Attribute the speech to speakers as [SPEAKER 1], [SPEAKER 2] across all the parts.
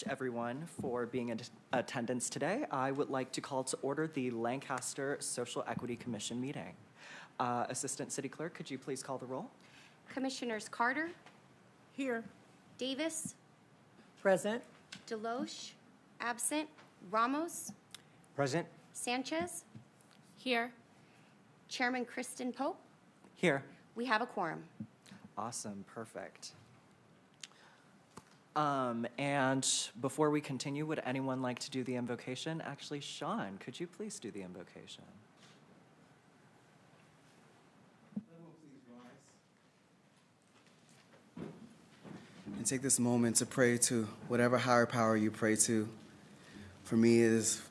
[SPEAKER 1] much, everyone, for being in attendance today. I would like to call to order the Lancaster Social Equity Commission meeting. Assistant City Clerk, could you please call the roll?
[SPEAKER 2] Commissioners Carter,
[SPEAKER 3] Here.
[SPEAKER 2] Davis,
[SPEAKER 3] Present.
[SPEAKER 2] Deloche, absent, Ramos,
[SPEAKER 4] Present.
[SPEAKER 2] Sanchez,
[SPEAKER 5] Here.
[SPEAKER 2] Chairman Kristen Pope.
[SPEAKER 1] Here.
[SPEAKER 2] We have a quorum.
[SPEAKER 1] Awesome, perfect. And before we continue, would anyone like to do the invocation? Actually, Sean, could you please do the invocation?
[SPEAKER 6] And take this moment to pray to whatever higher power you pray to. For me, it is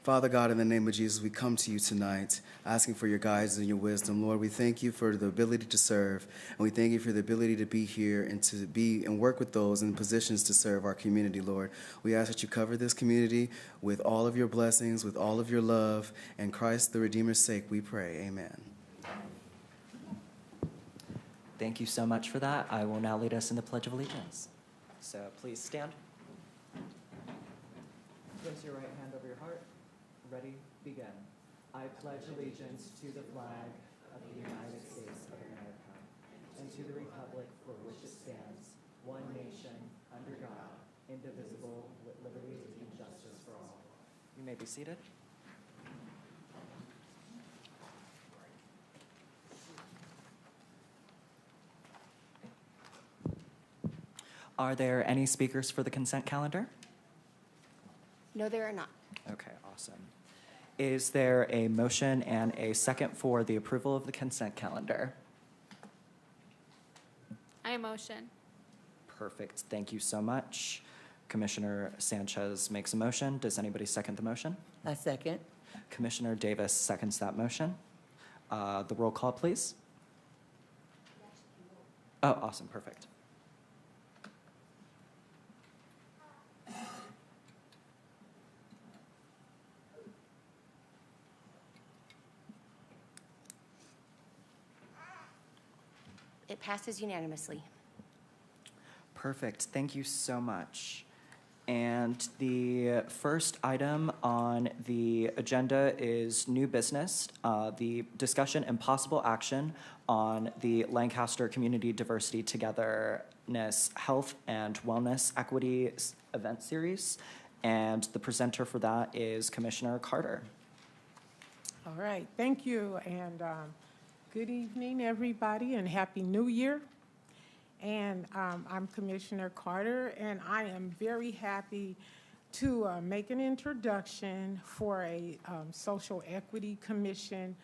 [SPEAKER 6] Father God, in the name of Jesus, we come to you tonight asking for your guidance and your wisdom. Lord, we thank you for the ability to serve, and we thank you for the ability to be here and to be and work with those in positions to serve our community, Lord. We ask that you cover this community with all of your blessings, with all of your love, and Christ the Redeemer's sake, we pray. Amen.
[SPEAKER 1] Thank you so much for that. I will now lead us in the Pledge of Allegiance. So please stand. Place your right hand over your heart. Ready, begin. I pledge allegiance to the flag of the United States of America and to the republic for which it stands, one nation, under God, indivisible, with liberty and justice for all. You may be seated. Are there any speakers for the consent calendar?
[SPEAKER 2] No, there are not.
[SPEAKER 1] Okay, awesome. Is there a motion and a second for the approval of the consent calendar?
[SPEAKER 5] I motion.
[SPEAKER 1] Perfect, thank you so much. Commissioner Sanchez makes a motion. Does anybody second the motion?
[SPEAKER 3] I second.
[SPEAKER 1] Commissioner Davis seconds that motion. The roll call, please. Oh, awesome, perfect.
[SPEAKER 2] It passes unanimously.
[SPEAKER 1] Perfect. Thank you so much. And the first item on the agenda is new business, the discussion and possible action on the Lancaster Community Diversity Togetherness Health and Wellness Equity event series. And the presenter for that is Commissioner Carter.
[SPEAKER 3] All right. Thank you. And good evening, everybody, and Happy New Year. And I'm Commissioner Carter, and I am very happy to make an introduction for a Social Equity Commission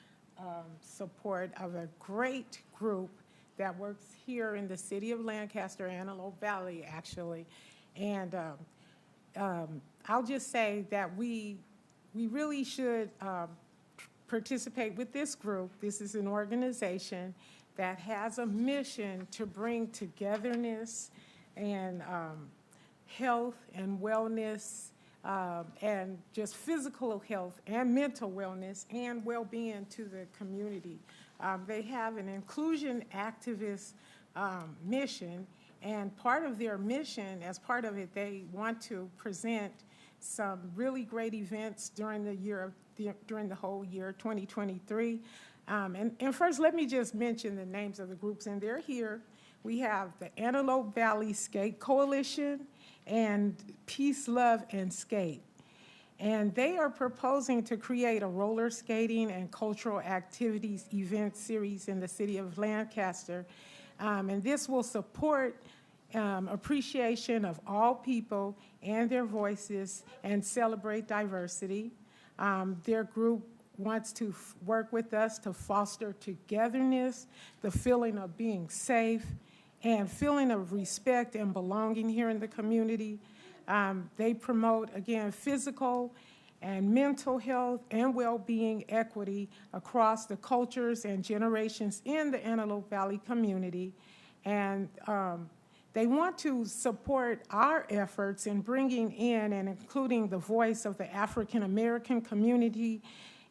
[SPEAKER 3] support of a great group that works here in the city of Lancaster, Antelope Valley, actually. And I'll just say that we really should participate with this group. This is an organization that has a mission to bring togetherness and health and wellness and just physical health and mental wellness and well-being to the community. They have an inclusion activist mission, and part of their mission, as part of it, they want to present some really great events during the whole year 2023. And first, let me just mention the names of the groups, and they're here. We have the Antelope Valley Skate Coalition and Peace, Love, and Skate. And they are proposing to create a roller skating and cultural activities event series in the city of Lancaster. And this will support appreciation of all people and their voices and celebrate diversity. Their group wants to work with us to foster togetherness, the feeling of being safe, and feeling of respect and belonging here in the community. They promote, again, physical and mental health and well-being equity across the cultures and generations in the Antelope Valley community. And they want to support our efforts in bringing in and including the voice of the African American community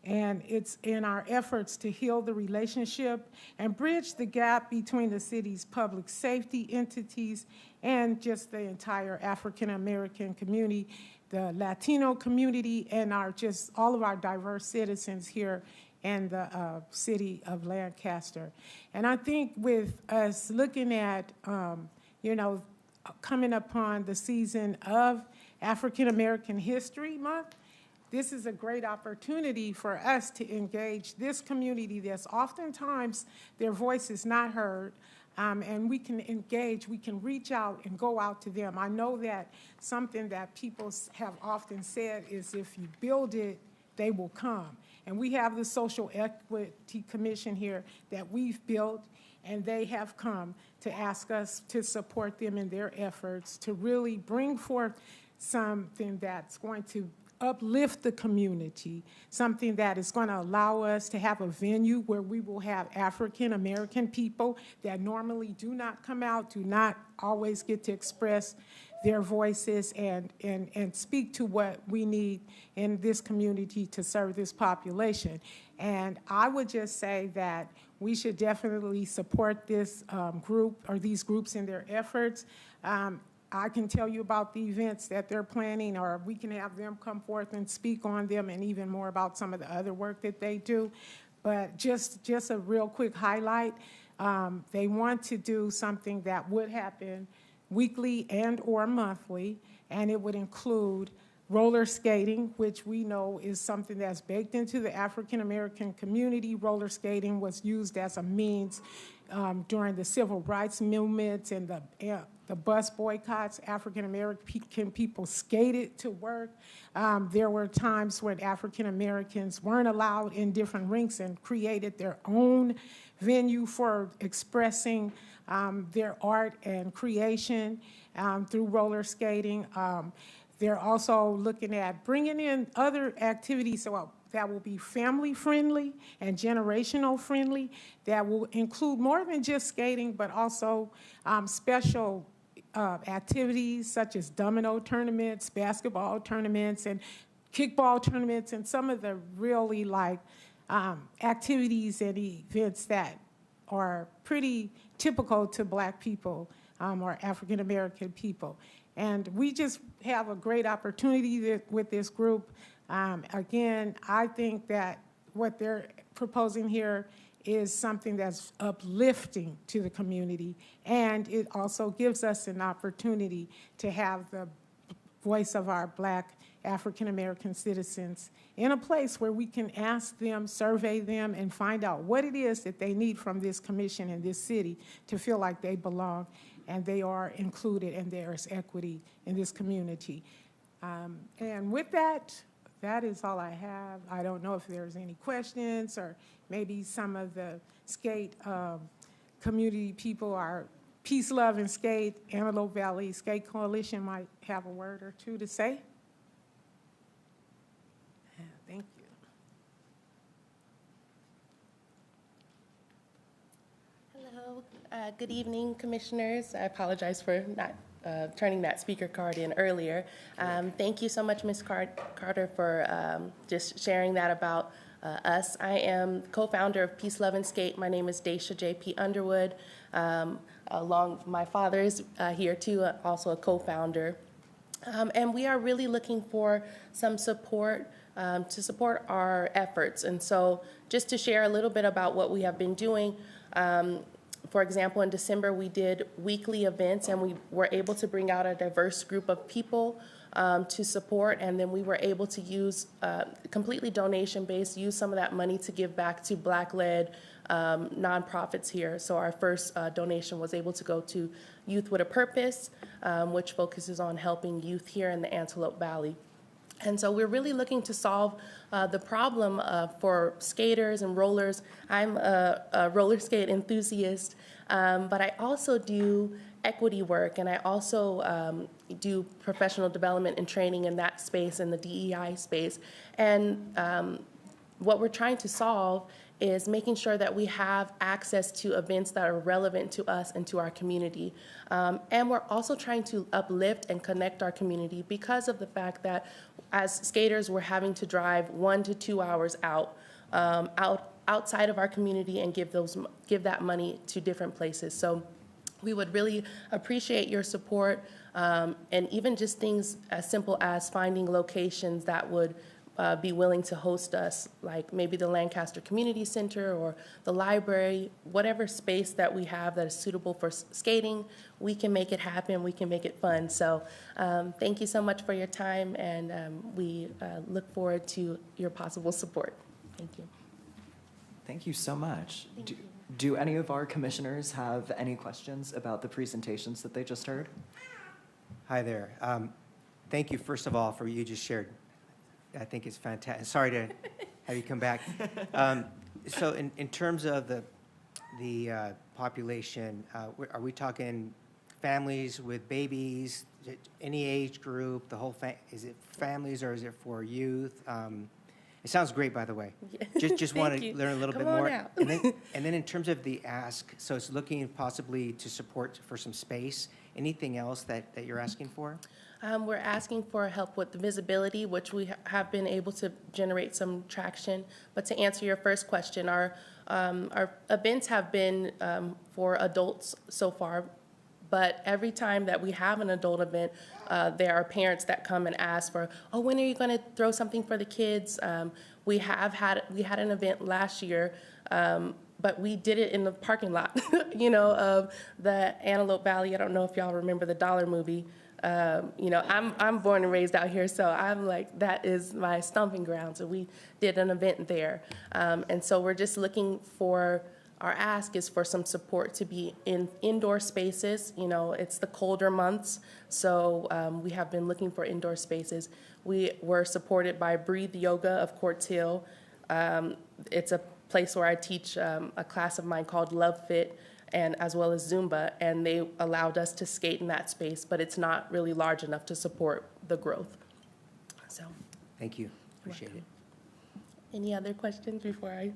[SPEAKER 3] And it's in our efforts to heal the relationship and bridge the gap between the city's public safety entities and just the entire African American community, the Latino community, and just all of our diverse citizens here in the city of Lancaster. And I think with us looking at, coming upon the season of African American History Month, this is a great opportunity for us to engage this community that's oftentimes their voice is not heard, and we can engage, we can reach out and go out to them. I know that something that people have often said is if you build it, they will come. And we have the Social Equity Commission here that we've built, and they have come to ask us to support them in their efforts to really bring forth something that's going to uplift the community, something that is going to allow us to have a venue where we will have African American people that normally do not come out, do not always get to express their voices and speak to what we need in this community to serve this population. And I would just say that we should definitely support this group or these groups in their efforts. I can tell you about the events that they're planning, or we can have them come forth and speak on them and even more about some of the other work that they do. But just a real quick highlight, they want to do something that would happen weekly and or monthly, and it would include roller skating, which we know is something that's baked into the African American community. Roller skating was used as a means during the civil rights movements and the bus boycotts. African American people skated to work. There were times when African Americans weren't allowed in different rinks and created their own venue for expressing their art and creation through roller skating. They're also looking at bringing in other activities that will be family friendly and generational friendly, that will include more than just skating, but also special activities such as domino tournaments, basketball tournaments, and kickball tournaments, and some of the really activities and events that are pretty typical to Black people or African American people. And we just have a great opportunity with this group. Again, I think that what they're proposing here is something that's uplifting to the community, and it also gives us an opportunity to have the voice of our Black African American citizens in a place where we can ask them, survey them, and find out what it is that they need from this commission in this city to feel like they belong and they are included and there is equity in this community. And with that, that is all I have. I don't know if there's any questions, or maybe some of the skate community people, our Peace, Love, and Skate, Antelope Valley Skate Coalition might have a word or two to say. Thank you.
[SPEAKER 4] Hello, good evening, commissioners. I apologize for not turning that speaker card in earlier. Thank you so much, Ms. Carter, for just sharing that about us. I am co-founder of Peace, Love, and Skate. My name is Daisha J.P. Underwood. Along my father's here too, also a co-founder. And we are really looking for some support to support our efforts. And so just to share a little bit about what we have been doing, for example, in December, we did weekly events, and we were able to bring out a diverse group of people to support, and then we were able to use completely donation-based, use some of that money to give back to Black-led nonprofits here. So our first donation was able to go to Youth with a Purpose, which focuses on helping youth here in the Antelope Valley. And so we're really looking to solve the problem for skaters and rollers. I'm a roller skate enthusiast, but I also do equity work, and I also do professional development and training in that space, in the DEI space. And what we're trying to solve is making sure that we have access to events that are relevant to us and to our community. And we're also trying to uplift and connect our community because of the fact that as skaters, we're having to drive 1 to 2 hours outside of our community and give that money to different places. So we would really appreciate your support, and even just things as simple as finding locations that would be willing to host us, like maybe the Lancaster Community Center or the library, whatever space that we have that is suitable for skating, we can make it happen, we can make it fun. So thank you so much for your time, and we look forward to your possible support. Thank you.
[SPEAKER 1] Thank you so much. Do any of our commissioners have any questions about the presentations that they just heard?
[SPEAKER 7] Hi there. Thank you, first of all, for what you just shared. I think it's fantastic. Sorry to have you come back. So in terms of the population, are we talking families with babies, any age group, the whole is it families or is it for youth? It sounds great, by the way. Just want to learn a little bit more.
[SPEAKER 4] Out.
[SPEAKER 7] And then in terms of the ask, so it's looking possibly to support for some space. Anything else that you're asking for?
[SPEAKER 4] We're asking for help with the visibility, which we have been able to generate some traction. But to answer your first question, our events have been for adults so far. But every time that we have an adult event, there are parents that come and ask for, oh, when are you going to throw something for the kids? We had an event last year, but we did it in the parking lot, of the Antelope Valley. I don't know if y'all remember the Dollar movie. I'm born and raised out here, so I'm like, that is my stomping ground. So we did an event there. And so we're just looking for, our ask is for some support to be in indoor spaces. It's the colder months, so we have been looking for indoor spaces. We were supported by Breathe Yoga of Quartz Hill. It's a place where I teach a class of mine called Love Fit, and as well as Zumba, and they allowed us to skate in that space, but it's not really large enough to support the growth. So,
[SPEAKER 7] Thank you. Appreciate it.
[SPEAKER 4] Any other questions before I?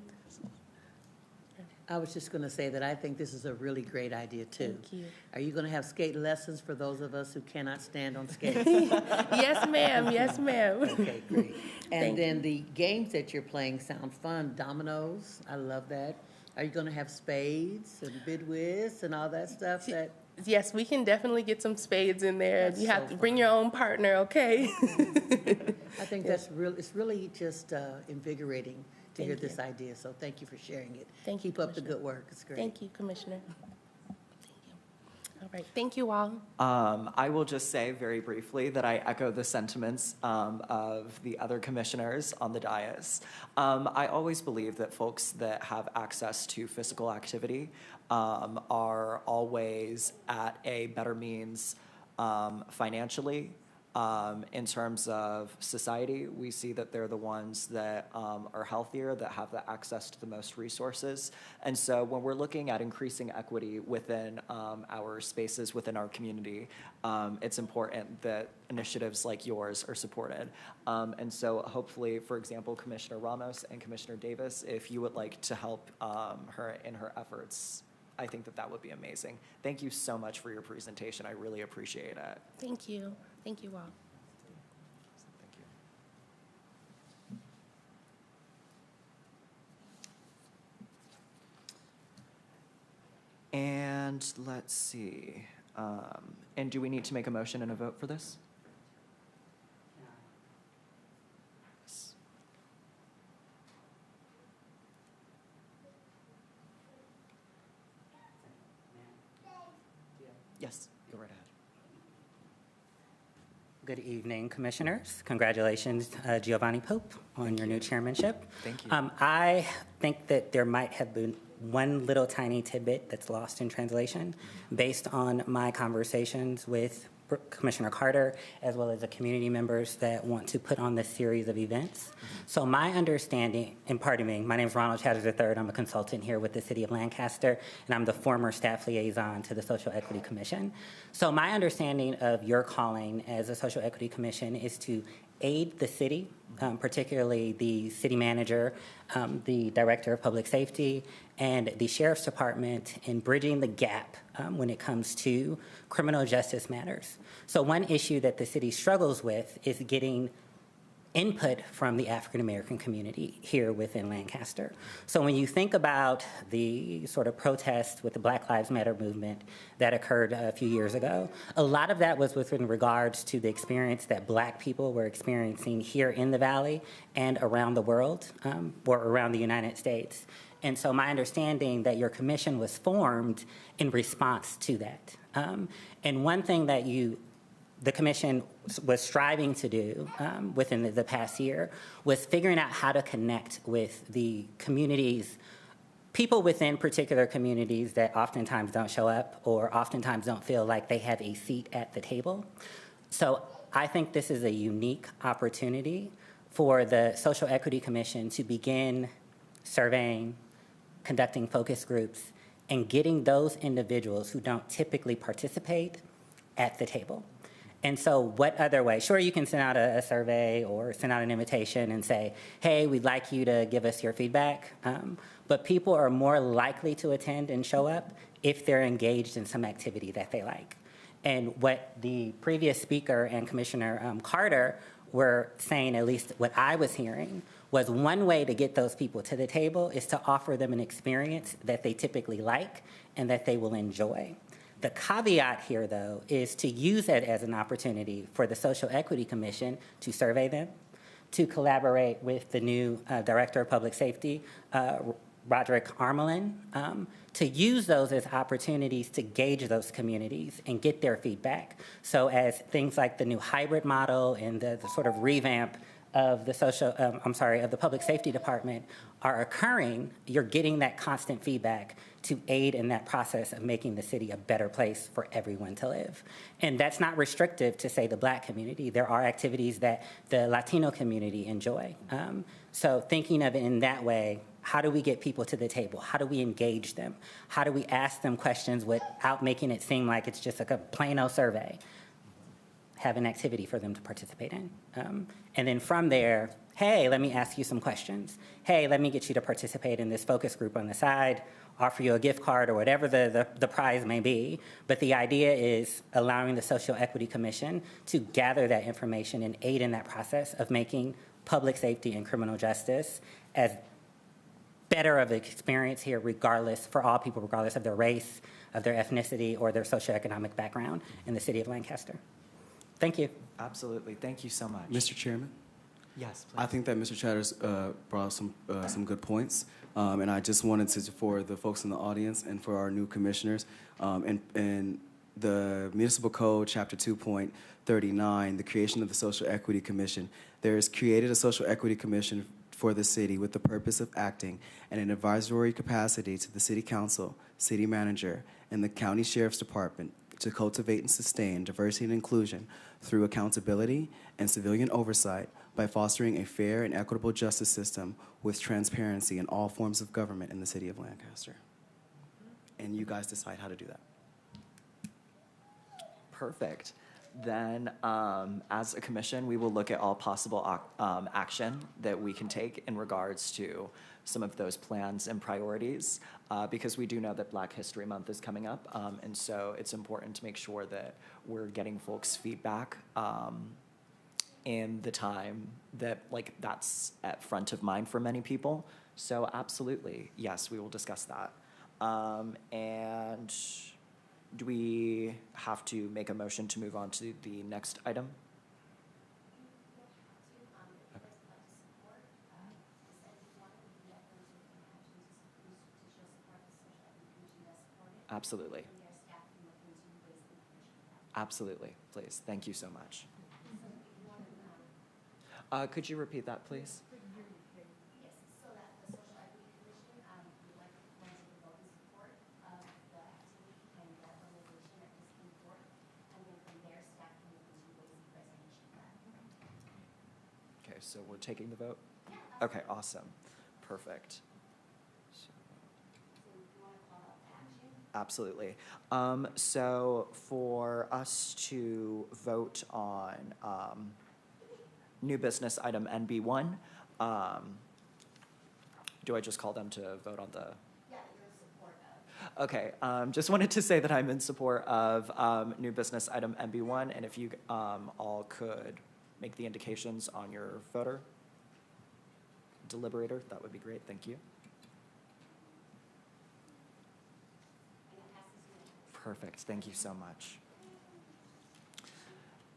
[SPEAKER 8] I was just going to say that I think this is a really great idea, too.
[SPEAKER 4] Thank you.
[SPEAKER 8] Are you going to have skate lessons for those of us who cannot stand on skates?
[SPEAKER 4] Yes, ma'am. Yes, ma'am.
[SPEAKER 8] Okay, great. And
[SPEAKER 4] Thank
[SPEAKER 8] then the games that you're playing sound fun. Dominoes, I love that. Are you going to have spades and bid whist and all that stuff?
[SPEAKER 4] Yes, we can definitely get some spades in there.
[SPEAKER 8] That's
[SPEAKER 4] You have
[SPEAKER 8] so
[SPEAKER 4] to bring
[SPEAKER 8] fun.
[SPEAKER 4] your own partner, okay?
[SPEAKER 8] I think that's real. It's really just invigorating to hear
[SPEAKER 4] Thank you.
[SPEAKER 8] this idea. So thank you for sharing it.
[SPEAKER 4] Thank you,
[SPEAKER 8] Keep up the
[SPEAKER 4] Commissioner.
[SPEAKER 8] good work. It's great.
[SPEAKER 4] Thank you, Commissioner. Thank you. All right, thank you all.
[SPEAKER 1] I will just say very briefly that I echo the sentiments of the other commissioners on the dais. I always believe that folks that have access to physical activity are always at a better means financially. In terms of society, we see that they're the ones that are healthier, that have the access to the most resources. And so when we're looking at increasing equity within our spaces, within our community, it's important that initiatives like yours are supported. And so hopefully, for example, Commissioner Ramos and Commissioner Davis, if you would like to help her in her efforts, I think that would be amazing. Thank you so much for your presentation. I really appreciate it.
[SPEAKER 4] Thank you. Thank you all.
[SPEAKER 1] Thank you. And let's see. And do we need to make a motion and a vote for this? Yes, go right ahead.
[SPEAKER 9] Good evening, Commissioners. Congratulations, Giovanni Pope, on your new chairmanship.
[SPEAKER 1] Thank you.
[SPEAKER 9] I think that there might have been one little tiny tidbit that's lost in translation based on my conversations with Commissioner Carter, as well as the community members that want to put on this series of events. So my understanding, and pardon me, my name is Ronald Chatters III. I'm a consultant here with the City of Lancaster, and I'm the former staff liaison to the Social Equity Commission. So my understanding of your calling as a Social Equity Commission is to aid the city, particularly the city manager, the director of public safety, and the sheriff's department in bridging the gap when it comes to criminal justice matters. So one issue that the city struggles with is getting input from the African American community here within Lancaster. So when you think about the sort of protests with the Black Lives Matter movement that occurred a few years ago, a lot of that was within regards to the experience that Black people were experiencing here in the Valley and around the world, or around the United States. And so my understanding that your commission was formed in response to that. And one thing that the commission was striving to do within the past year was figuring out how to connect with the communities, people within particular communities that oftentimes don't show up or oftentimes don't feel like they have a seat at the table. So I think this is a unique opportunity for the Social Equity Commission to begin surveying, conducting focus groups, and getting those individuals who don't typically participate at the table. And so what other way? Sure, you can send out a survey or send out an invitation and say, hey, we'd like you to give us your feedback. But people are more likely to attend and show up if they're engaged in some activity that they like. And what the previous speaker and Commissioner Carter were saying, at least what I was hearing, was one way to get those people to the table is to offer them an experience that they typically like and that they will enjoy. The caveat here, though, is to use it as an opportunity for the Social Equity Commission to survey them, to collaborate with the new Director of Public Safety, Roderick Armelin, to use those as opportunities to gauge those communities and get their feedback. So as things like the new hybrid model and the sort of revamp of the Public Safety Department are occurring, you're getting that constant feedback to aid in that process of making the city a better place for everyone to live. And that's not restrictive to, say, the Black community. There are activities that the Latino community enjoy. So thinking of it in that way, how do we get people to the table? How do we engage them? How do we ask them questions without making it seem like it's just like a plain old survey? Have an activity for them to participate in. And then from there, hey, let me ask you some questions. Hey, let me get you to participate in this focus group on the side, offer you a gift card or whatever the prize may be. But the idea is allowing the Social Equity Commission to gather that information and aid in that process of making public safety and criminal justice as better of an experience here for all people, regardless of their race, of their ethnicity, or their socioeconomic background in the city of Lancaster. Thank you.
[SPEAKER 1] Absolutely. Thank you so much.
[SPEAKER 6] Mr. Chairman?
[SPEAKER 1] Yes, please.
[SPEAKER 6] I think that Mr. Chatters brought some good points, and I just wanted to, for the folks in the audience and for our new commissioners, and the Municipal Code, Chapter 2.39, the creation of the Social Equity Commission. There is created a Social Equity Commission for the city with the purpose of acting in an advisory capacity to the City Council, City Manager, and the County Sheriff's Department to cultivate and sustain diversity and inclusion through accountability and civilian oversight by fostering a fair and equitable justice system with transparency in all forms of government in the city of Lancaster. And you guys decide how to do that.
[SPEAKER 1] Perfect. Then, as a commission, we will look at all possible action that we can take in regards to some of those plans and priorities, because we do know that Black History Month is coming up, and so it's important to make sure that we're getting folks' feedback in the time that, that's at front of mind for many people. So absolutely, yes, we will discuss that. And do we have to make a motion to move on to the next item? Absolutely. Absolutely, please. Thank you so much. Could you repeat that, please? Okay, so we're taking the vote? Okay, awesome. Perfect. Absolutely. So for us to vote on new business item NB1, do I just call them to vote on the? Yeah, you're in support of. Okay, just wanted to say that I'm in support of new business item NB1, and if you all could make the indications on your voter deliberator, that would be great. Thank you. Perfect. Thank you so much.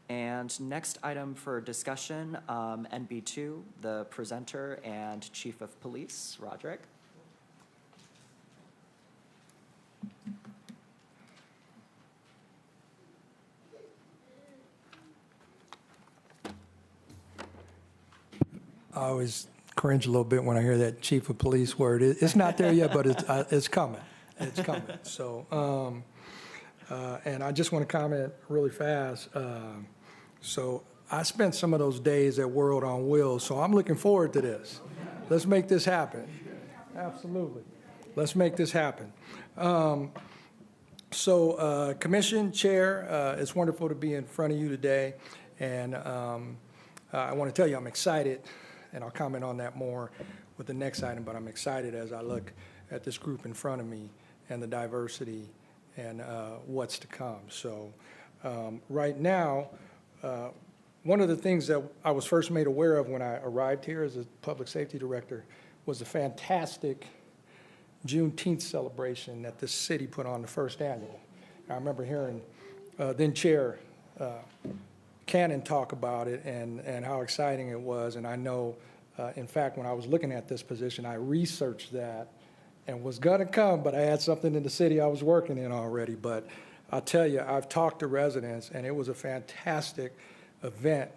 [SPEAKER 1] And next item for discussion, NB2, the presenter and chief of police, Roderick.
[SPEAKER 10] I always cringe a little bit when I hear that chief of police word. It's not there yet, but it's coming. It's coming. So, and I just want to comment really fast. So I spent some of those days at World on Wheels, so I'm looking forward to this. Let's make this happen. Absolutely. Let's make this happen. Commission Chair, it's wonderful to be in front of you today, and I want to tell you I'm excited, and I'll comment on that more with the next item, but I'm excited as I look at this group in front of me and the diversity and what's to come. So right now, one of the things that I was first made aware of when I arrived here as a public safety director was the fantastic Juneteenth celebration that this city put on, the first annual. I remember hearing then Chair Cannon talk about it and how exciting it was. And I know, in fact, when I was looking at this position, I researched that and was going to come, but I had something in the city I was working in already. But I'll tell you, I've talked to residents, and it was a fantastic event,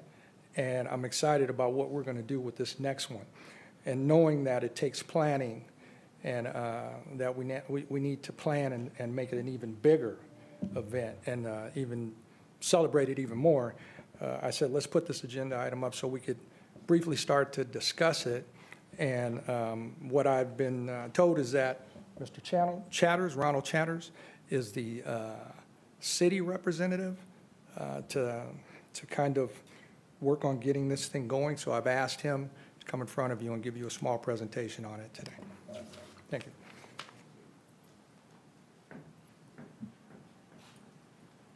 [SPEAKER 10] and I'm excited about what we're going to do with this next one. And knowing that it takes planning, and that we need to plan and make it an even bigger event and even celebrate it even more, I said, let's put this agenda item up so we could briefly start to discuss it. And what I've been told is that Mr. Chatters, Ronald Chatters, is the city representative to kind of work on getting this thing going. So I've asked him to come in front of you and give you a small presentation on it today. Thank you.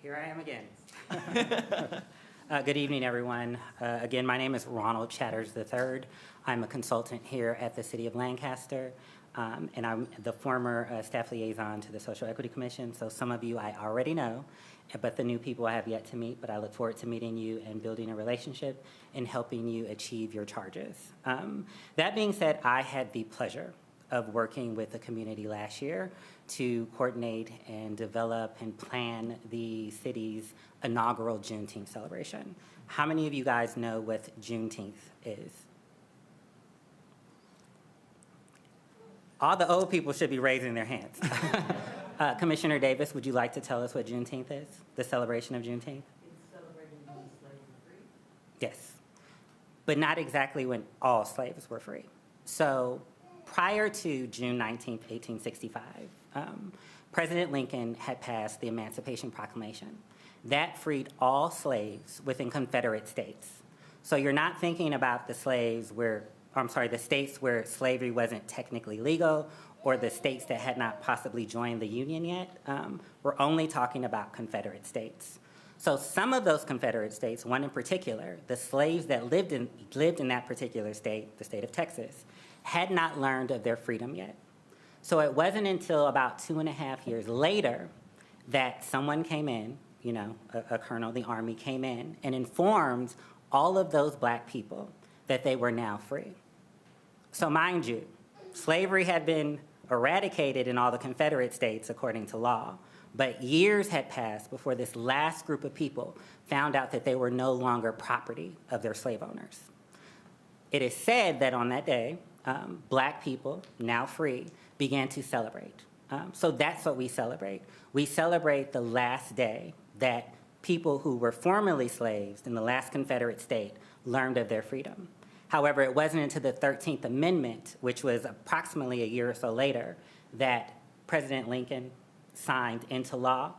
[SPEAKER 9] Here I am again. Good evening, everyone. Again, my name is Ronald Chatters III. I'm a consultant here at the City of Lancaster, and I'm the former staff liaison to the Social Equity Commission. So some of you I already know, but the new people I have yet to meet, but I look forward to meeting you and building a relationship and helping you achieve your charges. That being said, I had the pleasure of working with the community last year to coordinate and develop and plan the city's inaugural Juneteenth celebration. How many of you guys know what Juneteenth is? All the old people should be raising their hands. Commissioner Davis, would you like to tell us what Juneteenth is, the celebration of Juneteenth?
[SPEAKER 8] It's celebrating when slaves were free.
[SPEAKER 9] Yes, but not exactly when all slaves were free. So prior to June 19th, 1865, President Lincoln had passed the Emancipation Proclamation. That freed all slaves within Confederate states. So you're not thinking about the states where slavery wasn't technically legal, or the states that had not possibly joined the Union yet. We're only talking about Confederate states. So some of those Confederate states, one in particular, the slaves that lived in that particular state, the state of Texas, had not learned of their freedom yet. So it wasn't until about 2.5 years later that someone came in, a colonel, the Army came in and informed all of those black people that they were now free. So mind you, slavery had been eradicated in all the Confederate states according to law, but years had passed before this last group of people found out that they were no longer property of their slave owners. It is said that on that day, black people, now free, began to celebrate. So that's what we celebrate. We celebrate the last day that people who were formerly slaves in the last Confederate state learned of their freedom. However, it wasn't until the 13th Amendment, which was approximately a year or so later, that President Lincoln signed into law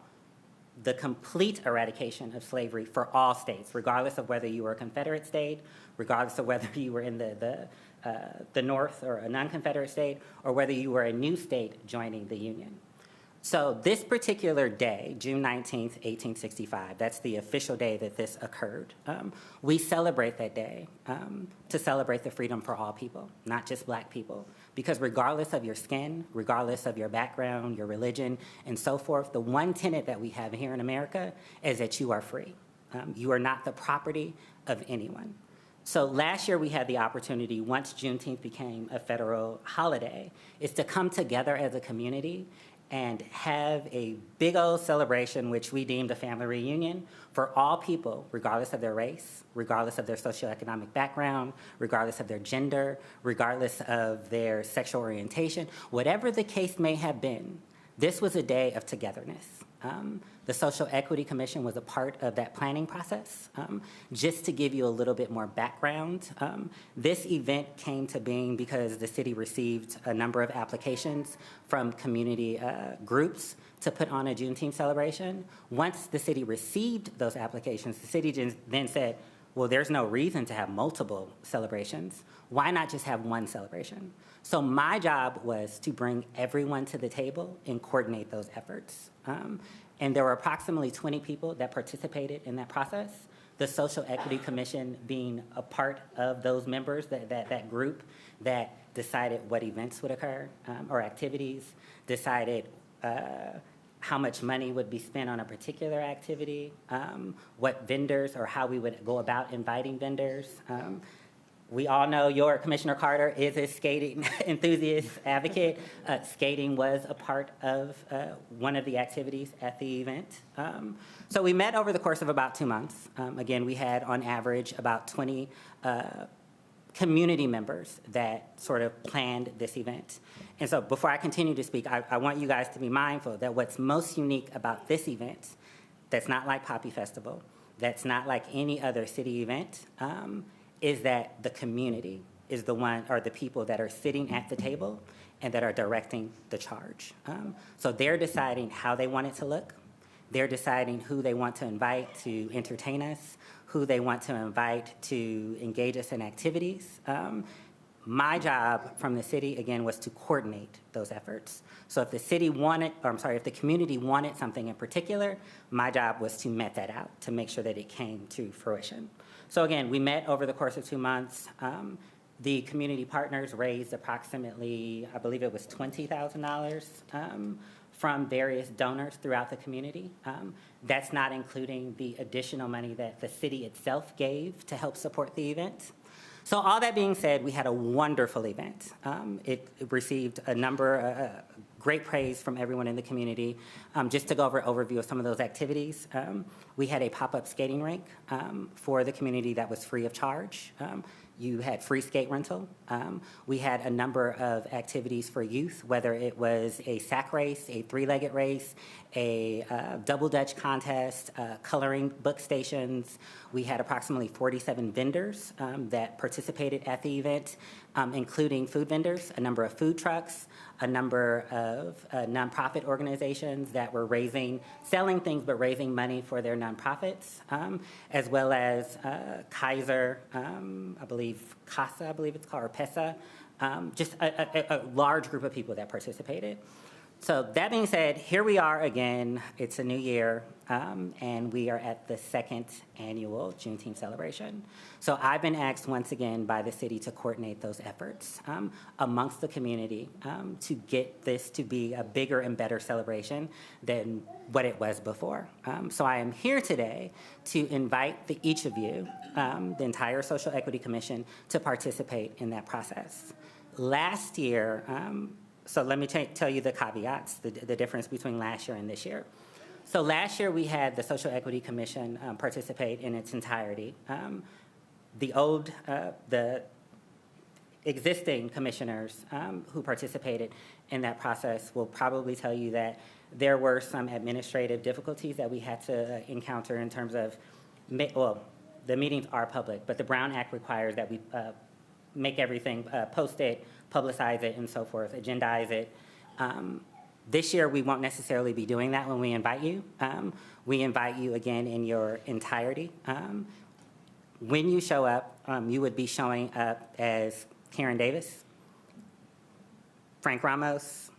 [SPEAKER 9] the complete eradication of slavery for all states, regardless of whether you were a Confederate state, regardless of whether you were in the North or a non-Confederate state, or whether you were a new state joining the Union. So this particular day, June 19th, 1865, that's the official day that this occurred. We celebrate that day to celebrate the freedom for all people, not just Black people. Because regardless of your skin, regardless of your background, your religion, and so forth, the one tenet that we have here in America is that you are free. You are not the property of anyone. So last year we had the opportunity, once Juneteenth became a federal holiday, is to come together as a community and have a big old celebration, which we deemed a family reunion, for all people, regardless of their race, regardless of their socioeconomic background, regardless of their gender, regardless of their sexual orientation, whatever the case may have been, this was a day of togetherness. The Social Equity Commission was a part of that planning process. Just to give you a little bit more background, this event came to being because the city received a number of applications from community groups to put on a Juneteenth celebration. Once the city received those applications, the city then said, well, there's no reason to have multiple celebrations. Why not just have one celebration? So my job was to bring everyone to the table and coordinate those efforts. And there were approximately 20 people that participated in that process. The Social Equity Commission being a part of those members, that group that decided what events would occur or activities, decided how much money would be spent on a particular activity, what vendors or how we would go about inviting vendors. We all know your Commissioner Carter is a skating enthusiast advocate. Skating was a part of one of the activities at the event. So we met over the course of about 2 months. Again, we had on average about 20 community members that sort of planned this event. And so before I continue to speak, I want you guys to be mindful that what's most unique about this event, that's not like Poppy Festival, that's not like any other city event, is that the community is the one, or the people that are sitting at the table and that are directing the charge. So they're deciding how they want it to look. They're deciding who they want to invite to entertain us, who they want to invite to engage us in activities. My job from the city, again, was to coordinate those efforts. So if the city wanted, or I'm sorry, if the community wanted something in particular, my job was to met that out, to make sure that it came to fruition. So again, we met over the course of 2 months. The community partners raised approximately, I believe it was $20,000 from various donors throughout the community. That's not including the additional money that the city itself gave to help support the event. So all that being said, we had a wonderful event. It received a number, great praise from everyone in the community. Just to go over an overview of some of those activities, we had a pop-up skating rink for the community that was free of charge. You had free skate rental. We had a number of activities for youth, whether it was a sack race, a three-legged race, a double Dutch contest, coloring book stations. We had approximately 47 vendors that participated at the event, including food vendors, a number of food trucks, a number of nonprofit organizations that were selling things but raising money for their nonprofits, as well as Kaiser, I believe CASA, I believe it's called, or PESA, just a large group of people that participated. So that being said, here we are again. It's a new year, and we are at the second annual Juneteenth celebration. So I've been asked once again by the city to coordinate those efforts amongst the community to get this to be a bigger and better celebration than what it was before. So I am here today to invite each of you, the entire Social Equity Commission, to participate in that process. Last year, so let me tell you the caveats, the difference between last year and this year. So last year we had the Social Equity Commission participate in its entirety. The existing commissioners who participated in that process will probably tell you that there were some administrative difficulties that we had to encounter in terms of, well, the meetings are public, but the Brown Act requires that we make everything, post it, publicize it, and so forth, agendize it. This year, we won't necessarily be doing that when we invite you. We invite you again in your entirety. When you show up, you would be showing up as Karen Davis, Frank Ramos,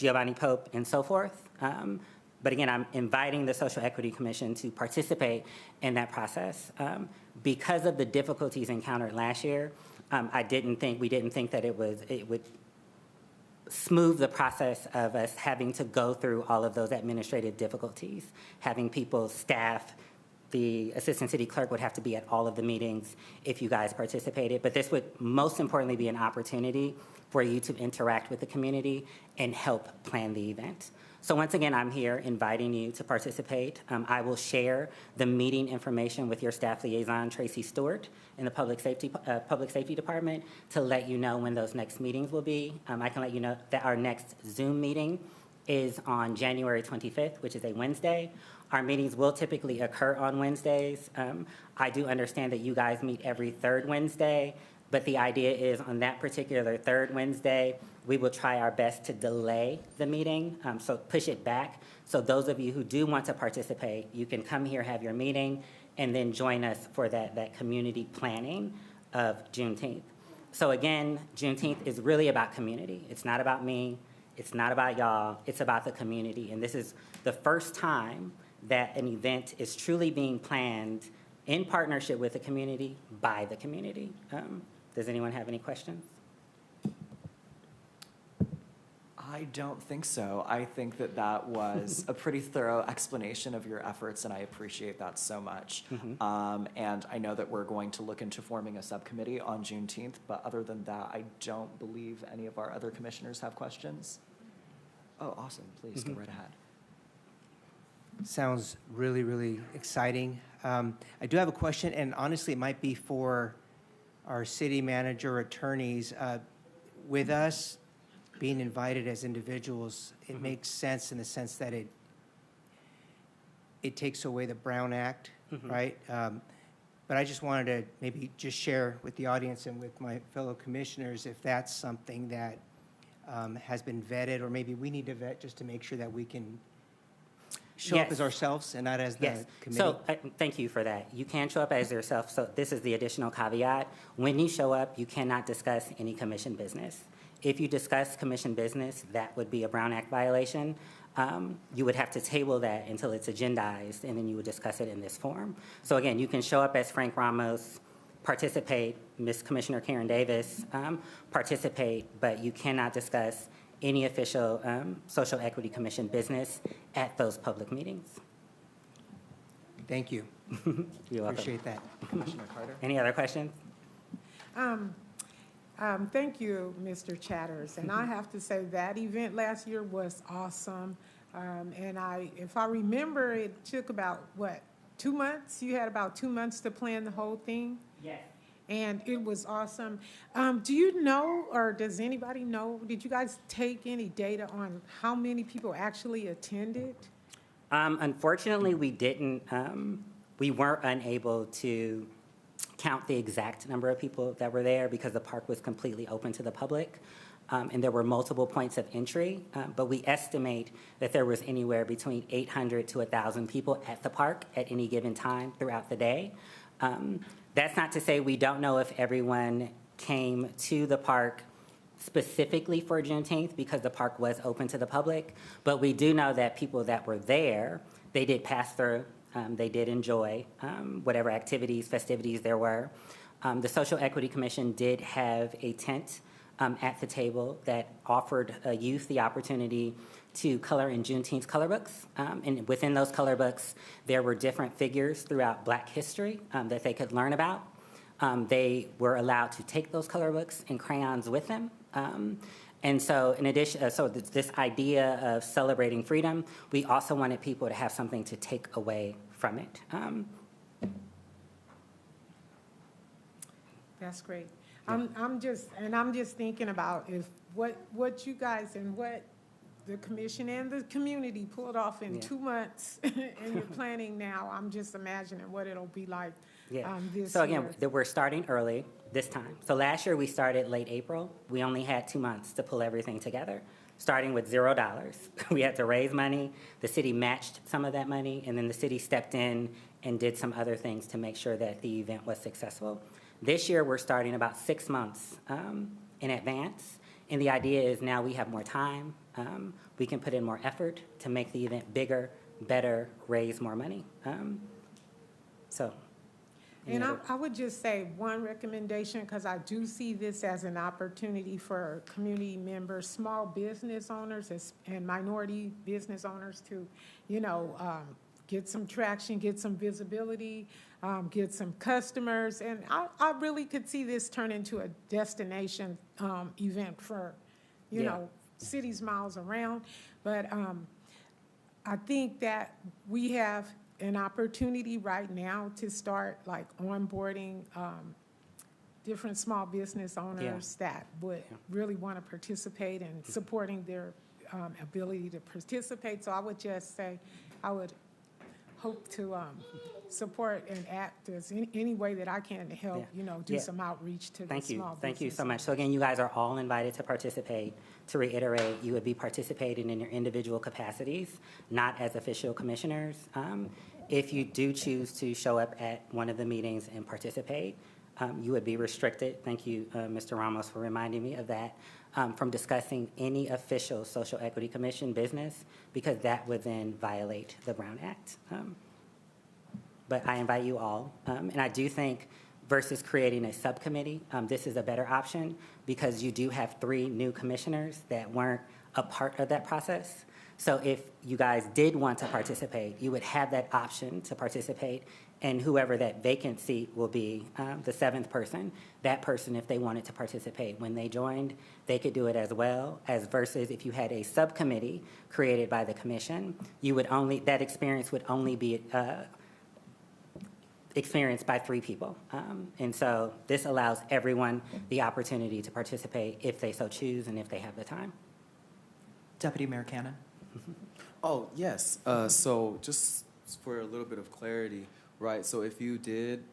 [SPEAKER 9] Giovanni Pope, and so forth. But again, I'm inviting the Social Equity Commission to participate in that process. Because of the difficulties encountered last year, we didn't think that it would smooth the process of us having to go through all of those administrative difficulties, having people, staff, the assistant city clerk would have to be at all of the meetings if you guys participated. But this would most importantly be an opportunity for you to interact with the community and help plan the event. So once again, I'm here inviting you to participate. I will share the meeting information with your staff liaison, Tracy Stewart, in the Public Safety Department to let you know when those next meetings will be. I can let you know that our next Zoom meeting is on January 25th, which is a Wednesday. Our meetings will typically occur on Wednesdays. I do understand that you guys meet every third Wednesday, but the idea is on that particular third Wednesday, we will try our best to delay the meeting, so push it back. So those of you who do want to participate, you can come here, have your meeting, and then join us for that community planning of Juneteenth. So again, Juneteenth is really about community. It's not about me. It's not about y'all. It's about the community. And this is the first time that an event is truly being planned in partnership with the community, by the community. Does anyone have any questions?
[SPEAKER 1] I don't think so. I think that that was a pretty thorough explanation of your efforts, and I appreciate that so much. And I know that we're going to look into forming a subcommittee on Juneteenth, but other than that, I don't believe any of our other commissioners have questions. Oh, awesome. Please go right ahead.
[SPEAKER 7] Sounds really, really exciting. I do have a question, and honestly, it might be for our city manager, attorneys. With us being invited as individuals, it makes sense in the sense that it takes away the Brown Act, right? But I just wanted to maybe just share with the audience and with my fellow commissioners if that's something that has been vetted, or maybe we need to vet just to make sure that we can show up as ourselves and not as the committee.
[SPEAKER 9] So thank you for that. You can show up as yourself. So this is the additional caveat. When you show up, you cannot discuss any commission business. If you discuss commission business, that would be a Brown Act violation. You would have to table that until it's agendized, and then you would discuss it in this form. So again, you can show up as Frank Ramos, participate, Ms. Commissioner Karen Davis, participate, but you cannot discuss any official Social Equity Commission business at those public meetings.
[SPEAKER 7] Thank you.
[SPEAKER 9] You're welcome.
[SPEAKER 7] Appreciate that.
[SPEAKER 1] Commissioner Carter?
[SPEAKER 9] Any other questions?
[SPEAKER 3] Thank you, Mr. Chatters. And I have to say that event last year was awesome. And if I remember, it took about, 2 months? You had about 2 months to plan the whole thing?
[SPEAKER 9] Yes.
[SPEAKER 3] And it was awesome. Do you know, or does anybody know, did you guys take any data on how many people actually attended?
[SPEAKER 9] Unfortunately, we didn't. We weren't unable to count the exact number of people that were there because the park was completely open to the public. And there were multiple points of entry, but we estimate that there was anywhere between 800 to 1,000 people at the park at any given time throughout the day. That's not to say we don't know if everyone came to the park specifically for Juneteenth because the park was open to the public, but we do know that people that were there, they did pass through, they did enjoy whatever activities, festivities there were. The Social Equity Commission did have a tent at the table that offered youth the opportunity to color in Juneteenth color books. And within those color books, there were different figures throughout Black history that they could learn about. They were allowed to take those color books and crayons with them. And so in addition, this idea of celebrating freedom, we also wanted people to have something to take away from it.
[SPEAKER 3] That's great. I'm just thinking about if what you guys and what the commission and the community pulled off in 2 months and you're planning now. I'm just imagining what it'll be like this
[SPEAKER 9] So again,
[SPEAKER 3] year.
[SPEAKER 9] we're starting early this time. So last year we started late April. We only had 2 months to pull everything together, starting with $0. We had to raise money. The city matched some of that money, and then the city stepped in and did some other things to make sure that the event was successful. This year we're starting about 6 months in advance. And the idea is now we have more time. We can put in more effort to make the event bigger, better, raise more money. So. any
[SPEAKER 3] And
[SPEAKER 9] other-
[SPEAKER 3] I would just say one recommendation, because I do see this as an opportunity for community members, small business owners and minority business owners to, get some traction, get some visibility, get some customers. And I really could see this turn into a destination event for,
[SPEAKER 9] Yeah.
[SPEAKER 3] cities miles around. But I think that we have an opportunity right now to start like onboarding different small business owners that would really want to participate and supporting their ability to participate. So I would just say, I would hope to support and act as any way that I can to help, do
[SPEAKER 9] Yeah.
[SPEAKER 3] some outreach to the
[SPEAKER 9] Thank you.
[SPEAKER 3] small
[SPEAKER 9] Thank you so
[SPEAKER 3] business
[SPEAKER 9] much. So again, you guys are all invited to participate. To reiterate, you would be participating in your individual capacities, not as official commissioners. If you do choose to show up at one of the meetings and participate, you would be restricted, thank you, Mr. Ramos, for reminding me of that, from discussing any official Social Equity Commission business, because that would then violate the Brown Act. But I invite you all, and I do think versus creating a subcommittee, this is a better option because you do have 3 new commissioners that weren't a part of that process. So if you guys did want to participate, you would have that option to participate, and whoever that vacant seat will be, the 7th person, that person, if they wanted to participate when they joined, they could do it as well, as versus if you had a subcommittee created by the commission, that experience would only be experienced by 3 people. And so this allows everyone the opportunity to participate if they so choose and if they have the time.
[SPEAKER 1] Deputy Mayor Cannon.
[SPEAKER 6] Oh, yes. So just for a little bit of clarity, right? So if you did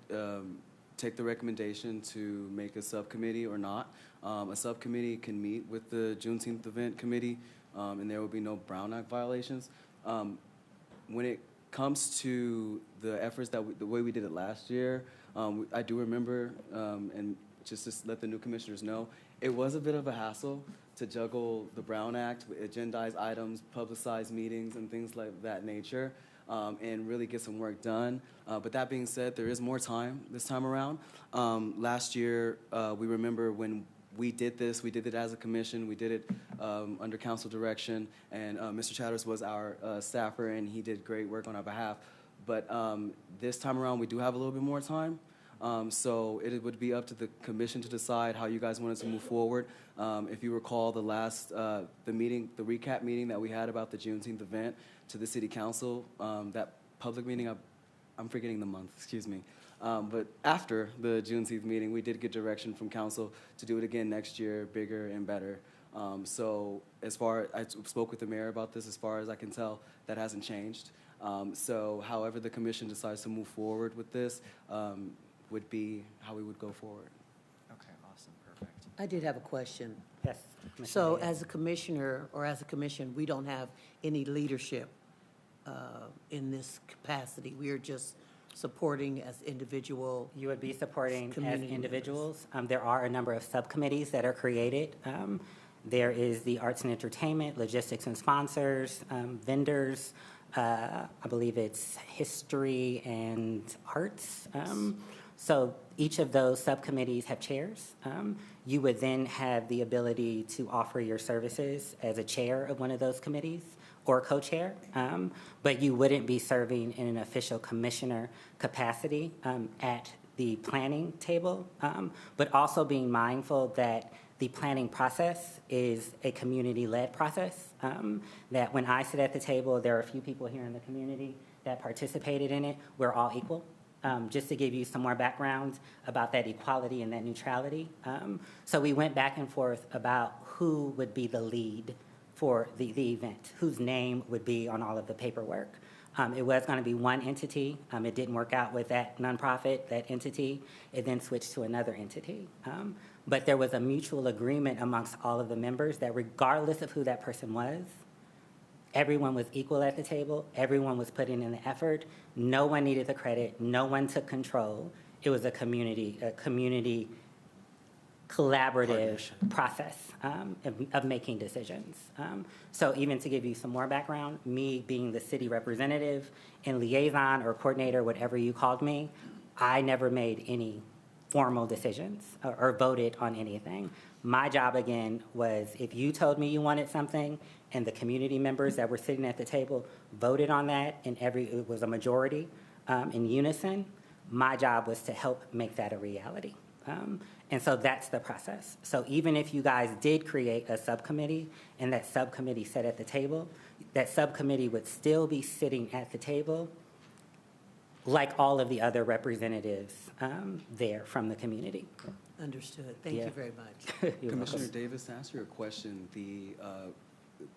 [SPEAKER 6] take the recommendation to make a subcommittee or not, a subcommittee can meet with the Juneteenth event committee, and there will be no Brown Act violations. When it comes to the efforts the way we did it last year, I do remember, and just to let the new commissioners know, it was a bit of a hassle to juggle the Brown Act, agendize items, publicize meetings, and things like that nature, and really get some work done. But that being said, there is more time this time around. Last year, we remember when we did it as a commission. We did it under council direction, and Mr. Chatters was our staffer, and he did great work on our behalf. But this time around, we do have a little bit more time. So it would be up to the commission to decide how you guys wanted to move forward. If you recall the last, the recap meeting that we had about the Juneteenth event to the city council, that public meeting, I'm forgetting the month, excuse me. But after the Juneteenth meeting, we did get direction from council to do it again next year, bigger and better. So I spoke with the mayor about this, as far as I can tell, that hasn't changed. So however the commission decides to move forward with this, would be how we would go forward.
[SPEAKER 1] Okay, awesome, perfect.
[SPEAKER 8] I did have a question.
[SPEAKER 9] Yes. Commissioner
[SPEAKER 8] So
[SPEAKER 9] Davis.
[SPEAKER 8] as a commissioner or as a commission, we don't have any leadership in this capacity. We are just supporting as individual.
[SPEAKER 9] You would be supporting as
[SPEAKER 8] Community
[SPEAKER 9] individuals. There are a number of subcommittees that are created. There is the arts and entertainment, logistics and sponsors, vendors. I believe it's history and arts. So each of those subcommittees have chairs. You would then have the ability to offer your services as a chair of one of those committees or co-chair, but you wouldn't be serving in an official commissioner capacity at the planning table, but also being mindful that the planning process is a community-led process, that when I sit at the table, there are a few people here in the community that participated in it. We're all equal. Just to give you some more background about that equality and that neutrality. So we went back and forth about who would be the lead for the event, whose name would be on all of the paperwork. It was going to be one entity. It didn't work out with that nonprofit, that entity. It then switched to another entity. But there was a mutual agreement amongst all of the members that regardless of who that person was, everyone was equal at the table. Everyone was putting in the effort. No one needed the credit. No one took control. It was a community collaborative process of making decisions. So even to give you some more background, me being the city representative and liaison or coordinator, whatever you called me, I never made any formal decisions or voted on anything. My job, again, was if you told me you wanted something and the community members that were sitting at the table voted on that and it was a majority in unison, my job was to help make that a reality. And so that's the process. So even if you guys did create a subcommittee and that subcommittee sat at the table, that subcommittee would still be sitting at the table like all of the other representatives there from the community.
[SPEAKER 8] Understood. Thank
[SPEAKER 9] Yeah.
[SPEAKER 8] you very much.
[SPEAKER 9] You're
[SPEAKER 6] Commissioner
[SPEAKER 9] welcome.
[SPEAKER 6] Davis, to answer your question, the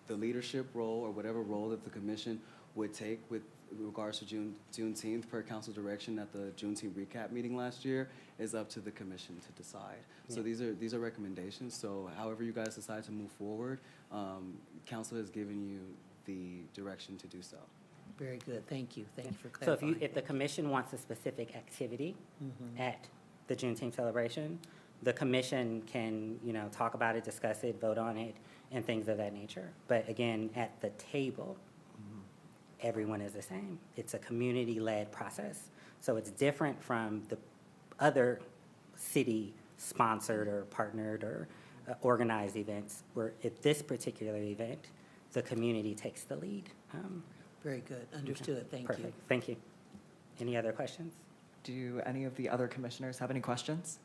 [SPEAKER 6] leadership role or whatever role that the commission would take with regards to Juneteenth per council direction at the Juneteenth recap meeting last year is up to the commission to decide. So these are recommendations. So however you guys decide to move forward, council has given you the direction to do so.
[SPEAKER 8] Very good. Thank you. Thank you for
[SPEAKER 9] So
[SPEAKER 8] clarifying.
[SPEAKER 9] if the commission wants a specific activity at the Juneteenth celebration, the commission can, talk about it, discuss it, vote on it, and things of that nature. But again, at the table, everyone is the same. It's a community-led process. So it's different from the other city-sponsored or partnered or organized events, where at this particular event, the community takes the lead.
[SPEAKER 8] Very good. Understood. Thank you.
[SPEAKER 9] Perfect. Thank you. Any other questions?
[SPEAKER 1] Do any of the other commissioners have any questions?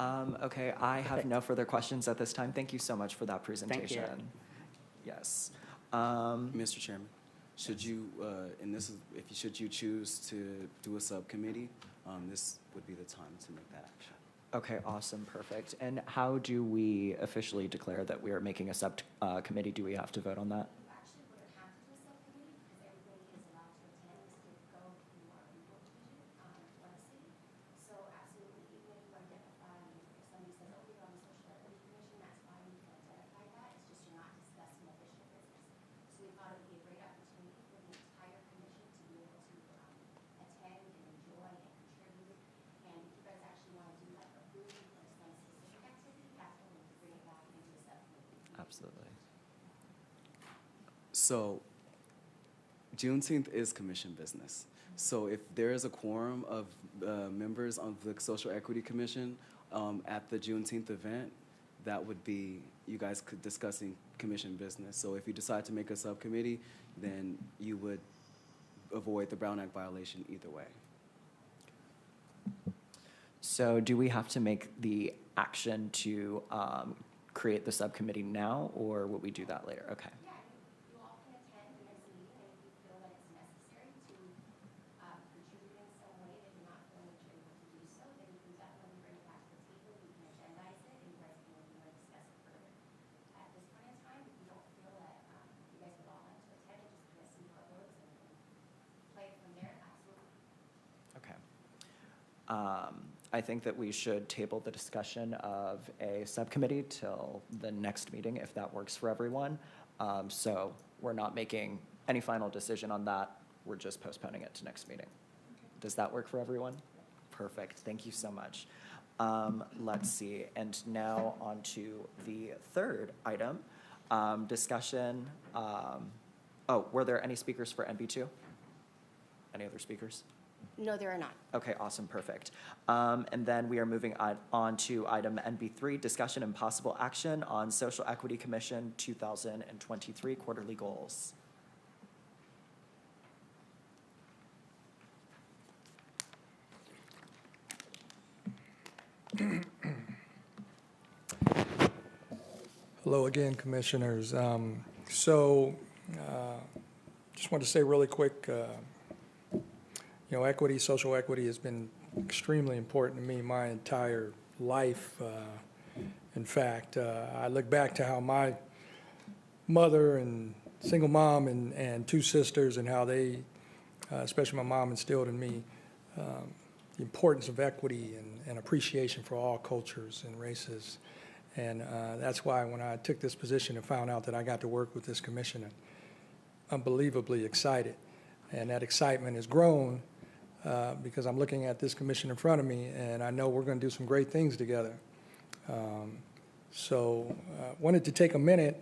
[SPEAKER 1] Okay, I have no further questions at this time. Thank you so much for that presentation. Yes.
[SPEAKER 6] Mr. Chairman, should you, should you choose to do a subcommittee, this would be the time to make that action.
[SPEAKER 1] Okay, awesome, perfect. And how do we officially declare that we are making a subcommittee? Do we have to vote on that?
[SPEAKER 2] Actually, we don't have to do a subcommittee because everybody is allowed to attend. This could go through our legal division for the city. So absolutely, even if you identify, if somebody says, oh, you're on the Social Equity Commission, that's fine, you can identify that. It's just you're not discussing official business. So we thought it would be a great opportunity for the entire commission to be able to attend and enjoy and contribute. And if you guys actually want to do like a food or some specific activity, that's when we can bring it back into the subcommittee.
[SPEAKER 1] Absolutely.
[SPEAKER 6] So Juneteenth is commission business. So if there is a quorum of members of the Social Equity Commission at the Juneteenth event, that would be you guys discussing commission business. So if you decide to make a subcommittee, then you would avoid the Brown Act violation either way.
[SPEAKER 1] So do we have to make the action to create the subcommittee now, or will we do that later? Okay.
[SPEAKER 2] Yeah, you all can attend the next meeting, and if you feel that it's necessary to contribute in some way that you're not feeling that you're able to do so, then you can definitely bring it back to the table, we can agendize it, and you guys can discuss it further. At this point in time, if you don't feel that you guys would all like to attend and just kind of see how it goes and play it from there, absolutely.
[SPEAKER 1] Okay. I think that we should table the discussion of a subcommittee till the next meeting, if that works for everyone. So we're not making any final decision on that. We're just postponing it to next meeting. Does that work for everyone? Perfect. Thank you so much. Let's see. And now on to the third item, discussion. Were there any speakers for NB2? Any other speakers?
[SPEAKER 2] No, there are not.
[SPEAKER 1] Okay, awesome, perfect. And then we are moving on to item NB3, discussion and possible action on Social Equity Commission 2023 quarterly goals.
[SPEAKER 10] Hello again, Commissioners. Just want to say really quick, equity, social equity has been extremely important to me my entire life. In fact, I look back to how my mother and single mom and two sisters and how they, especially my mom, instilled in me the importance of equity and appreciation for all cultures and races. And that's why when I took this position and found out that I got to work with this commission, I'm unbelievably excited. And that excitement has grown because I'm looking at this commission in front of me, and I know we're going to do some great things together. So wanted to take a minute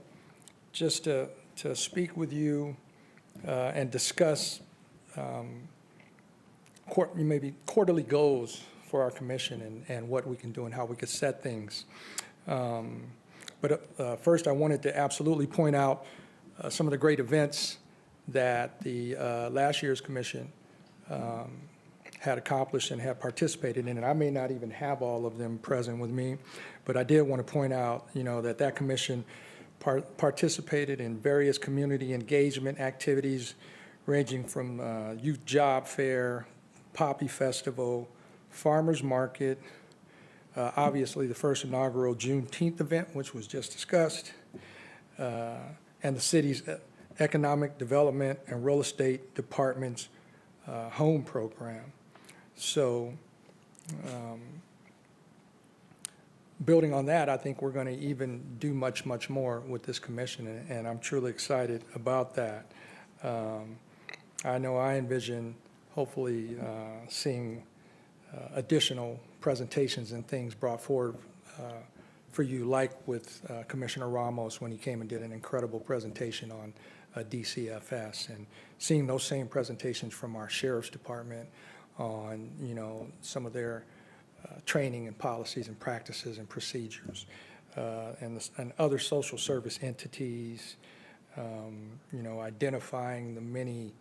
[SPEAKER 10] just to speak with you and discuss maybe quarterly goals for our commission and what we can do and how we could set things. But first, I wanted to absolutely point out some of the great events that the last year's commission had accomplished and had participated in. And I may not even have all of them present with me, but I did want to point out, that commission participated in various community engagement activities ranging from youth job fair, Poppy Festival, farmers market, obviously the first inaugural Juneteenth event, which was just discussed, and the city's economic development and real estate department's home program. So building on that, I think we're going to even do much, much more with this commission, and I'm truly excited about that. I know I envision hopefully seeing additional presentations and things brought forward for you, like with Commissioner Ramos when he came and did an incredible presentation on DCFS, and seeing those same presentations from our sheriff's department on, some of their training and policies and practices and procedures, and other social service entities, identifying the many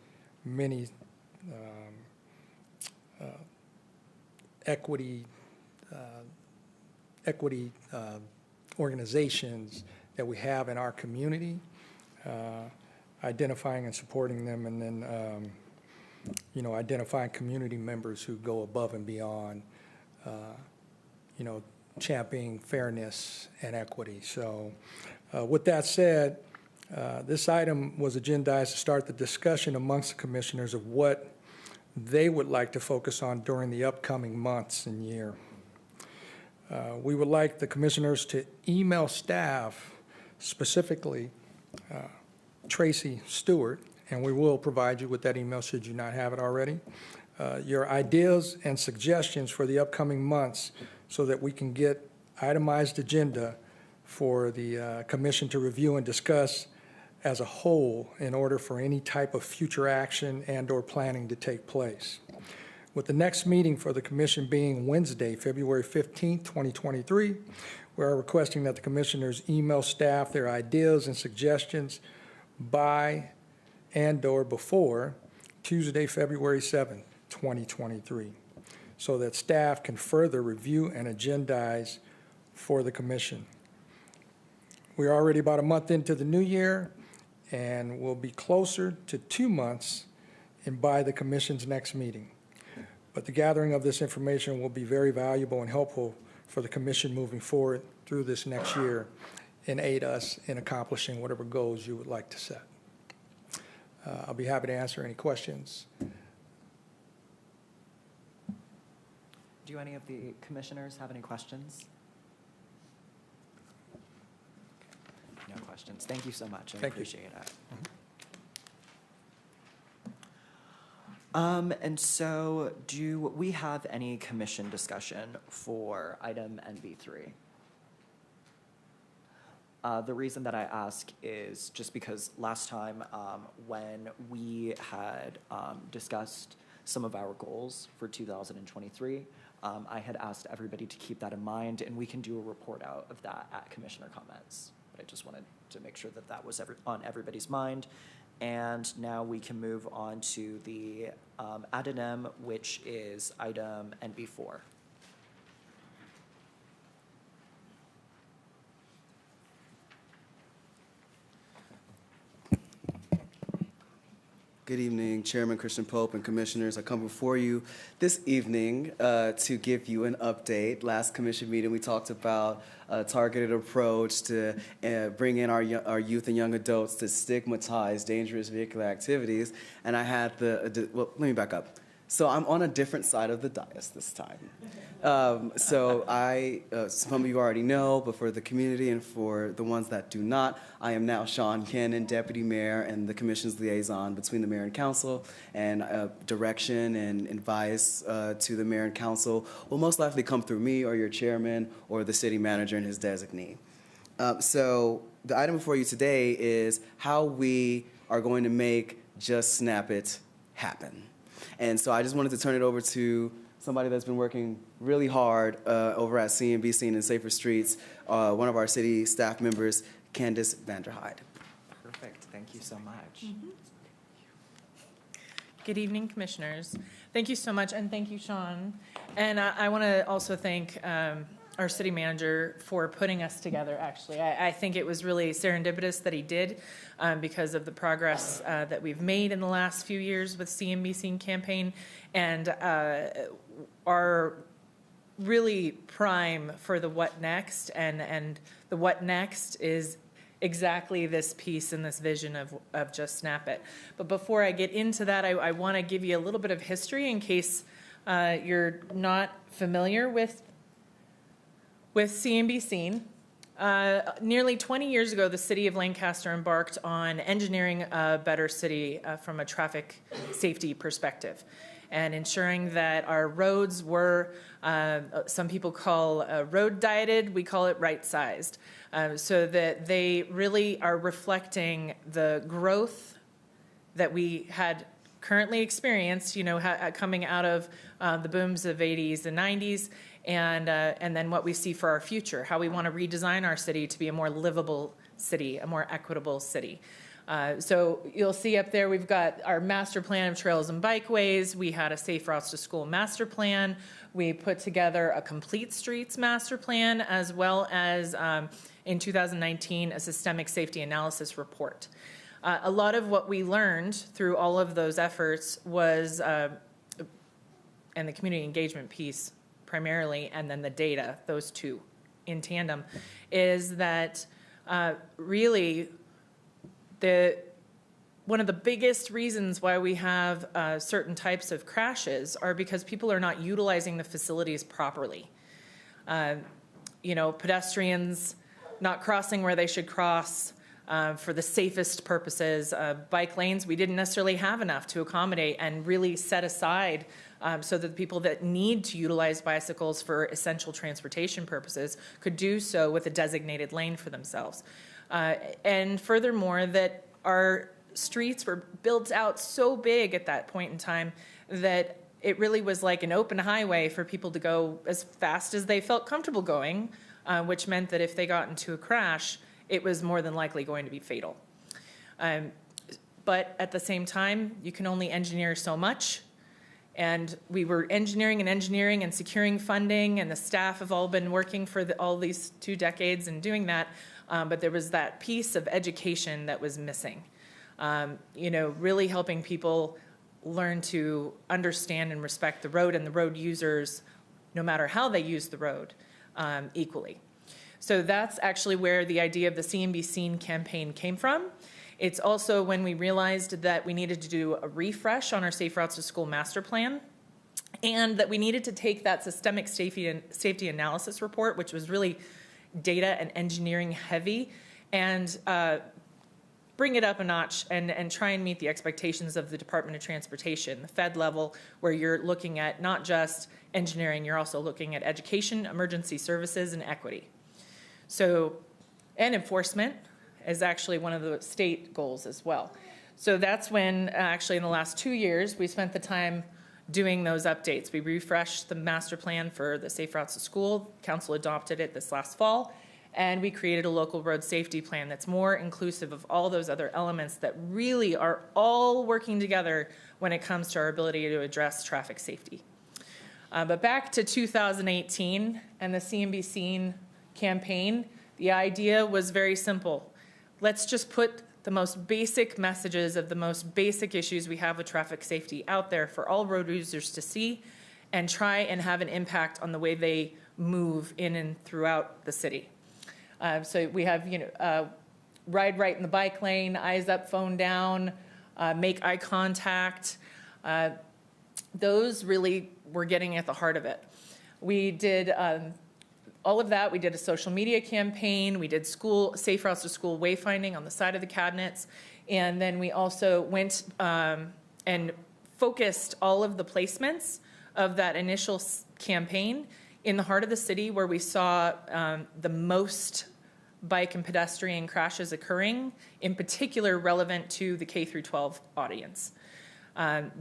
[SPEAKER 10] equity organizations that we have in our community, identifying and supporting them, and then identifying community members who go above and beyond, championing fairness and equity. So with that said, this item was agendized to start the discussion amongst the commissioners of what they would like to focus on during the upcoming months and year. We would like the commissioners to email staff, specifically Tracy Stewart, and we will provide you with that email should you not have it already, your ideas and suggestions for the upcoming months so that we can get itemized agenda for the commission to review and discuss as a whole in order for any type of future action and/or planning to take place. With the next meeting for the commission being Wednesday, February 15th, 2023, we are requesting that the commissioners email staff their ideas and suggestions by and/or before Tuesday, February 7th, 2023, so that staff can further review and agendize for the commission. We're already about a month into the new year, and we'll be closer to 2 months by the commission's next meeting. But the gathering of this information will be very valuable and helpful for the commission moving forward through this next year and aid us in accomplishing whatever goals you would like to set. I'll be happy to answer any questions.
[SPEAKER 1] Do any of the commissioners have any questions? No questions. Thank you so much. I
[SPEAKER 10] Thank you.
[SPEAKER 1] appreciate it. And so do we have any commission discussion for item NB3? The reason that I ask is just because last time when we had discussed some of our goals for 2023, I had asked everybody to keep that in mind, and we can do a report out of that at commissioner comments. But I just wanted to make sure that that was on everybody's mind. And now we can move on to the addendum, which is item NB4.
[SPEAKER 6] Good evening, Chairman Christian Pope and Commissioners. I come before you this evening to give you an update. Last commission meeting, we talked about a targeted approach to bring in our youth and young adults to stigmatize dangerous vehicular activities. And I had well, let me back up. So I'm on a different side of the dais this time. Some of you already know, but for the community and for the ones that do not, I am now Sean Cannon, Deputy Mayor and the Commission's liaison between the Mayor and Council, and direction and advice to the Mayor and Council will most likely come through me or your chairman or the city manager and his designee. So the item before you today is how we are going to make Just Snap It happen. And so I just wanted to turn it over to somebody that's been working really hard over at CNBC and Safer Streets, one of our city staff members, Candace Vanderhyde.
[SPEAKER 1] Perfect. Thank you so much.
[SPEAKER 11] Good evening, Commissioners. Thank you so much, and thank you, Sean. And I want to also thank our city manager for putting us together, actually. I think it was really serendipitous that he did because of the progress that we've made in the last few years with CNBC campaign, and are really prime for the what next, and the what next is exactly this piece and this vision of Just Snap It. But before I get into that, I want to give you a little bit of history in case you're not familiar with CNBC. Nearly 20 years ago, the city of Lancaster embarked on engineering a better city from a traffic safety perspective, and ensuring that our roads were, some people call road dieted, we call it right-sized, so that they really are reflecting the growth that we had currently experienced, coming out of the booms of 80s and 90s, and then what we see for our future, how we want to redesign our city to be a more livable city, a more equitable city. So you'll see up there, we've got our master plan of trails and bikeways. We had a safe routes to school master plan. We put together a complete streets master plan, as well as in 2019, a systemic safety analysis report. A lot of what we learned through all of those efforts was, and the community engagement piece primarily, and then the data, those two in tandem, is that really one of the biggest reasons why we have certain types of crashes are because people are not utilizing the facilities properly. Pedestrians not crossing where they should cross for the safest purposes. Bike lanes, we didn't necessarily have enough to accommodate and really set aside so that the people that need to utilize bicycles for essential transportation purposes could do so with a designated lane for themselves. And furthermore, that our streets were built out so big at that point in time that it really was like an open highway for people to go as fast as they felt comfortable going, which meant that if they got into a crash, it was more than likely going to be fatal. But at the same time, you can only engineer so much. And we were engineering and securing funding, and the staff have all been working for all these 2 decades and doing that. But there was that piece of education that was missing. Really helping people learn to understand and respect the road and the road users, no matter how they use the road, equally. So that's actually where the idea of the CNBC campaign came from. It's also when we realized that we needed to do a refresh on our Safe Routes to School master plan, and that we needed to take that systemic safety analysis report, which was really data and engineering heavy, and bring it up a notch and try and meet the expectations of the Department of Transportation, the Fed level, where you're looking at not just engineering, you're also looking at education, emergency services, and equity. So, and enforcement is actually one of the state goals as well. So that's when, actually in the last 2 years, we spent the time doing those updates. We refreshed the master plan for the Safe Routes to School. Council adopted it this last fall. And we created a local road safety plan that's more inclusive of all those other elements that really are all working together when it comes to our ability to address traffic safety. But back to 2018 and the CNBC campaign, the idea was very simple. Let's just put the most basic messages of the most basic issues we have with traffic safety out there for all road users to see, and try and have an impact on the way they move in and throughout the city. So we have, ride right in the bike lane, eyes up, phone down, make eye contact, those really were getting at the heart of it. We did all of that. We did a social media campaign. We did safe routes to school wayfinding on the side of the cabinets. And then we also went and focused all of the placements of that initial campaign in the heart of the city where we saw the most bike and pedestrian crashes occurring, in particular relevant to the K through 12 audience.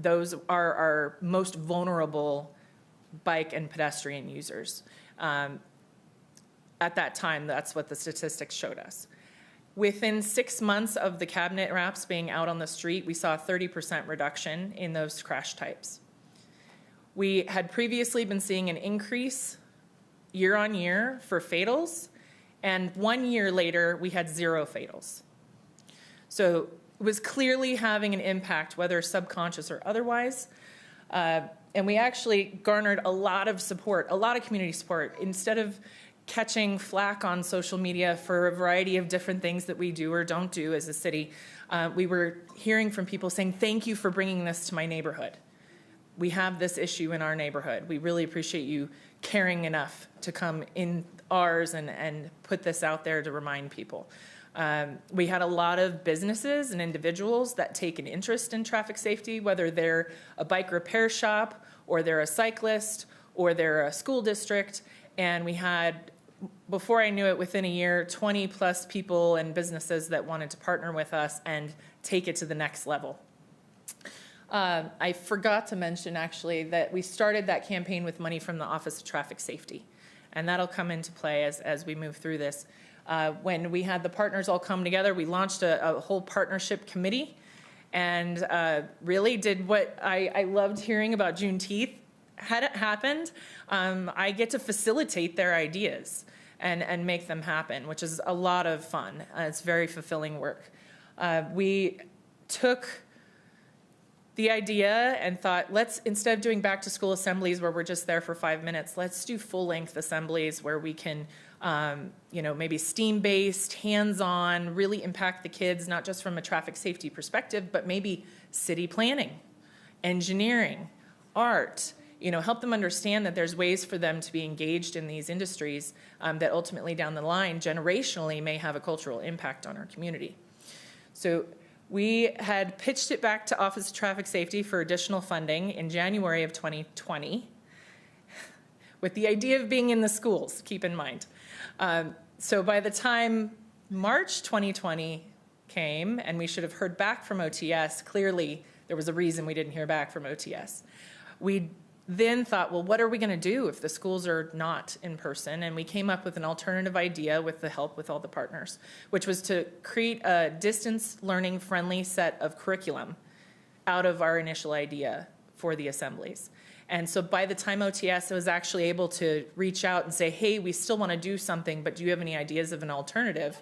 [SPEAKER 11] Those are our most vulnerable bike and pedestrian users. At that time, that's what the statistics showed us. Within 6 months of the cabinet wraps being out on the street, we saw a 30% reduction in those crash types. We had previously been seeing an increase year on year for fatals, and 1 year later, we had 0 fatals. So it was clearly having an impact, whether subconscious or otherwise. And we actually garnered a lot of support, a lot of community support. Instead of catching flack on social media for a variety of different things that we do or don't do as a city, we were hearing from people saying, thank you for bringing this to my neighborhood. We have this issue in our neighborhood. We really appreciate you caring enough to come in ours and put this out there to remind people. We had a lot of businesses and individuals that take an interest in traffic safety, whether they're a bike repair shop or they're a cyclist or they're a school district. And we had, before I knew it, within a year, 20 plus people and businesses that wanted to partner with us and take it to the next level. I forgot to mention, actually, that we started that campaign with money from the Office of Traffic Safety, and that'll come into play as we move through this. When we had the partners all come together, we launched a whole partnership committee and really did what I loved hearing about Juneteenth. Had it happened, I get to facilitate their ideas and make them happen, which is a lot of fun. It's very fulfilling work. We took the idea and thought, let's, instead of doing back to school assemblies where we're just there for 5 minutes, let's do full length assemblies where we can, maybe STEAM-based, hands-on, really impact the kids, not just from a traffic safety perspective, but maybe city planning, engineering, art, help them understand that there's ways for them to be engaged in these industries that ultimately down the line, generationally, may have a cultural impact on our community. So we had pitched it back to Office of Traffic Safety for additional funding in January of 2020, with the idea of being in the schools, keep in mind. So by the time March 2020 came, and we should have heard back from OTS, clearly there was a reason we didn't hear back from OTS. We then thought, well, what are we going to do if the schools are not in person? And we came up with an alternative idea with the help with all the partners, which was to create a distance learning friendly set of curriculum out of our initial idea for the assemblies. And so by the time OTS was actually able to reach out and say, hey, we still want to do something, but do you have any ideas of an alternative?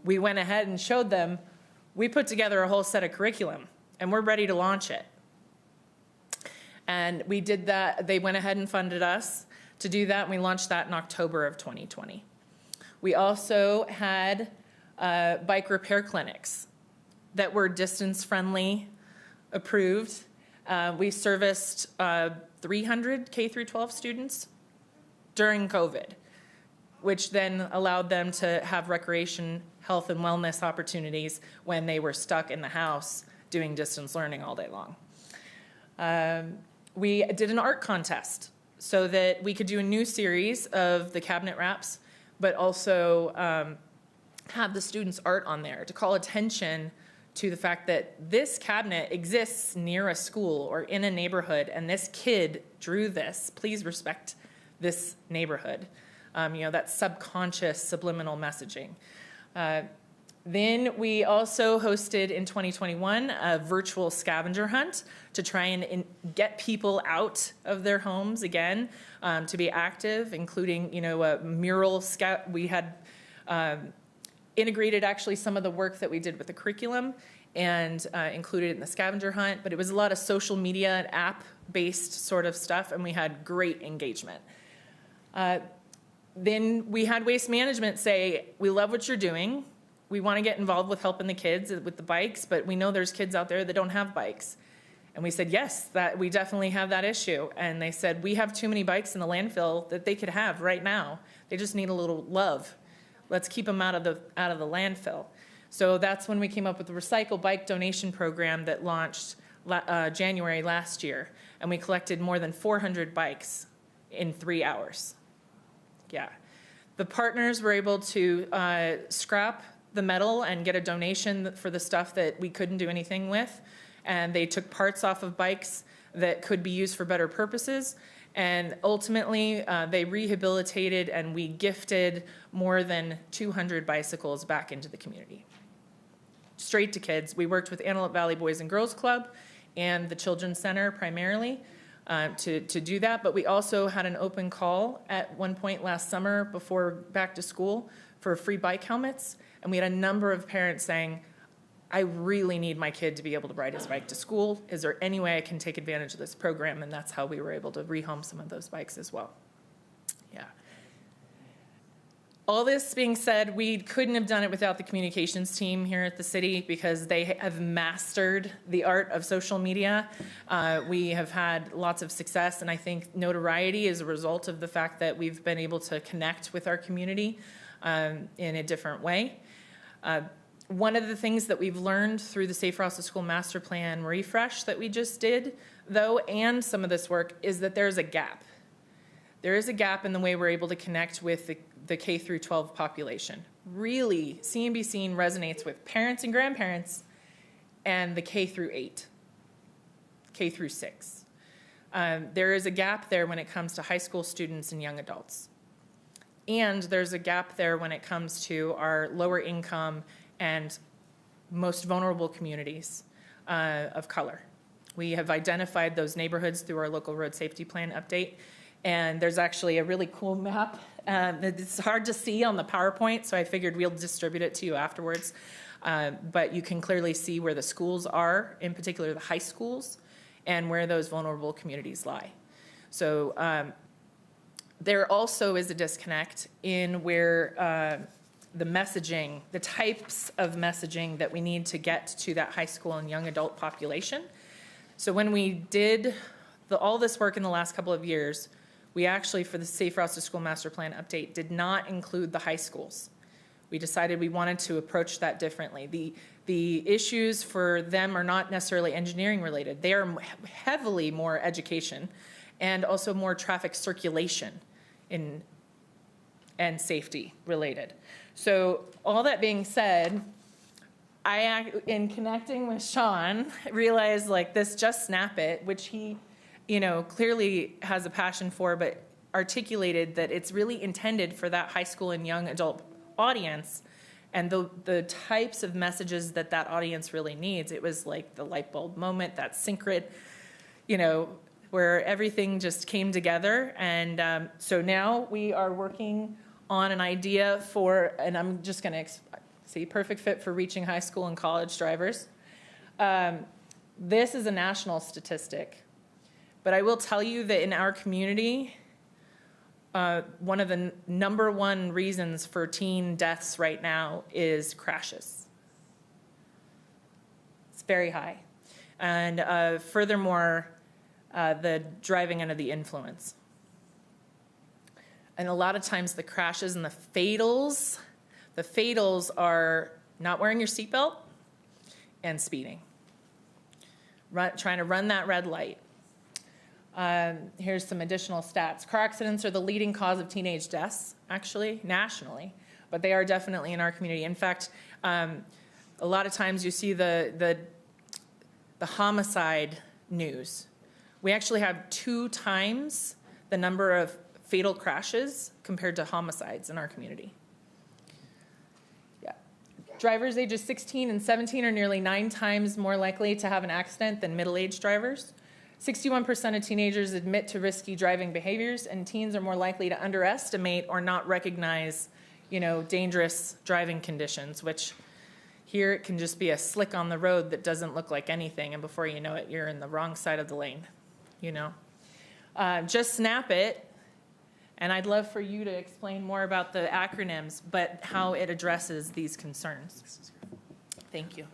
[SPEAKER 11] We went ahead and showed them, we put together a whole set of curriculum and we're ready to launch it. And we did that. They went ahead and funded us to do that, and we launched that in October of 2020. We also had bike repair clinics that were distance-friendly approved. We serviced 300 K through 12 students during COVID, which then allowed them to have recreation, health, and wellness opportunities when they were stuck in the house doing distance learning all day long. We did an art contest so that we could do a new series of the cabinet wraps, but also have the students' art on there to call attention to the fact that this cabinet exists near a school or in a neighborhood, and this kid drew this. Please respect this neighborhood. That subconscious subliminal messaging. Then we also hosted in 2021 a virtual scavenger hunt to try and get people out of their homes again, to be active, including, a mural scout. We had integrated actually some of the work that we did with the curriculum and included it in the scavenger hunt, but it was a lot of social media and app-based sort of stuff, and we had great engagement. Then we had Waste Management say, we love what you're doing. We want to get involved with helping the kids with the bikes, but we know there's kids out there that don't have bikes. And we said, yes, that we definitely have that issue. And they said, we have too many bikes in the landfill that they could have right now. They just need a little love. Let's keep them out of the landfill. So that's when we came up with the Recycle Bike Donation Program that launched January last year. And we collected more than 400 bikes in 3 hours. Yeah. The partners were able to scrap the metal and get a donation for the stuff that we couldn't do anything with. And they took parts off of bikes that could be used for better purposes. And ultimately, they rehabilitated and we gifted more than 200 bicycles back into the community. Straight to kids. We worked with Antelope Valley Boys and Girls Club and the Children's Center primarily to do that. But we also had an open call at one point last summer before back to school for free bike helmets. And we had a number of parents saying, I really need my kid to be able to ride his bike to school. Is there any way I can take advantage of this program? And that's how we were able to rehome some of those bikes as well. Yeah. All this being said, we couldn't have done it without the communications team here at the city because they have mastered the art of social media. We have had lots of success, and I think notoriety is a result of the fact that we've been able to connect with our community in a different way. One of the things that we've learned through the Safe Routes to School Master Plan refresh that we just did, though, and some of this work, is that there's a gap. There is a gap in the way we're able to connect with the K through 12 population. Really, CNBC resonates with parents and grandparents and the K through 8, K through 6. There is a gap there when it comes to high school students and young adults. And there's a gap there when it comes to our lower income and most vulnerable communities of color. We have identified those neighborhoods through our local road safety plan update. And there's actually a really cool map. It's hard to see on the PowerPoint, so I figured we'll distribute it to you afterwards. But you can clearly see where the schools are, in particular the high schools, and where those vulnerable communities lie. So there also is a disconnect in where the messaging, the types of messaging that we need to get to that high school and young adult population. So when we did all this work in the last couple of years, we actually, for the Safe Routes to School Master Plan update, did not include the high schools. We decided we wanted to approach that differently. The issues for them are not necessarily engineering related. They are heavily more education and also more traffic circulation and safety related. So all that being said, in connecting with Sean, realized like this Just Snap It, which he clearly has a passion for, but articulated that it's really intended for that high school and young adult audience and the types of messages that audience really needs. It was like the light bulb moment, that syncret, where everything just came together. And so now we are working on an idea for, and I'm just going to see, perfect fit for reaching high school and college drivers. This is a national statistic. But I will tell you that in our community, one of the number one reasons for teen deaths right now is crashes. It's very high. And furthermore, the driving under the influence. And a lot of times the crashes and the fatals are not wearing your seatbelt and speeding. Trying to run that red light. Here's some additional stats. Car accidents are the leading cause of teenage deaths, actually, nationally, but they are definitely in our community. In fact, a lot of times you see the homicide news. We actually have 2 times the number of fatal crashes compared to homicides in our community. Yeah. Drivers ages 16 and 17 are nearly 9 times more likely to have an accident than middle-aged drivers. 61% of teenagers admit to risky driving behaviors, and teens are more likely to underestimate or not recognize, dangerous driving conditions, which here it can just be a slick on the road that doesn't look like anything, and before you know it, you're in the wrong side of the lane, Just Snap It, and I'd love for you to explain more about the acronyms, but how it addresses these concerns. Thank you.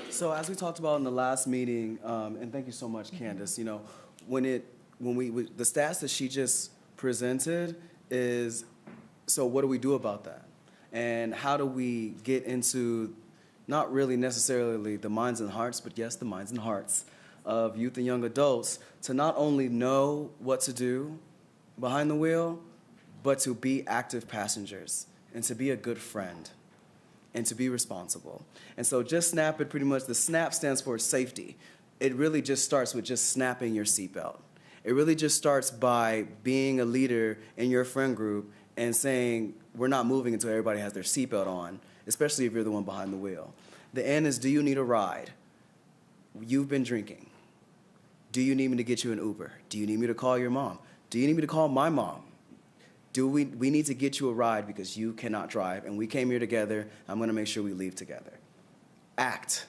[SPEAKER 6] So as we talked about in the last meeting, and thank you so much, Candace, you know, the stats that she just presented is, so what do we do about that? And how do we get into not really necessarily the minds and hearts, but yes, the minds and hearts of youth and young adults to not only know what to do behind the wheel, but to be active passengers and to be a good friend and to be responsible. And so just snap it, pretty much, the SNAP stands for safety. It really just starts with just snapping your seatbelt. It really just starts by being a leader in your friend group and saying, we're not moving until everybody has their seatbelt on, especially if you're the one behind the wheel. The N is, do you need a ride? You've been drinking. Do you need me to get you an Uber? Do you need me to call your mom? Do you need me to call my mom? We need to get you a ride because you cannot drive, and we came here together. I'm going to make sure we leave together. Act.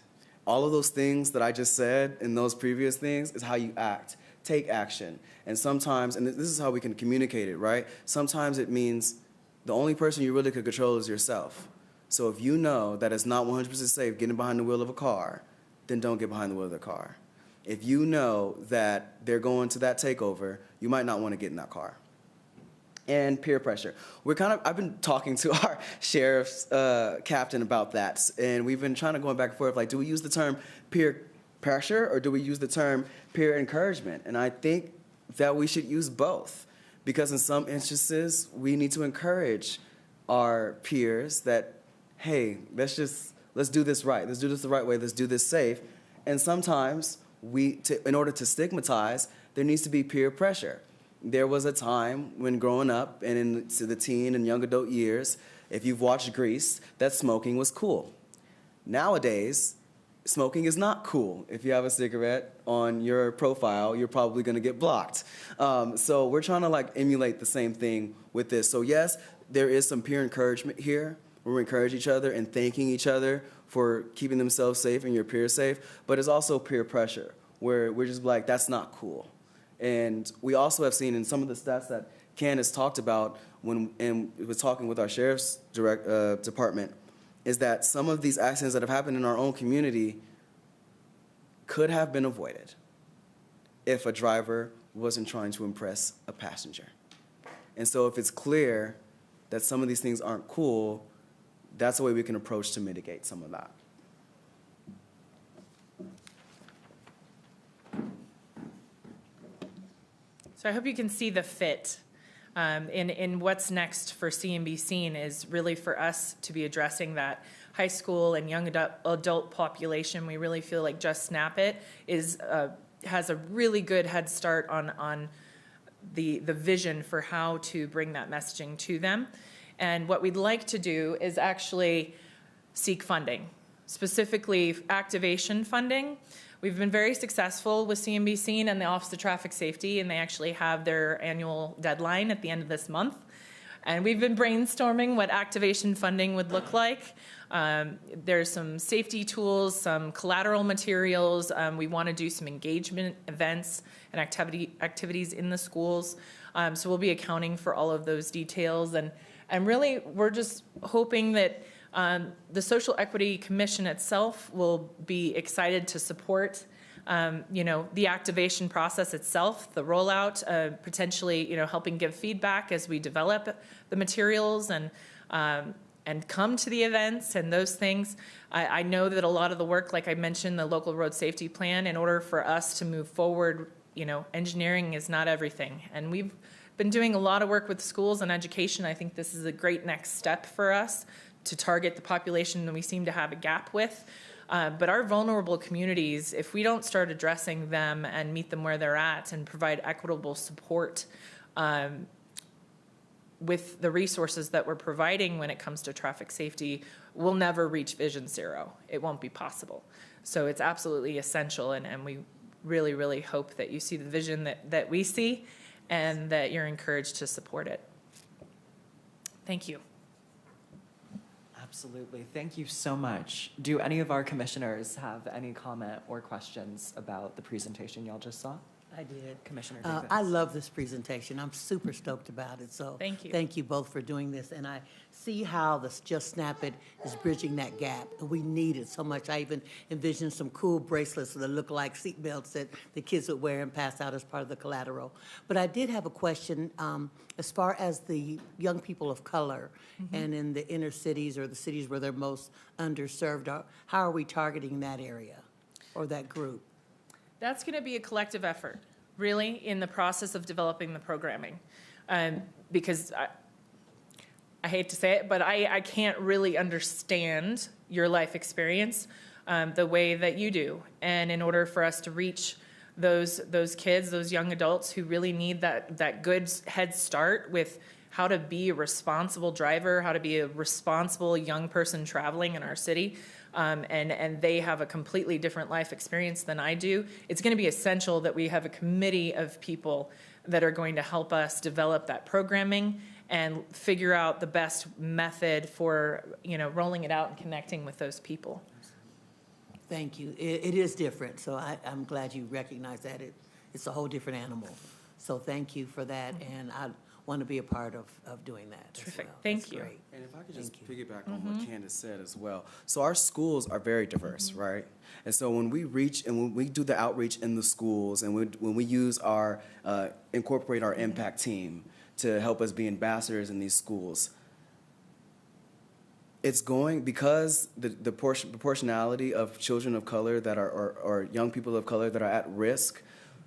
[SPEAKER 6] All of those things that I just said in those previous things is how you act. Take action. And sometimes, and this is how we can communicate it, right? Sometimes it means the only person you really could control is yourself. So if you know that it's not 100% safe getting behind the wheel of a car, then don't get behind the wheel of the car. If you know that they're going to that takeover, you might not want to get in that car. And peer pressure. I've been talking to our sheriff's captain about that, and we've been trying to go back and forth, like, do we use the term peer pressure or do we use the term peer encouragement? And I think that we should use both, because in some instances, we need to encourage our peers that, hey, let's do this right. Let's do this the right way. Let's do this safe. And sometimes in order to stigmatize, there needs to be peer pressure. There was a time when growing up and into the teen and young adult years, if you've watched Grease, that smoking was cool. Nowadays, smoking is not cool. If you have a cigarette on your profile, you're probably going to get blocked. So we're trying to emulate the same thing with this. So yes, there is some peer encouragement here, where we encourage each other and thanking each other for keeping themselves safe and your peers safe. But it's also peer pressure, where we're just like, that's not cool. And we also have seen in some of the stats that Candace talked about and was talking with our sheriff's department, is that some of these accidents that have happened in our own community could have been avoided if a driver wasn't trying to impress a passenger. And so if it's clear that some of these things aren't cool, that's a way we can approach to mitigate some of that.
[SPEAKER 11] So I hope you can see the fit in what's next for CNBC is really for us to be addressing that high school and young adult population. We really feel like Just Snap It has a really good head start on the vision for how to bring that messaging to them. And what we'd like to do is actually seek funding, specifically activation funding. We've been very successful with CNBC and the Office of Traffic Safety, and they actually have their annual deadline at the end of this month. And we've been brainstorming what activation funding would look like. There's some safety tools, some collateral materials. We want to do some engagement events and activities in the schools. So we'll be accounting for all of those details. And really, we're just hoping that the Social Equity Commission itself will be excited to support, the activation process itself, the rollout, potentially, helping give feedback as we develop the materials and come to the events and those things. I know that a lot of the work, like I mentioned, the local road safety plan, in order for us to move forward, engineering is not everything. And we've been doing a lot of work with schools and education. I think this is a great next step for us to target the population that we seem to have a gap with. But our vulnerable communities, if we don't start addressing them and meet them where they're at and provide equitable support with the resources that we're providing when it comes to traffic safety, we'll never reach Vision Zero. It won't be possible. So it's absolutely essential, and we really, really hope that you see the vision that we see and that you're encouraged to support it. Thank you.
[SPEAKER 1] Absolutely. Thank you so much. Do any of our commissioners have any comment or questions about the presentation y'all just saw?
[SPEAKER 8] I did.
[SPEAKER 1] Commissioner Davis.
[SPEAKER 8] I love this presentation. I'm super stoked about it, so.
[SPEAKER 11] Thank you.
[SPEAKER 8] Thank you both for doing this, and I see how this Just Snap It is bridging that gap, and we need it so much. I even envisioned some cool bracelets that look like seat belts that the kids would wear and pass out as part of the collateral. But I did have a question, as far as the young people of color and in the inner cities or the cities where they're most underserved, how are we targeting that area or that group?
[SPEAKER 11] That's going to be a collective effort, really, in the process of developing the programming. Because I hate to say it, but I can't really understand your life experience the way that you do. And in order for us to reach those kids, those young adults who really need that good head start with how to be a responsible driver, how to be a responsible young person traveling in our city, and they have a completely different life experience than I do, it's going to be essential that we have a committee of people that are going to help us develop that programming and figure out the best method for, rolling it out and connecting with those people.
[SPEAKER 8] Thank you. It is different, so I'm glad you recognize that. It's a whole different animal. So thank you for that, and I want to be a part of doing that as
[SPEAKER 11] Terrific.
[SPEAKER 8] well.
[SPEAKER 11] Thank
[SPEAKER 8] That's
[SPEAKER 11] you.
[SPEAKER 8] great.
[SPEAKER 6] And if I could just piggyback on what Candace said as well. So our schools are very diverse, right? And so when we reach and when we do the outreach in the schools and when we use our, incorporate our impact team to help us be ambassadors in these schools, it's going, because the proportionality of children of color that are, or young people of color that are at risk,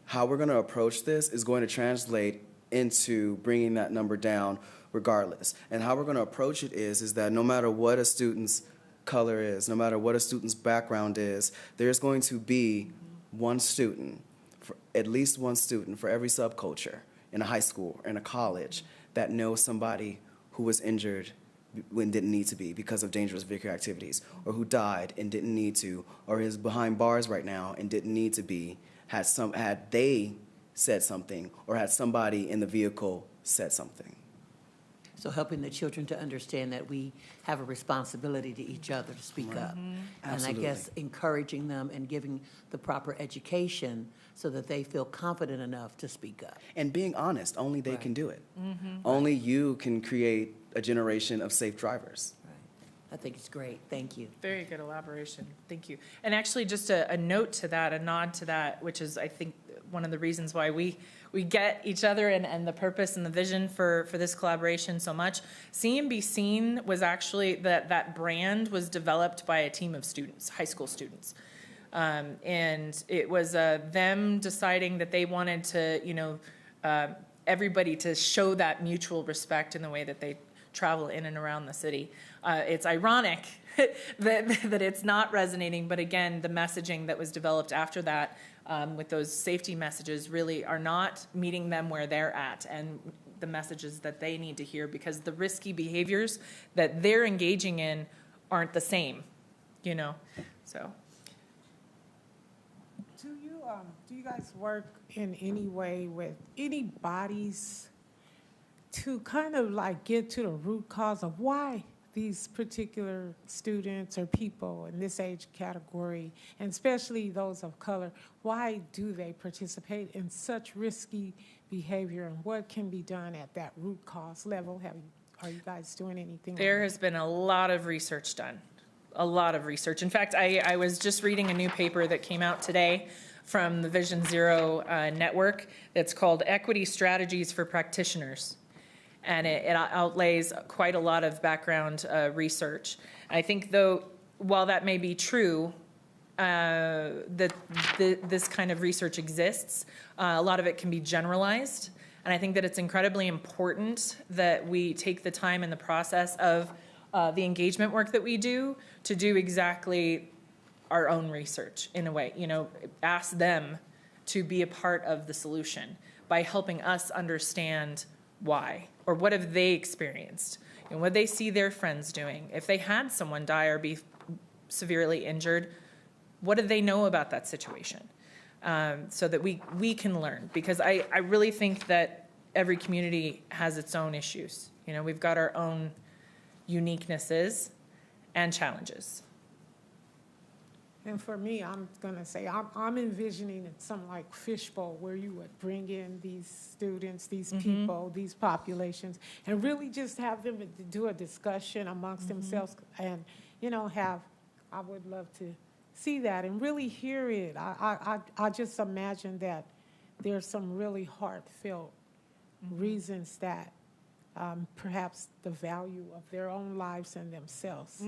[SPEAKER 6] how we're going to approach this is going to translate into bringing that number down regardless. And how we're going to approach it is that no matter what a student's color is, no matter what a student's background is, there's going to be one student, at least one student for every subculture in a high school or in a college that knows somebody who was injured when didn't need to be because of dangerous vehicle activities, or who died and didn't need to, or is behind bars right now and didn't need to be, had they said something, or had somebody in the vehicle said something.
[SPEAKER 8] So helping the children to understand that we have a responsibility to each other to speak up. And
[SPEAKER 6] Absolutely.
[SPEAKER 8] I guess encouraging them and giving the proper education so that they feel confident enough to speak up.
[SPEAKER 6] And being honest, only they
[SPEAKER 8] Right.
[SPEAKER 6] can do it. Only you can create a generation of safe drivers.
[SPEAKER 8] Right. I think it's great. Thank you.
[SPEAKER 11] Very good elaboration. Thank you. And actually, just a note to that, a nod to that, which is, I think, one of the reasons why we get each other and the purpose and the vision for this collaboration so much. See and Be Seen was actually, that brand was developed by a team of students, high school students. And it was them deciding that they wanted to, everybody to show that mutual respect in the way that they travel in and around the city. It's ironic that it's not resonating, but again, the messaging that was developed after that with those safety messages really are not meeting them where they're at and the messages that they need to hear, because the risky behaviors that they're engaging in aren't the same, so.
[SPEAKER 3] Do you guys work in any way with any bodies to kind of like get to the root cause of why these particular students or people in this age category, and especially those of color, why do they participate in such risky behavior, and what can be done at that root cause level? Are you guys doing anything?
[SPEAKER 11] There has been a lot of research done, a lot of research. In fact, I was just reading a new paper that came out today from the Vision Zero network that's called Equity Strategies for Practitioners. And it outlays quite a lot of background research. I think, though, while that may be true, that this kind of research exists, a lot of it can be generalized. And I think that it's incredibly important that we take the time in the process of the engagement work that we do to do exactly our own research in a way. Ask them to be a part of the solution by helping us understand why, or what have they experienced, and what they see their friends doing. If they had someone die or be severely injured, what do they know about that situation? So that we can learn, because I really think that every community has its own issues. We've got our own uniquenesses and challenges.
[SPEAKER 3] And for me, I'm gonna say, I'm envisioning it some like fishbowl where you would bring in these students, these people, these populations, and really just have them do a discussion amongst themselves and, you know, I would love to see that and really hear it. I just imagine that there's some really heartfelt reasons that perhaps the value of their own lives and themselves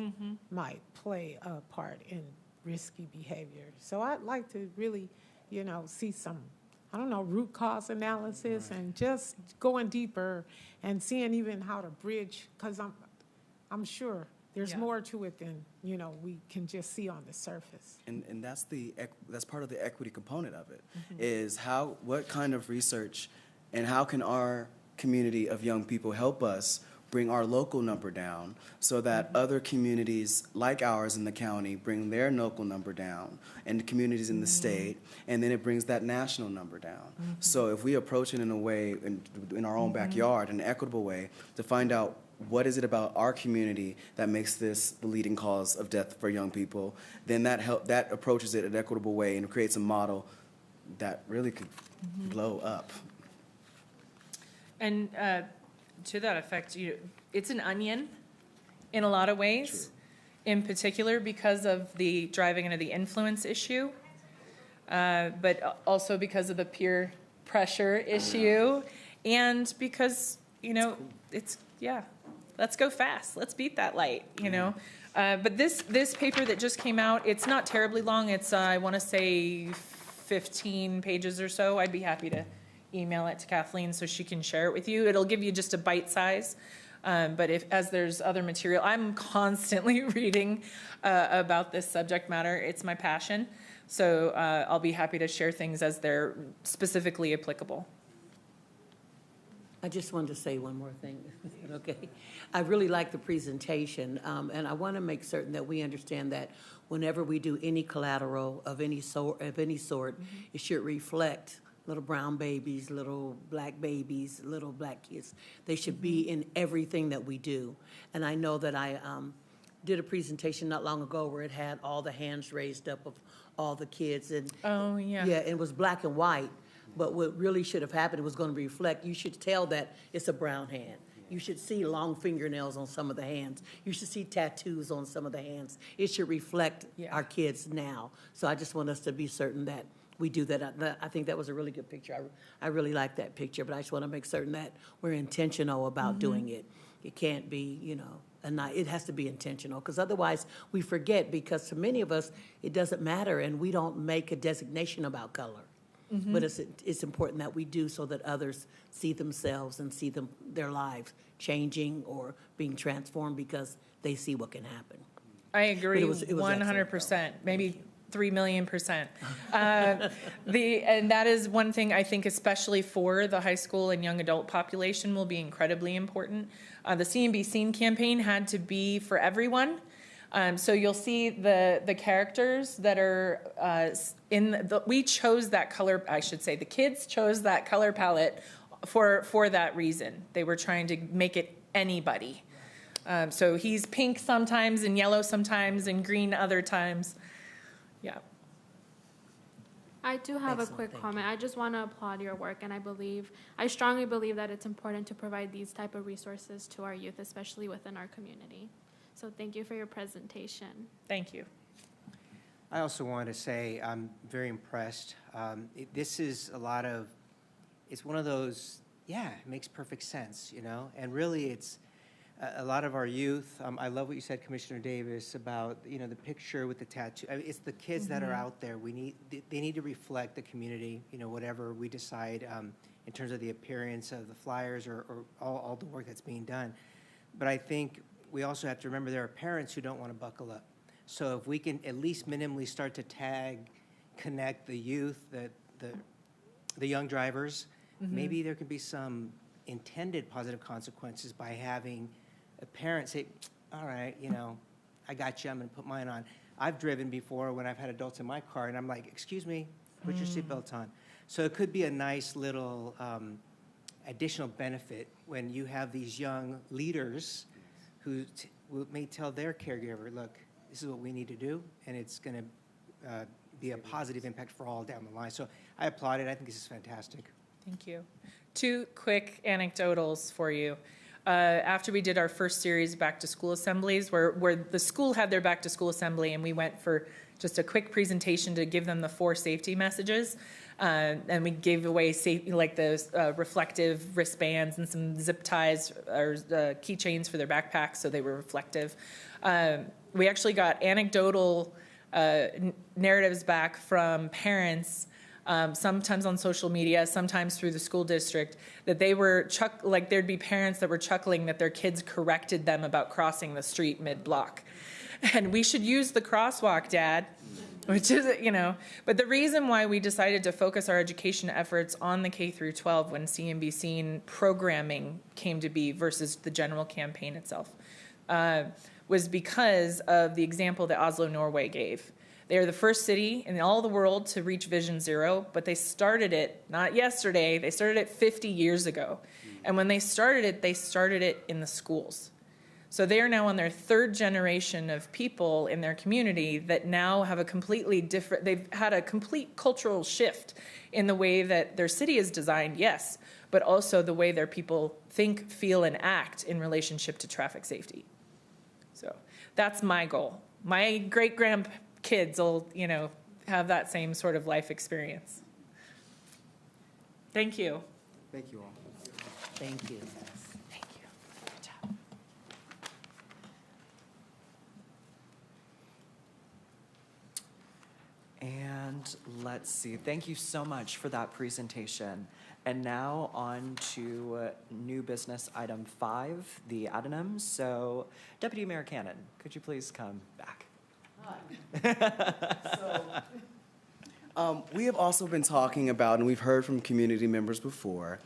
[SPEAKER 3] might play a part in risky behavior. So I'd like to really, you know, see some, I don't know, root cause analysis and just going deeper and seeing even how to bridge, because I'm sure there's more to it than, you know, we can just see on the surface.
[SPEAKER 6] And that's part of the equity component of it, is what kind of research and how can our community of young people help us bring our local number down so that other communities like ours in the county bring their local number down, and the communities in the state, and then it brings that national number down. So if we approach it in a way, in our own backyard, an equitable way, to find out what is it about our community that makes this the leading cause of death for young people, then that approaches it in an equitable way and creates a model that really could blow up.
[SPEAKER 11] And to that effect, it's an onion in a lot of ways, in particular because of the driving under the influence issue, but also because of the peer pressure issue, and because, let's go fast. Let's beat that light, But this paper that just came out, it's not terribly long. It's, I want to say, 15 pages or so. I'd be happy to email it to Kathleen so she can share it with you. It'll give you just a bite size. But as there's other material, I'm constantly reading about this subject matter. It's my passion. So I'll be happy to share things as they're specifically applicable.
[SPEAKER 8] I just wanted to say one more thing, okay? I really like the presentation, and I want to make certain that we understand that whenever we do any collateral of any sort, it should reflect little brown babies, little black babies, little black kids. They should be in everything that we do. And I know that I did a presentation not long ago where it had all the hands raised up of all the kids. And
[SPEAKER 11] oh, yeah.
[SPEAKER 8] Yeah, it was black and white. But what really should have happened, it was going to reflect, you should tell that it's a brown hand. You should see long fingernails on some of the hands. You should see tattoos on some of the hands. It should reflect our kids now. So I just want us to be certain that we do that. I think that was a really good picture. I really like that picture, but I just want to make certain that we're intentional about doing it. It can't be, it has to be intentional, because otherwise we forget, because to many of us, it doesn't matter, and we don't make a designation about color. But it's important that we do, so that others see themselves and see their lives changing or being transformed because they see what can happen.
[SPEAKER 11] I agree,
[SPEAKER 8] It was
[SPEAKER 11] 100%, maybe 3 million %. And that is one thing I think, especially for the high school and young adult population, will be incredibly important. The C&B Scene campaign had to be for everyone. So you'll see the characters that are we chose that color, I should say, the kids chose that color palette for that reason. They were trying to make it anybody. So he's pink sometimes and yellow sometimes and green other times. Yeah.
[SPEAKER 5] I do have a quick comment. I just want to applaud your work, and I strongly believe that it's important to provide these type of resources to our youth, especially within our community. So thank you for your presentation.
[SPEAKER 11] Thank you.
[SPEAKER 7] I also want to say I'm very impressed. This is it's one of those, it makes perfect sense, and really it's a lot of our youth. I love what you said, Commissioner Davis, about, the picture with the tattoo. I mean, it's the kids that are out there. They need to reflect the community, whatever we decide in terms of the appearance of the flyers or all the work that's being done. But I think we also have to remember there are parents who don't want to buckle up. So if we can at least minimally start to connect the youth, the young drivers, maybe there could be some intended positive consequences by having a parent say, all right, I got you, I'm going to put mine on. I've driven before when I've had adults in my car, and I'm like, excuse me, put your seatbelt on. So it could be a nice little additional benefit when you have these young leaders who may tell their caregiver, look, this is what we need to do, and it's going to be a positive impact for all down the line. So I applaud it. I think this is fantastic.
[SPEAKER 11] Thank you. Two quick anecdotals for you. After we did our first series of back-to-school assemblies, where the school had their back-to-school assembly, and we went for just a quick presentation to give them the 4 safety messages, and we gave away like those reflective wristbands and some zip ties or keychains for their backpacks, so they were reflective. We actually got anecdotal narratives back from parents, sometimes on social media, sometimes through the school district, that they were like there'd be parents that were chuckling that their kids corrected them about crossing the street mid-block. And we should use the crosswalk, Dad, which is, but the reason why we decided to focus our education efforts on the K through 12 when CNBC programming came to be versus the general campaign itself was because of the example that Oslo, Norway gave. They are the first city in all the world to reach Vision Zero, but they started it not yesterday, they started it 50 years ago. And when they started it in the schools. So they are now on their 3rd generation of people in their community that now have a completely different, they've had a complete cultural shift in the way that their city is designed, yes, but also the way their people think, feel, and act in relationship to traffic safety. So that's my goal. My great-grandkids will, have that same sort of life experience. Thank you.
[SPEAKER 6] Thank you all.
[SPEAKER 8] Thank you.
[SPEAKER 11] Thank you. Good job.
[SPEAKER 1] And let's see, thank you so much for that presentation. And now on to new business item 5, the addendum. So Deputy Mayor Cannon, could you please come back?
[SPEAKER 6] We have also been talking about, and we've heard from community members before,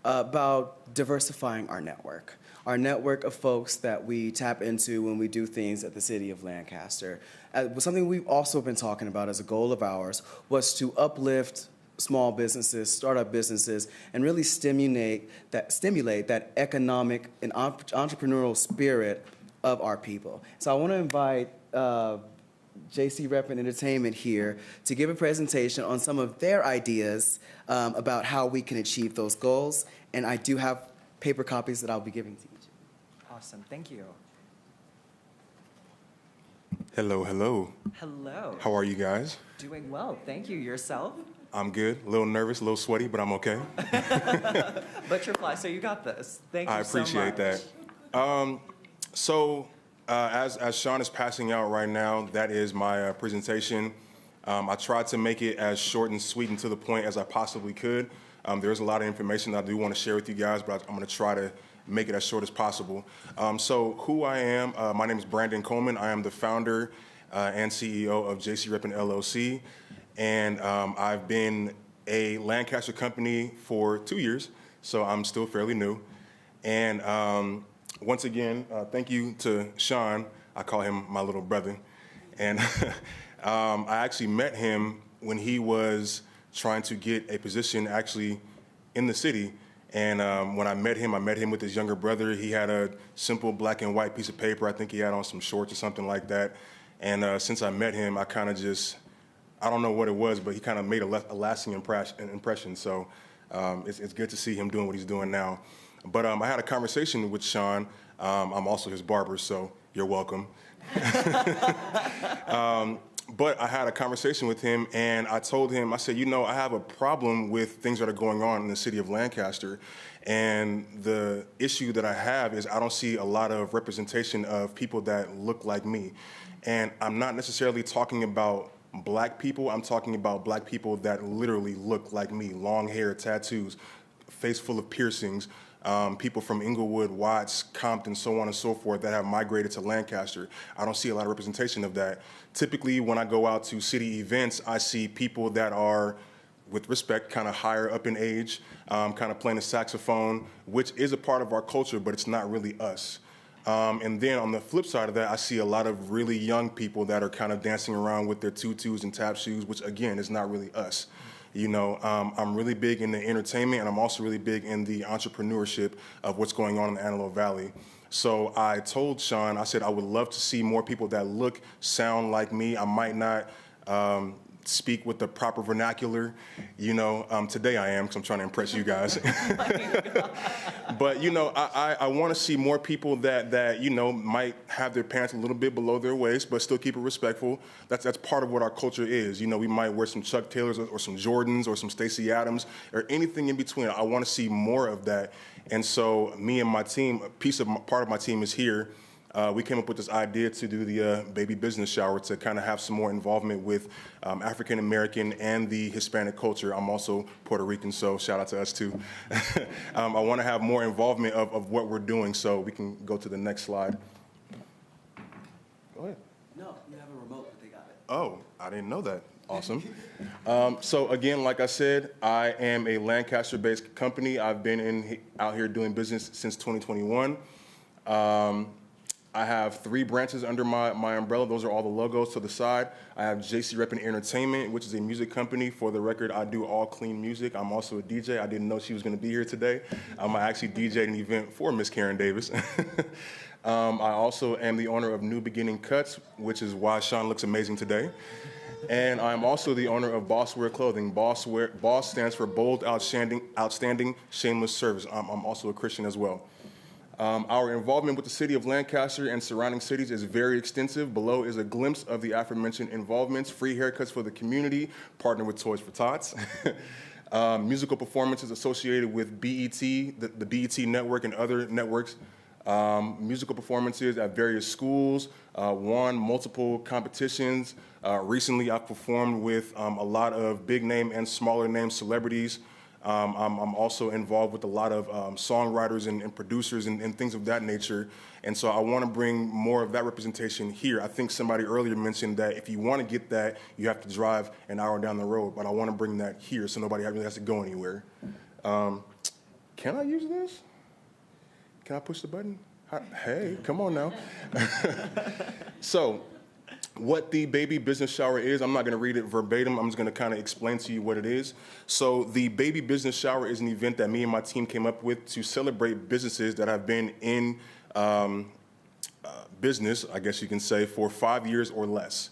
[SPEAKER 6] about diversifying our network of folks that we tap into when we do things at the city of Lancaster. Something we've also been talking about as a goal of ours was to uplift small businesses, startup businesses, and really stimulate that economic and entrepreneurial spirit of our people. So I want to invite JC Rep and Entertainment here to give a presentation on some of their ideas about how we can achieve those goals. And I do have paper copies that I'll be giving to each.
[SPEAKER 1] Awesome, thank you.
[SPEAKER 12] Hello, hello.
[SPEAKER 1] Hello.
[SPEAKER 12] How are you guys?
[SPEAKER 1] Doing well, thank you. Yourself?
[SPEAKER 12] I'm good. A little nervous, a little sweaty, but I'm okay.
[SPEAKER 1] But you're fly, so you got this. Thank you
[SPEAKER 12] I
[SPEAKER 1] so much.
[SPEAKER 12] appreciate that. As Sean is passing out right now, that is my presentation. I tried to make it as short and sweet and to the point as I possibly could. There's a lot of information that I do want to share with you guys, but I'm going to try to make it as short as possible. So who I am, my name is Brandon Coleman. I am the founder and CEO of JC Rep LLC. And I've been a Lancaster company for 2 years, so I'm still fairly new. And once again, thank you to Sean. I call him my little brother. And I actually met him when he was trying to get a position actually in the city. And when I met him with his younger brother. He had a simple black and white piece of paper. I think he had on some shorts or something like that. And since I met him, I kind of just, I don't know what it was, but he kind of made a lasting impression. So it's good to see him doing what he's doing now. But I had a conversation with Sean. I'm also his barber, so you're welcome. But I had a conversation with him, and I told him, I said, I have a problem with things that are going on in the city of Lancaster. And the issue that I have is I don't see a lot of representation of people that look like me. And I'm not necessarily talking about black people. I'm talking about black people that literally look like me, long hair, tattoos, face full of piercings, people from Inglewood, Watts, Compton, so on and so forth that have migrated to Lancaster. I don't see a lot of representation of that. Typically, when I go out to city events, I see people that are, with respect, kind of higher up in age, kind of playing the saxophone, which is a part of our culture, but it's not really us. And then on the flip side of that, I see a lot of really young people that are kind of dancing around with their tutus and tap shoes, which again is not really us. I'm really big in the entertainment, and I'm also really big in the entrepreneurship of what's going on in the Antelope Valley. So I told Sean, I said I would love to see more people that look, sound like me. I might not speak with the proper vernacular. Today I am, because I'm trying to impress you guys. But, I want to see more people that might have their pants a little bit below their waist, but still keep it respectful. That's part of what our culture is. We might wear some Chuck Taylors or some Jordans or some Stacey Adams or anything in between. I want to see more of that. And so me and my team, part of my team is here. We came up with this idea to do the baby business shower to kind of have some more involvement with African American and the Hispanic culture. I'm also Puerto Rican, so shout out to us too. I want to have more involvement of what we're doing, so we can go to the next slide. Go ahead.
[SPEAKER 6] No, you have a remote, but they got it.
[SPEAKER 12] Oh, I didn't know that. Awesome. So again, like I said, I am a Lancaster-based company. I've been out here doing business since 2021. I have 3 branches under my umbrella. Those are all the logos to the side. I have JC Reppin Entertainment, which is a music company. For the record, I do all clean music. I'm also a DJ. I didn't know she was going to be here today. I actually DJ'd an event for Miss Karen Davis. I also am the owner of New Beginning Cuts, which is why Sean looks amazing today. And I'm also the owner of Boss Wear Clothing. Boss stands for Bold, Outstanding, Shameless Service. I'm also a Christian as well. Our involvement with the city of Lancaster and surrounding cities is very extensive. Below is a glimpse of the aforementioned involvements: free haircuts for the community, partner with Toys for Tots, musical performances associated with BET, the BET network and other networks, musical performances at various schools, won multiple competitions. Recently, I've performed with a lot of big name and smaller name celebrities. I'm also involved with a lot of songwriters and producers and things of that nature. And so I want to bring more of that representation here. I think somebody earlier mentioned that if you want to get that, you have to drive an hour down the road. But I want to bring that here so nobody really has to go anywhere. Can I use this? Can I push the button? Hey, come on now. So, what the baby business shower is, I'm not going to read it verbatim. I'm just going to kind of explain to you what it is. So the baby business shower is an event that me and my team came up with to celebrate businesses that have been in business, I guess you can say, for 5 years or less.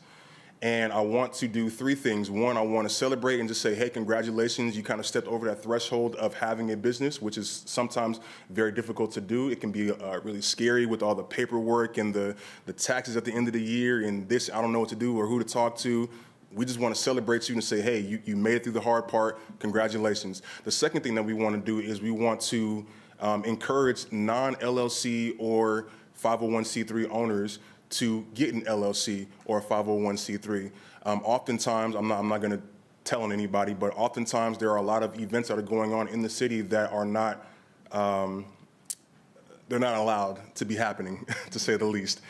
[SPEAKER 12] And I want to do 3 things. One, I want to celebrate and just say, hey, congratulations. You kind of stepped over that threshold of having a business, which is sometimes very difficult to do. It can be really scary with all the paperwork and the taxes at the end of the year and this, I don't know what to do or who to talk to. We just want to celebrate you and say, hey, you made it through the hard part. Congratulations. The second thing that we want to do is we want to encourage non-LLC or 501c3 owners to get an LLC or a 501c3. Oftentimes, I'm not going to tell on anybody, but oftentimes there are a lot of events that are going on in the city that are not, they're not allowed to be happening, to say the least.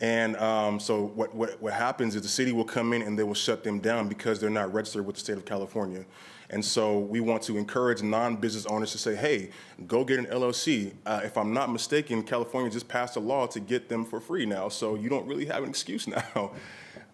[SPEAKER 12] And so what happens is the city will come in and they will shut them down because they're not registered with the state of California. And so we want to encourage non-business owners to say, hey, go get an LLC. If I'm not mistaken, California just passed a law to get them for free now, so you don't really have an excuse now.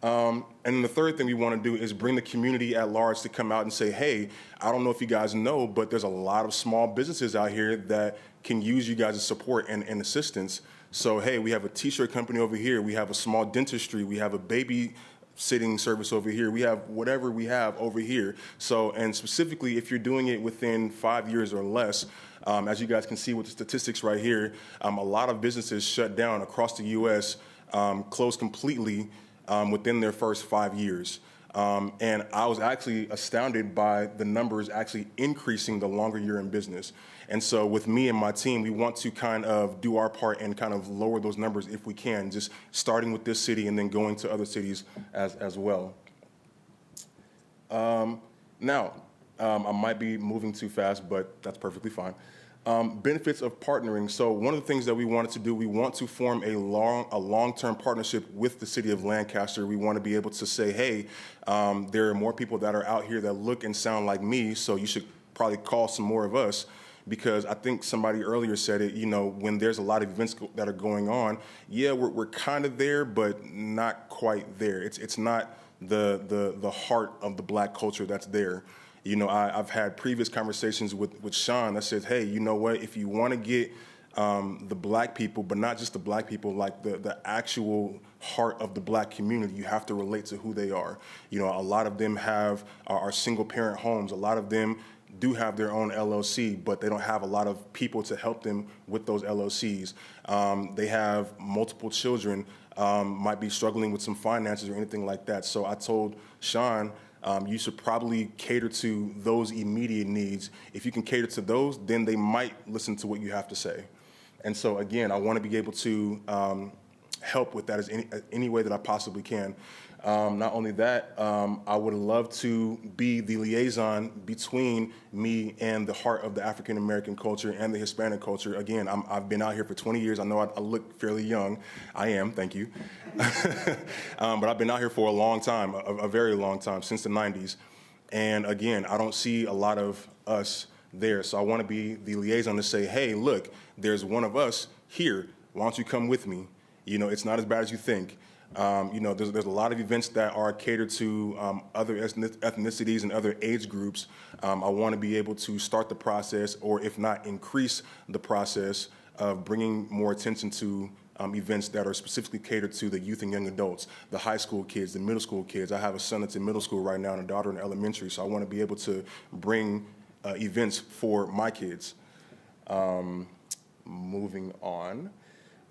[SPEAKER 12] And then the third thing we want to do is bring the community at large to come out and say, hey, I don't know if you guys know, but there's a lot of small businesses out here that can use you guys' support and assistance. So, hey, we have a t-shirt company over here. We have a small dentistry. We have a baby sitting service over here. We have whatever we have over here. So, and specifically, if you're doing it within 5 years or less, as you guys can see with the statistics right here, a lot of businesses shut down across the U.S., closed completely within their first 5 years. And I was actually astounded by the numbers actually increasing the longer you're in business. And so with me and my team, we want to kind of do our part and kind of lower those numbers if we can, just starting with this city and then going to other cities as well. Now, I might be moving too fast, but that's perfectly fine. Benefits of partnering. So one of the things that we wanted to do, we want to form a long-term partnership with the city of Lancaster. We want to be able to say, hey, there are more people that are out here that look and sound like me, so you should probably call some more of us. Because I think somebody earlier said it, you know, when there's a lot of events that are going on, yeah, we're kind of there, but not quite there. It's not the heart of the black culture that's there. You know, I've had previous conversations with Sean that says, hey, you know what, if you want to get the black people, but not just the black people, like the actual heart of the Black community, you have to relate to who they are. You know, a lot of them are single parent homes. A lot of them do have their own LLC, but they don't have a lot of people to help them with those LLCs. They have multiple children, might be struggling with some finances or anything like that. So I told Sean, you should probably cater to those immediate needs. If you can cater to those, then they might listen to what you have to say. And so again, I want to be able to help with that as any way that I possibly can. Not only that, I would love to be the liaison between me and the heart of the African American culture and the Hispanic culture. Again, I've been out here for 20 years. I know I look fairly young. I am, thank you. But I've been out here for a long time, a very long time, since the 90s. And again, I don't see a lot of us there. So I want to be the liaison to say, hey, look, there's one of us here. Why don't you come with me? You know, it's not as bad as you think. You know, there's a lot of events that are catered to other ethnicities and other age groups. I want to be able to start the process, or if not, increase the process of bringing more attention to events that are specifically catered to the youth and young adults, the high school kids, the middle school kids. I have a son that's in middle school right now and a daughter in elementary, so I want to be able to bring events for my kids. Moving on.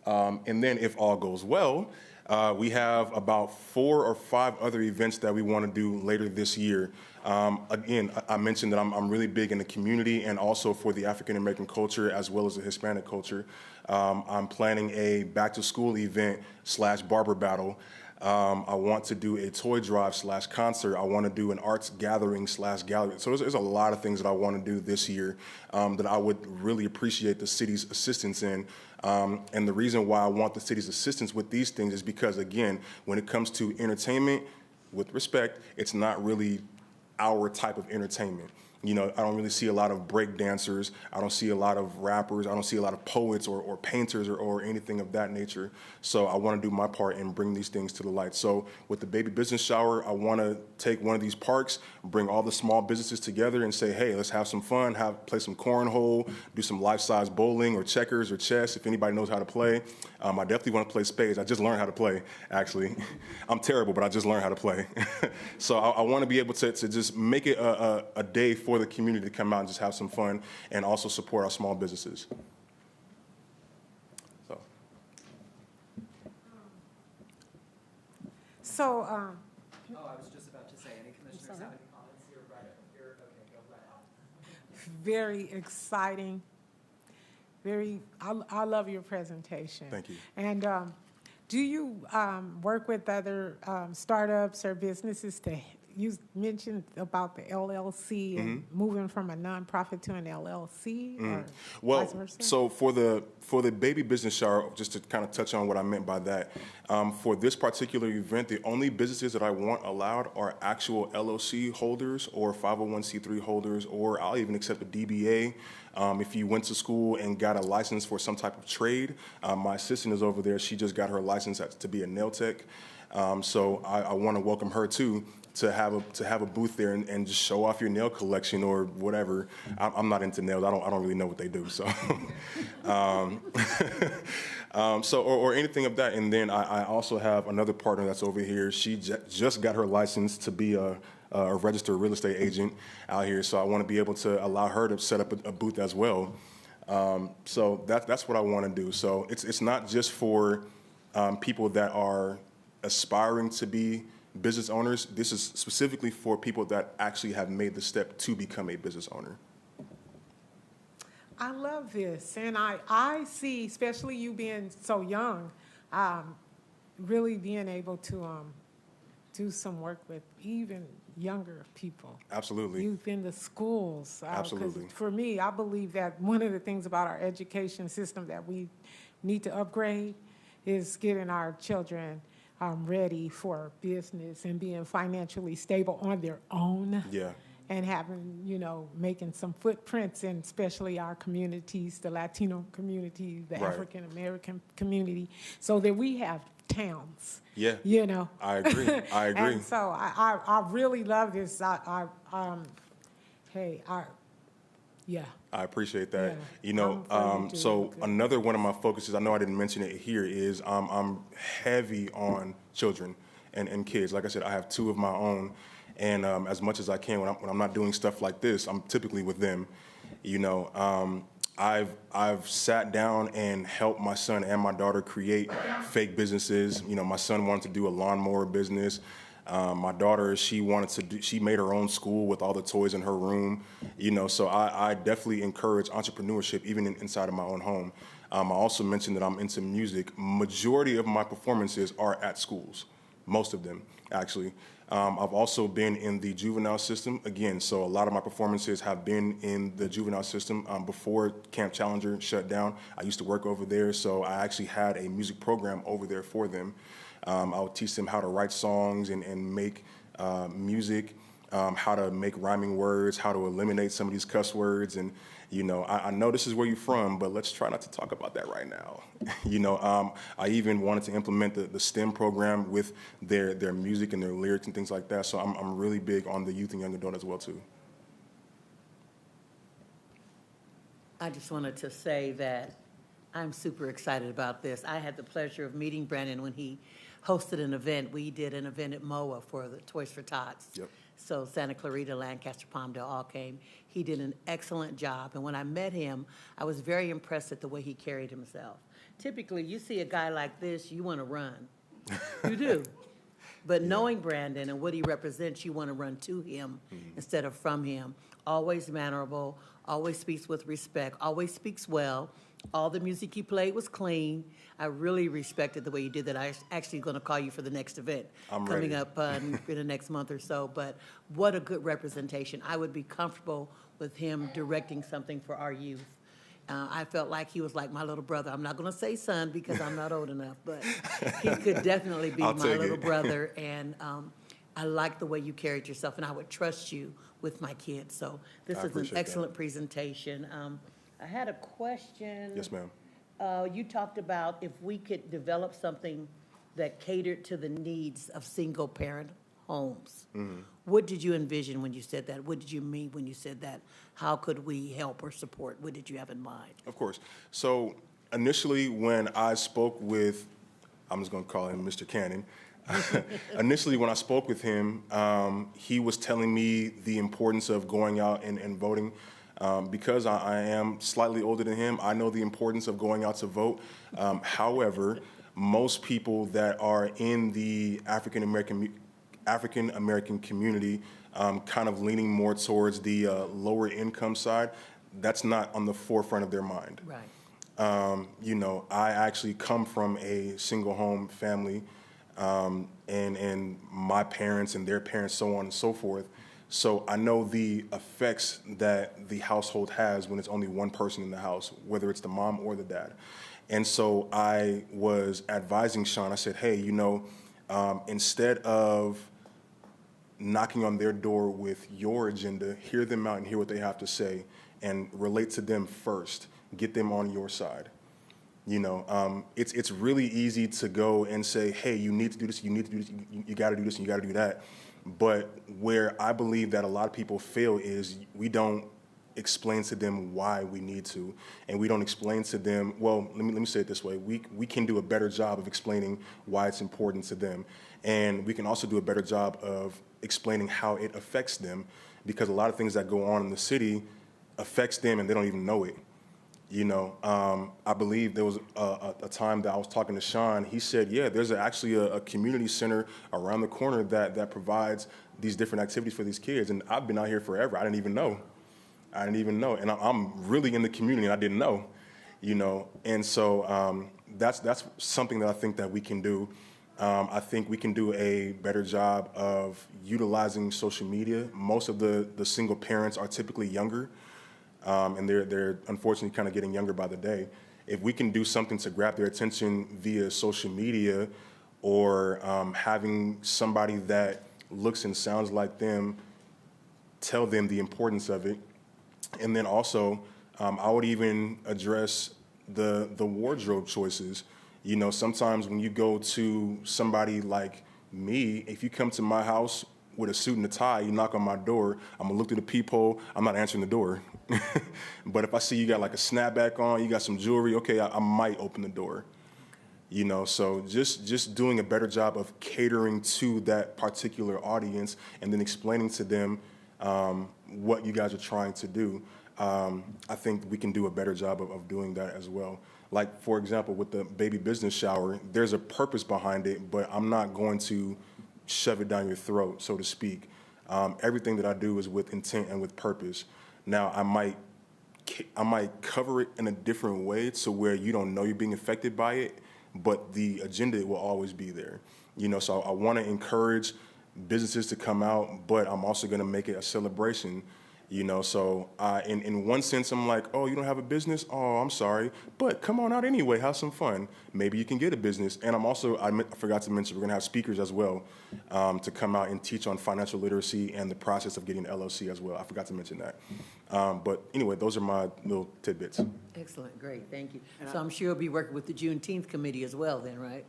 [SPEAKER 12] And then if all goes well, we have about 4 or 5 other events that we want to do later this year. Again, I mentioned that I'm really big in the community and also for the African American culture as well as the Hispanic culture. I'm planning a back to school event / barber battle. I want to do a toy drive / concert. I want to do an arts gathering / gallery. So there's a lot of things that I want to do this year that I would really appreciate the city's assistance in. And the reason why I want the city's assistance with these things is because, again, when it comes to entertainment, with respect, it's not really our type of entertainment. You know, I don't really see a lot of break dancers. I don't see a lot of rappers. I don't see a lot of poets or painters or anything of that nature. So I want to do my part and bring these things to the light. So with the baby business shower, I want to take one of these parks, bring all the small businesses together and say, hey, let's have some fun, play some cornhole, do some life-size bowling or checkers or chess if anybody knows how to play. I definitely want to play spades. I just learned how to play, actually. I'm terrible, but I just learned how to play. So I want to be able to just make it a day for the community to come out and just have some fun and also support our small businesses.
[SPEAKER 3] So,
[SPEAKER 1] Oh, I was just about to say, any commissioners have any comments here? Right here, okay, go right.
[SPEAKER 3] very exciting. I love your presentation.
[SPEAKER 12] Thank you.
[SPEAKER 3] And do you work with other startups or businesses to, you mentioned about the LLC and moving from a nonprofit to an LLC or
[SPEAKER 12] Well,
[SPEAKER 3] vice versa?
[SPEAKER 12] so for the baby business shower, just to kind of touch on what I meant by that, for this particular event, the only businesses that I want allowed are actual LLC holders or 501c3 holders, or I'll even accept a DBA. If you went to school and got a license for some type of trade, my assistant is over there. She just got her license to be a nail tech. So I want to welcome her too, to have a booth there and just show off your nail collection or whatever. I'm not into nails. I don't really know what they do. So, or anything of that. And then I also have another partner that's over here. She just got her license to be a registered real estate agent out here. So I want to be able to allow her to set up a booth as well. So that's what I want to do. So it's not just for people that are aspiring to be business owners. This is specifically for people that actually have made the step to become a business owner.
[SPEAKER 3] I love this, and I see, especially you being so young, really being able to do some work with even younger people.
[SPEAKER 12] Absolutely.
[SPEAKER 3] Youth in the schools. 'Cause
[SPEAKER 12] Absolutely.
[SPEAKER 3] for me, I believe that one of the things about our education system that we need to upgrade is getting our children ready for business and being financially stable on their own.
[SPEAKER 12] Yeah.
[SPEAKER 3] And having, making some footprints in especially our communities, the Latino community, the
[SPEAKER 12] Right.
[SPEAKER 3] African American community, so that we have towns.
[SPEAKER 12] Yeah. I agree. I agree.
[SPEAKER 3] And so Yeah.
[SPEAKER 12] I appreciate that.
[SPEAKER 3] Yeah.
[SPEAKER 12] You know,
[SPEAKER 3] I'm for you,
[SPEAKER 12] so
[SPEAKER 3] too.
[SPEAKER 12] another one of my focuses, I know I didn't mention it here, is I'm heavy on children and kids. Like I said, I have 2 of my own, and as much as I can, when I'm not doing stuff like this, I'm typically with them. You know, I've sat down and helped my son and my daughter create fake businesses. You know, my son wanted to do a lawnmower business. My daughter, she made her own school with all the toys in her room, you know, so I definitely encourage entrepreneurship even inside of my own home. I also mentioned that I'm into music. Majority of my performances are at schools, most of them, actually. I've also been in the juvenile system, again, so a lot of my performances have been in the juvenile system. Before Camp Challenger shut down, I used to work over there, so I actually had a music program over there for them. I would teach them how to write songs and make music, how to make rhyming words, how to eliminate some of these cuss words. And, you know, I know this is where you're from, but let's try not to talk about that right now. You know, I even wanted to implement the STEM program with their music and their lyrics and things like that. So I'm really big on the youth and young adult as well, too.
[SPEAKER 8] I just wanted to say that I'm super excited about this. I had the pleasure of meeting Brandon when he hosted an event. We did an event at MOA for the Toys for Tots.
[SPEAKER 12] Yep.
[SPEAKER 8] So Santa Clarita, Lancaster, Palmdale all came. He did an excellent job. And when I met him, I was very impressed at the way he carried himself. Typically, you see a guy like this, you want to run. You do. But knowing Brandon and what he represents, you want to run to him instead of from him. Always mannerable, always speaks with respect, always speaks well. All the music you played was clean. I really respected the way you did that. I actually going to call you for the next event coming up in the next month or so. But what a good representation. I would be comfortable with him directing something for our youth. I felt like he was like my little brother. I'm not going to say son because I'm not old enough, but he could definitely be my little brother. And I like the way you carried yourself, and I would trust you with my kids. So this is an excellent presentation. I had a question.
[SPEAKER 12] Yes, ma'am.
[SPEAKER 8] You talked about if we could develop something that catered to the needs of single-parent homes.
[SPEAKER 12] Mm-hmm.
[SPEAKER 8] What did you envision when you said that? What did you mean when you said that? How could we help or support? What did you have in mind?
[SPEAKER 12] Of course. So initially when I spoke with, I'm just going to call him Mr. Cannon. Initially when I spoke with him, he was telling me the importance of going out and voting. Because I am slightly older than him, I know the importance of going out to vote. However, most people that are in the African American community, kind of leaning more towards the lower income side, that's not on the forefront of their mind.
[SPEAKER 8] Right.
[SPEAKER 12] You know, I actually come from a single home family, and my parents and their parents, so on and so forth. So I know the effects that the household has when it's only one person in the house, whether it's the mom or the dad. And so I was advising Sean, I said, hey, you know, instead of knocking on their door with your agenda, hear them out and hear what they have to say and relate to them first. Get them on your side. You know, it's really easy to go and say, hey, you need to do this, you need to do this, you got to do this, and you got to do that. But where I believe that a lot of people fail is we don't explain to them why we need to, and we don't explain to them, well, let me say it this way, we can do a better job of explaining why it's important to them, and we can also do a better job of explaining how it affects them, because a lot of things that go on in the city affects them and they don't even know it. You know, I believe there was a time that I was talking to Sean. He said, yeah, there's actually a community center around the corner that provides these different activities for these kids. And I've been out here forever. I didn't even know. And I'm really in the community and I didn't know, you know. And so that's something that I think that we can do. I think we can do a better job of utilizing social media. Most of the single parents are typically younger. And they're unfortunately kind of getting younger by the day. If we can do something to grab their attention via social media, or having somebody that looks and sounds like them tell them the importance of it, and then also I would even address the wardrobe choices. You know, sometimes when you go to somebody like me, if you come to my house with a suit and a tie, you knock on my door, I'm gonna look through the peephole, I'm not answering the door. But if I see you got like a snapback on, you got some jewelry, okay, I might open the door. You know, so just doing a better job of catering to that particular audience and then explaining to them what you guys are trying to do. I think we can do a better job of doing that as well. Like, for example, with the baby business shower, there's a purpose behind it, but I'm not going to shove it down your throat, so to speak. Everything that I do is with intent and with purpose. Now, I might cover it in a different way to where you don't know you're being affected by it, but the agenda will always be there. You know, so I want to encourage businesses to come out, but I'm also going to make it a celebration. You know, so in one sense, I'm like, oh, you don't have a business? Oh, I'm sorry. But come on out anyway, have some fun. Maybe you can get a business. And I forgot to mention, we're going to have speakers as well to come out and teach on financial literacy and the process of getting an LLC as well. I forgot to mention that. But anyway, those are my little tidbits.
[SPEAKER 8] Excellent, great, thank you. So I'm sure you'll be working with the Juneteenth committee as well then, right?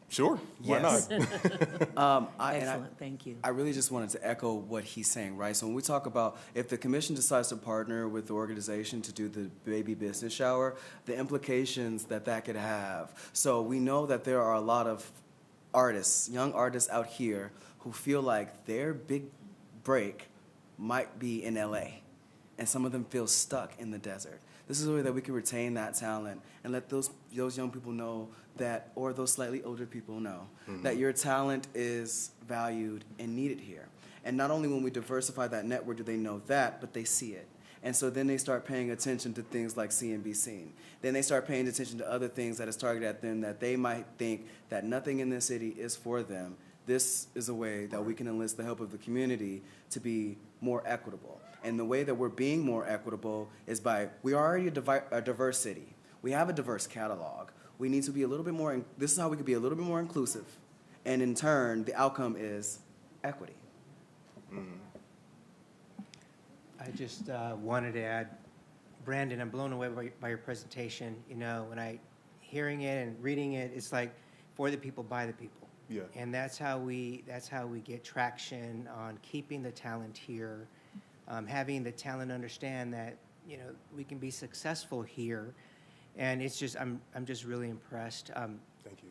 [SPEAKER 12] Sure, why
[SPEAKER 6] Yes.
[SPEAKER 12] not?
[SPEAKER 8] Excellent, thank you.
[SPEAKER 6] I really just wanted to echo what he's saying, right? So when we talk about if the commission decides to partner with the organization to do the baby business shower, the implications that could have. So we know that there are a lot of artists, young artists out here who feel like their big break might be in LA, and some of them feel stuck in the desert. This is a way that we can retain that talent and let those young people know that, or those slightly older people know, that your talent is valued and needed here. And not only when we diversify that network do they know that, but they see it. And so then they start paying attention to things like See and Be Seen. Then they start paying attention to other things that is targeted at them that they might think that nothing in this city is for them. This is a way that we can enlist the help of the community to be more equitable. And the way that we're being more equitable is by, we are already a diverse city. We have a diverse catalog. We need to be a little bit more, this is how we could be a little bit more inclusive. And in turn, the outcome is equity.
[SPEAKER 7] I just wanted to add, Brandon, I'm blown away by your presentation. You know, when I hearing it and reading it, it's like for the people, by the people.
[SPEAKER 12] Yeah.
[SPEAKER 7] And that's how we get traction on keeping the talent here, having the talent understand that, you know, we can be successful here. And it's just, I'm just really impressed.
[SPEAKER 12] Thank you.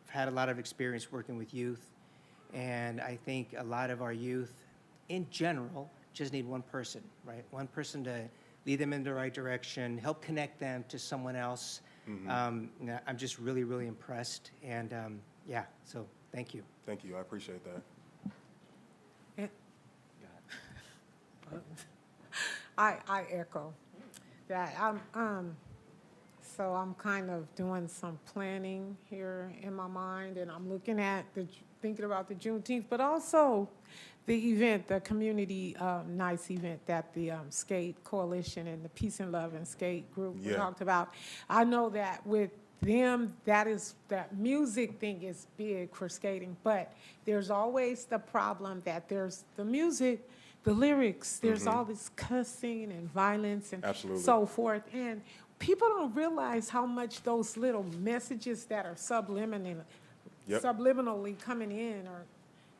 [SPEAKER 7] I've had a lot of experience working with youth, and I think a lot of our youth, in general, just need one person, right? One person to lead them in the right direction, help connect them to someone else. I'm just really, really impressed, and yeah, so thank you.
[SPEAKER 12] Thank you, I appreciate that.
[SPEAKER 3] I echo that. So I'm kind of doing some planning here in my mind, and I'm looking at thinking about the Juneteenth, but also the event, the community nice event that the Skate Coalition and the Peace and Love and Skate group we talked about. I know that with them, that music thing is big for skating, but there's always the problem that there's the music, the lyrics, there's all this cussing and violence and so forth. And people don't realize how much those little messages that are subliminally coming in are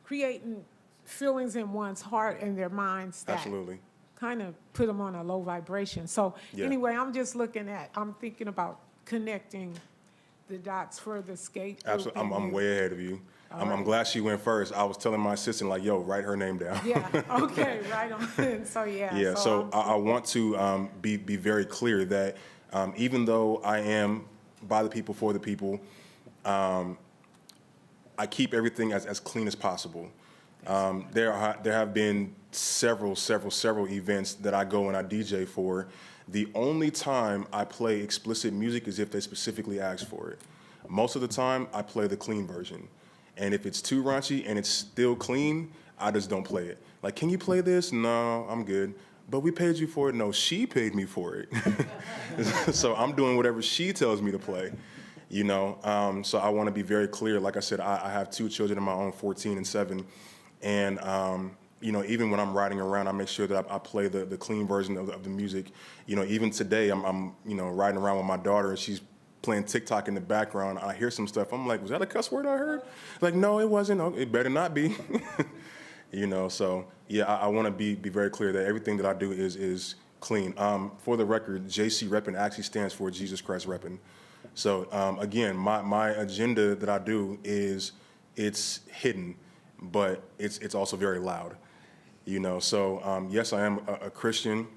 [SPEAKER 3] creating feelings in one's heart and their minds that kind of put them on a low vibration. So anyway, I'm thinking about connecting the dots for the skate group.
[SPEAKER 12] Absolutely, I'm way ahead of you. I'm glad she went first. I was telling my assistant, like, yo, write her name down.
[SPEAKER 3] Yeah, okay, right on. So
[SPEAKER 12] Yeah, so I want to be very clear that even though I am by the people, for the people, I keep everything as clean as possible. There have been several events that I go and I DJ for. The only time I play explicit music is if they specifically ask for it. Most of the time, I play the clean version. And if it's too raunchy and it's still clean, I just don't play it. Like, can you play this? No, I'm good. But we paid you for it. No, she paid me for it. So I'm doing whatever she tells me to play, you know? So I want to be very clear. Like I said, I have two children of my own, 14 and 7. And, you know, even when I'm riding around, I make sure that I play the clean version of the music. You know, even today, I'm you know, riding around with my daughter, and she's playing TikTok in the background. I hear some stuff. I'm like, was that a cuss word I heard? Like, no, it wasn't. Oh, it better not be. You know, so yeah, I want to be very clear that everything that I do is clean. For the record, JC Reppin actually stands for Jesus Christ Reppin. So again, my agenda that I do it's hidden, but it's also very loud. You know, so yes, I am a Christian,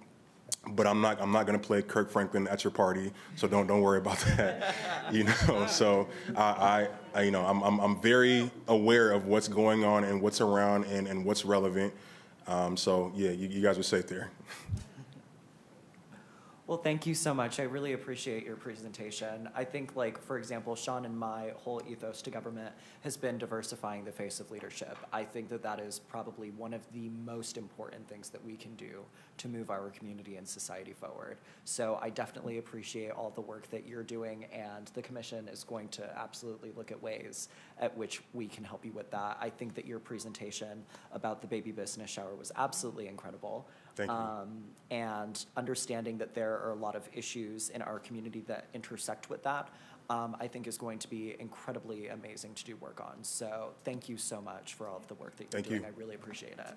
[SPEAKER 12] but I'm not going to play Kirk Franklin at your party. So don't worry about that. You know, so I you know I'm very aware of what's going on and what's around and what's relevant. So yeah, you guys are safe there.
[SPEAKER 1] Well, thank you so much. I really appreciate your presentation. I think, like, for example, Sean and my whole ethos to government has been diversifying the face of leadership. I think that that is probably one of the most important things that we can do to move our community and society forward. So I definitely appreciate all the work that you're doing, and the commission is going to absolutely look at ways at which we can help you with that. I think that your presentation about the baby business shower was absolutely incredible.
[SPEAKER 12] Thank you.
[SPEAKER 1] And understanding that there are a lot of issues in our community that intersect with that, I think is going to be incredibly amazing to do work on. So thank you so much for all of the work that you're doing. I really appreciate it.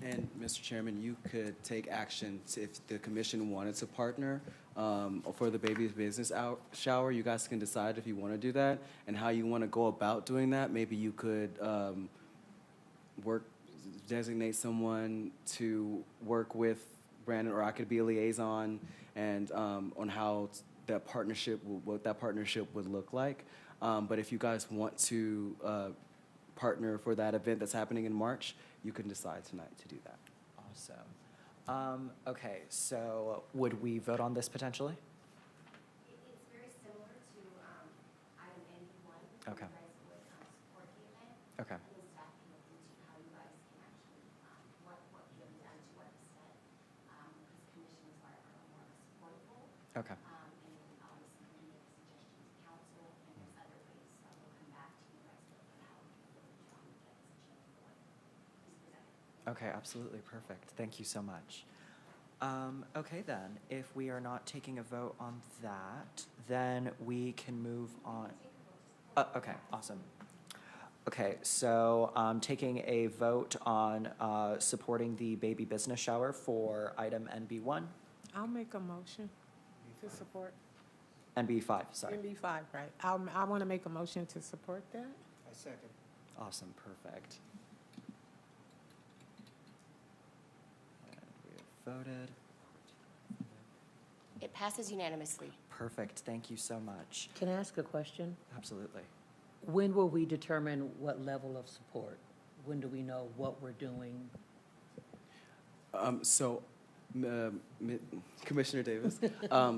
[SPEAKER 6] And Mr. Chairman, you could take action if the commission wanted to partner for the baby business shower. You guys can decide if you want to do that and how you want to go about doing that. Maybe you could designate someone to work with Brandon, or I could be a liaison, and on how that partnership, what that partnership would look like. But if you guys want to partner for that event that's happening in March, you can decide tonight to do that.
[SPEAKER 1] Awesome. Okay, so would we vote on this potentially?
[SPEAKER 2] It's very similar to item NB1.
[SPEAKER 1] Okay.
[SPEAKER 2] You guys would support the event.
[SPEAKER 1] Okay.
[SPEAKER 2] And then staff can look into how you guys can actually, what can be done to what extent. Because commissions are more of a support role.
[SPEAKER 1] Okay.
[SPEAKER 2] And then obviously we make suggestions to council, and there's other ways. So we'll come back to you guys with how we can really get such a what is presented.
[SPEAKER 1] Okay, absolutely perfect. Thank you so much. Okay then, if we are not taking a vote on that, then we can move on. Okay, awesome. Okay, so taking a vote on supporting the baby business shower for item NB1,
[SPEAKER 3] I'll make a motion to support.
[SPEAKER 1] NB5, sorry.
[SPEAKER 3] NB5, right. I want to make a motion to support that.
[SPEAKER 7] I second.
[SPEAKER 1] Awesome, perfect. And we have voted.
[SPEAKER 2] It passes unanimously.
[SPEAKER 1] Perfect, thank you so much.
[SPEAKER 8] Can I ask a question?
[SPEAKER 1] Absolutely.
[SPEAKER 8] When will we determine what level of support? When do we know what we're doing?
[SPEAKER 6] Commissioner Davis,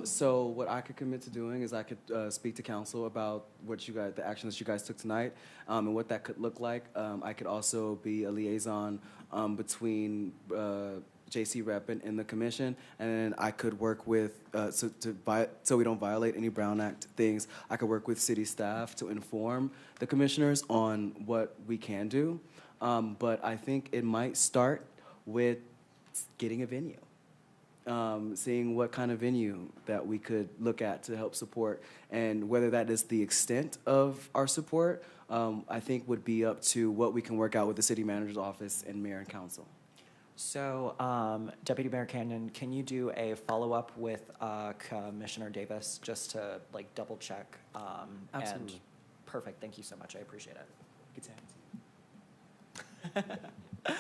[SPEAKER 6] so what I could commit to doing is I could speak to council about what you guys, the actions that you guys took tonight, and what that could look like. I could also be a liaison between JC Reppin and the commission, and then I could work with so we don't violate any Brown Act things. I could work with city staff to inform the commissioners on what we can do, but I think it might start with getting a venue. Seeing what kind of venue that we could look at to help support, and whether that is the extent of our support, I think would be up to what we can work out with the city manager's office and mayor and council.
[SPEAKER 1] So, Deputy Mayor Cannon, can you do a follow-up with Commissioner Davis just to like double check?
[SPEAKER 6] Absolutely.
[SPEAKER 1] And perfect, thank you so much, I appreciate it. Good to have you.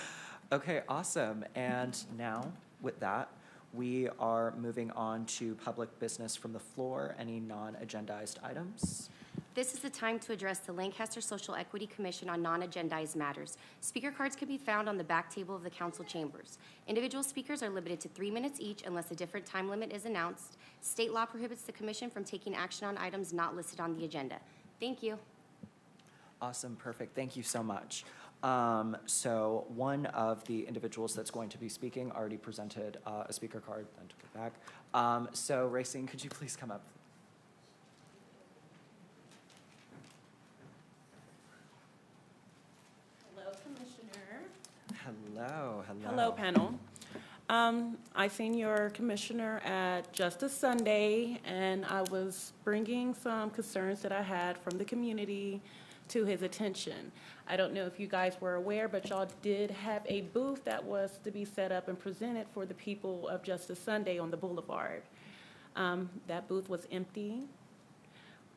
[SPEAKER 1] Okay, awesome. And now, with that, we are moving on to public business from the floor. Any non-agendized items?
[SPEAKER 2] This is the time to address the Lancaster Social Equity Commission on non-agendized matters. Speaker cards can be found on the back table of the council chambers. Individual speakers are limited to 3 minutes each unless a different time limit is announced. State law prohibits the commission from taking action on items not listed on the agenda. Thank you.
[SPEAKER 1] Awesome, perfect, thank you so much. So one of the individuals that's going to be speaking already presented a speaker card and took it back. So Racine, could you please come up?
[SPEAKER 13] Hello, Commissioner.
[SPEAKER 1] Hello, hello.
[SPEAKER 13] Hello, panel. I seen your commissioner at Justice Sunday, and I was bringing some concerns that I had from the community to his attention. I don't know if you guys were aware, but y'all did have a booth that was to be set up and presented for the people of Justice Sunday on the boulevard. That booth was empty.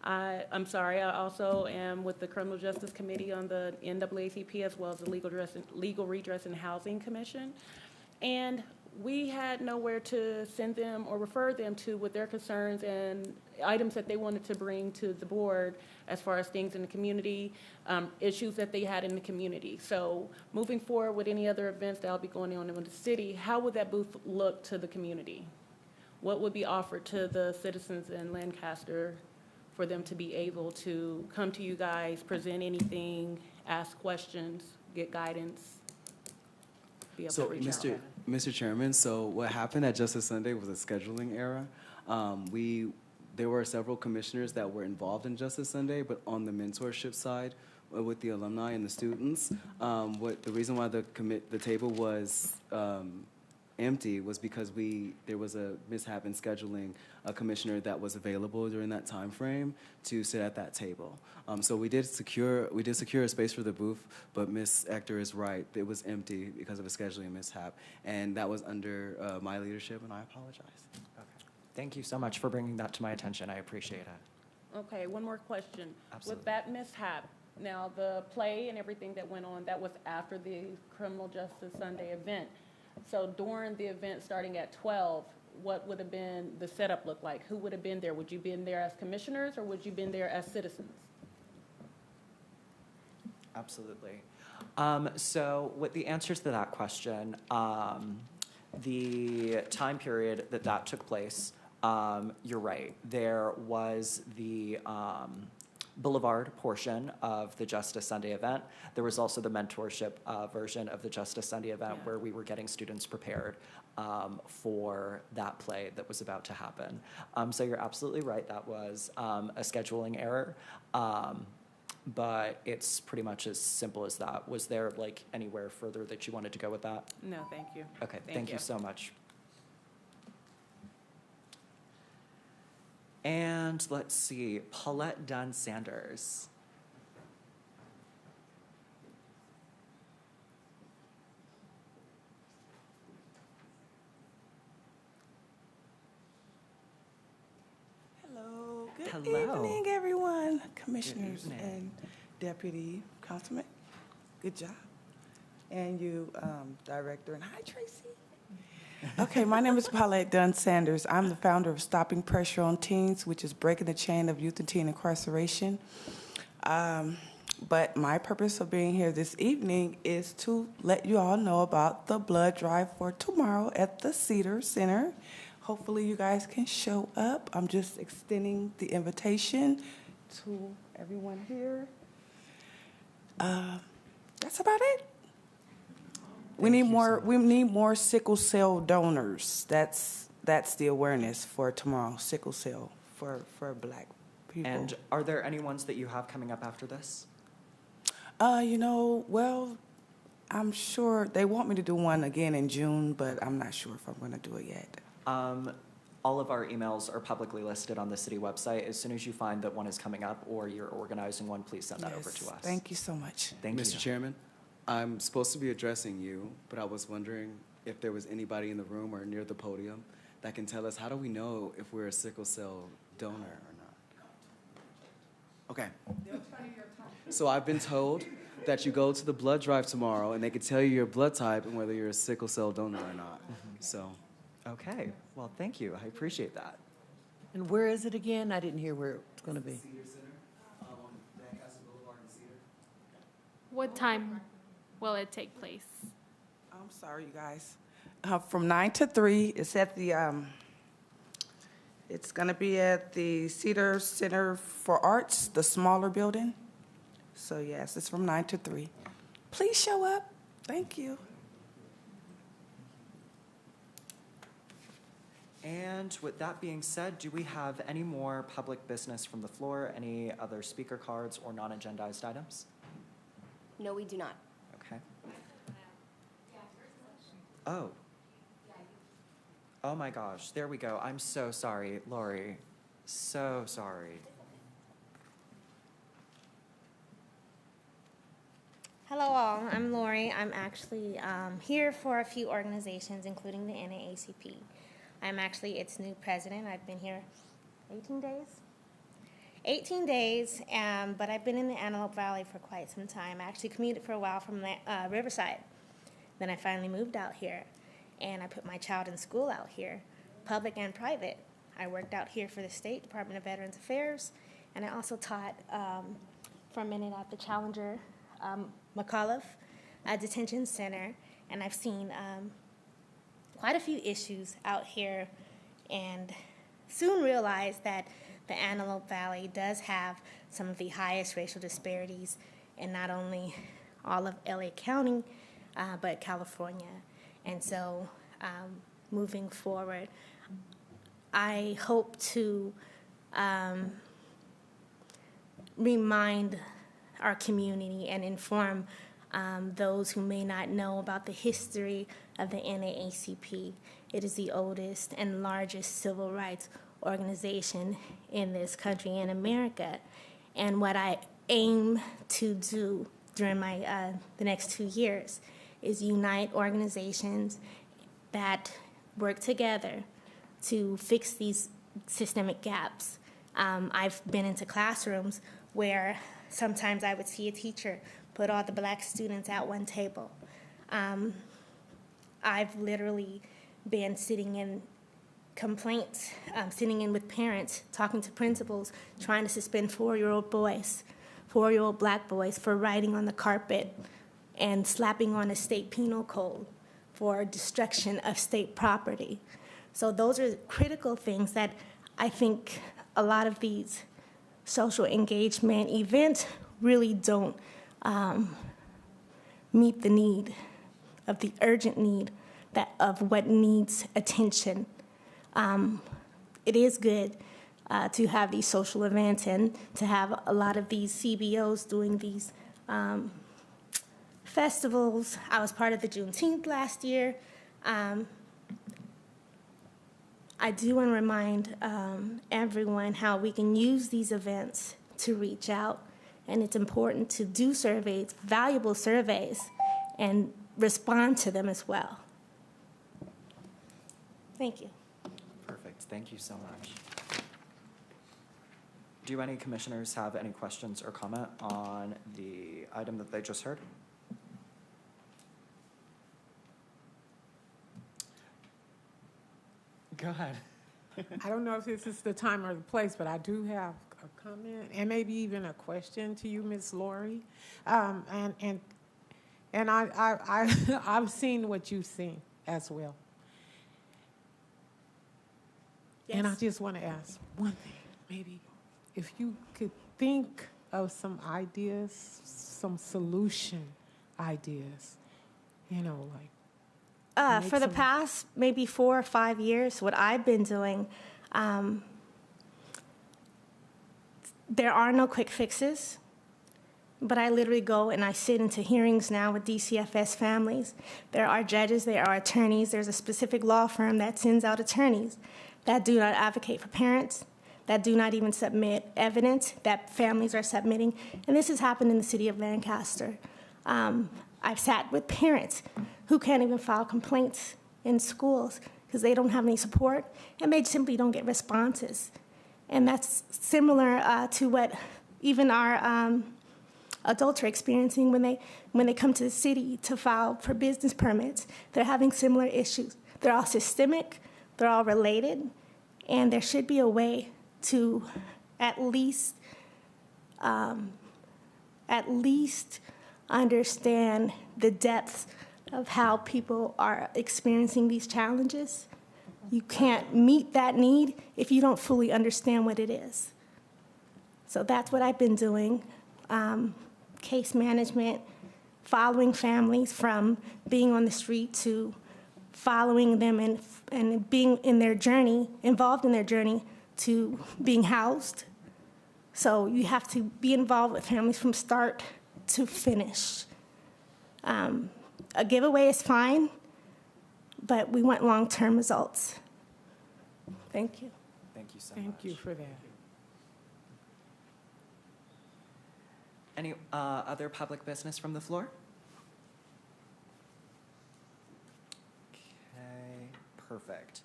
[SPEAKER 13] I'm sorry, I also am with the Criminal Justice Committee on the NAACP as well as the Legal Redress and Housing Commission. And we had nowhere to send them or refer them to with their concerns and items that they wanted to bring to the board as far as things in the community, issues that they had in the community. So moving forward with any other events that will be going on in the city, how would that booth look to the community? What would be offered to the citizens in Lancaster for them to be able to come to you guys, present anything, ask questions, get guidance? Be able to
[SPEAKER 6] So,
[SPEAKER 13] reach out?
[SPEAKER 6] Mr. Chairman, so what happened at Justice Sunday was a scheduling error. There were several commissioners that were involved in Justice Sunday, but on the mentorship side, with the alumni and the students, the reason why the table was empty was because there was a mishap in scheduling a commissioner that was available during that time frame to sit at that table. So we did secure a space for the booth, but Ms. Ector is right. It was empty because of a scheduling mishap, and that was under my leadership, and I apologize.
[SPEAKER 1] Okay. Thank you so much for bringing that to my attention. I appreciate it.
[SPEAKER 13] Okay, one more question.
[SPEAKER 1] Absolutely.
[SPEAKER 13] With that mishap, now the play and everything that went on, that was after the Criminal Justice Sunday event. So during the event starting at 12, what would have been the setup look like? Who would have been there? Would you been there as commissioners or would you been there as citizens?
[SPEAKER 1] Absolutely. So with the answers to that question, the time period that took place, you're right. There was the Boulevard portion of the Justice Sunday event. There was also the mentorship version of the Justice Sunday event where we were getting students prepared for that play that was about to happen. So you're absolutely right. That was a scheduling error. But it's pretty much as simple as that. Was there like anywhere further that you wanted to go with that?
[SPEAKER 13] No, thank you.
[SPEAKER 1] Okay, thank you so much. And let's see, Paulette Dunn Sanders.
[SPEAKER 14] Hello. Good
[SPEAKER 1] Hello.
[SPEAKER 14] evening, everyone. Commissioners
[SPEAKER 1] evening.
[SPEAKER 14] and Deputy Councilman. Good job. And you, Director, and hi, Tracy. Okay, my name is Paulette Dunn Sanders. I'm the founder of Stopping Pressure on Teens, which is breaking the chain of youth and teen incarceration. But my purpose of being here this evening is to let you all know about the blood drive for tomorrow at the Cedar Center. Hopefully you guys can show up. I'm just extending the invitation to everyone here. That's about it. We need more sickle cell donors. That's the awareness for tomorrow, sickle cell for Black people.
[SPEAKER 1] And are there any ones that you have coming up after this?
[SPEAKER 14] Well, I'm sure they want me to do one again in June, but I'm not sure if I'm going to do it yet.
[SPEAKER 1] All of our emails are publicly listed on the city website. As soon as you find that one is coming up or you're organizing one, please send that over to us.
[SPEAKER 14] Thank you so much.
[SPEAKER 1] Thank you.
[SPEAKER 6] Mr. Chairman, I'm supposed to be addressing you, but I was wondering if there was anybody in the room or near the podium that can tell us, how do we know if we're a sickle cell donor or not? Okay. So I've been told that you go to the blood drive tomorrow and they can tell you your blood type and whether you're a sickle cell donor or not. So.
[SPEAKER 1] Okay, well, thank you. I appreciate that.
[SPEAKER 8] And where is it again? I didn't hear where it's going to be.
[SPEAKER 6] Cedar Center, on Lancaster Boulevard in Cedar.
[SPEAKER 5] What time will it take place?
[SPEAKER 14] I'm sorry, you guys. From 9 to 3, it's at the, it's going to be at the Cedar Center for Arts, the smaller building. So yes, it's from 9 to 3. Please show up. Thank you.
[SPEAKER 1] And with that being said, do we have any more public business from the floor? Any other speaker cards or non-agendized items?
[SPEAKER 2] No, we do not.
[SPEAKER 1] Okay. Oh. Oh my gosh, there we go. I'm so sorry, Lori. So sorry.
[SPEAKER 2] Hello all, I'm Lori. I'm actually here for a few organizations, including the NAACP. I'm actually its new president. I've been here 18 days? 18 days, but I've been in the Antelope Valley for quite some time. I actually commuted for a while from Riverside. Then I finally moved out here, and I put my child in school out here, public and private. I worked out here for the State Department of Veterans Affairs, and I also taught for a minute at the Challenger McAuliffe Detention Center, and I've seen quite a few issues out here, and soon realized that the Antelope Valley does have some of the highest racial disparities in not only all of LA County, but California. And so moving forward, I hope to remind our community and inform those who may not know about the history of the NAACP. It is the oldest and largest civil rights organization in this country, in America. And what I aim to do during my the next 2 years is unite organizations that work together to fix these systemic gaps. I've been into classrooms where sometimes I would see a teacher put all the black students at one table. I've literally been sitting in complaints, sitting in with parents, talking to principals, trying to suspend 4-year-old boys, 4-year-old black boys for writing on the carpet and slapping on a state penal code for destruction of state property. So those are critical things that I think a lot of these social engagement events really don't meet the need of the urgent need of what needs attention. It is good to have these social events and to have a lot of these CBOs doing these festivals. I was part of the Juneteenth last year. I do want to remind everyone how we can use these events to reach out, and it's important to do surveys, valuable surveys, and respond to them as well. Thank you.
[SPEAKER 1] Perfect. Thank you so much. Do any commissioners have any questions or comment on the item that they just heard? Go ahead.
[SPEAKER 3] I don't know if this is the time or the place, but I do have a comment and maybe even a question to you, Ms. Lori. And I've seen what you've seen as well.
[SPEAKER 2] Yes.
[SPEAKER 3] And I just want to ask one thing, maybe if you could think of some ideas, some solution ideas, you know, like.
[SPEAKER 2] For the past maybe 4 or 5 years, what I've been doing, there are no quick fixes, but I literally go and I sit into hearings now with DCFS families. There are judges, there are attorneys, there's a specific law firm that sends out attorneys that do not advocate for parents, that do not even submit evidence that families are submitting, and this has happened in the city of Lancaster. I've sat with parents who can't even file complaints in schools because they don't have any support and they simply don't get responses. And that's similar to what even our adults are experiencing when they come to the city to file for business permits. They're having similar issues. They're all systemic, they're all related, and there should be a way to at least understand the depths of how people are experiencing these challenges. You can't meet that need if you don't fully understand what it is. So that's what I've been doing. Case management, following families from being on the street to following them and being in their journey, involved in their journey to being housed. So you have to be involved with families from start to finish. A giveaway is fine, but we want long-term results.
[SPEAKER 14] Thank you.
[SPEAKER 1] Thank you so much.
[SPEAKER 3] Thank you for that.
[SPEAKER 1] Any other public business from the floor? Okay, perfect.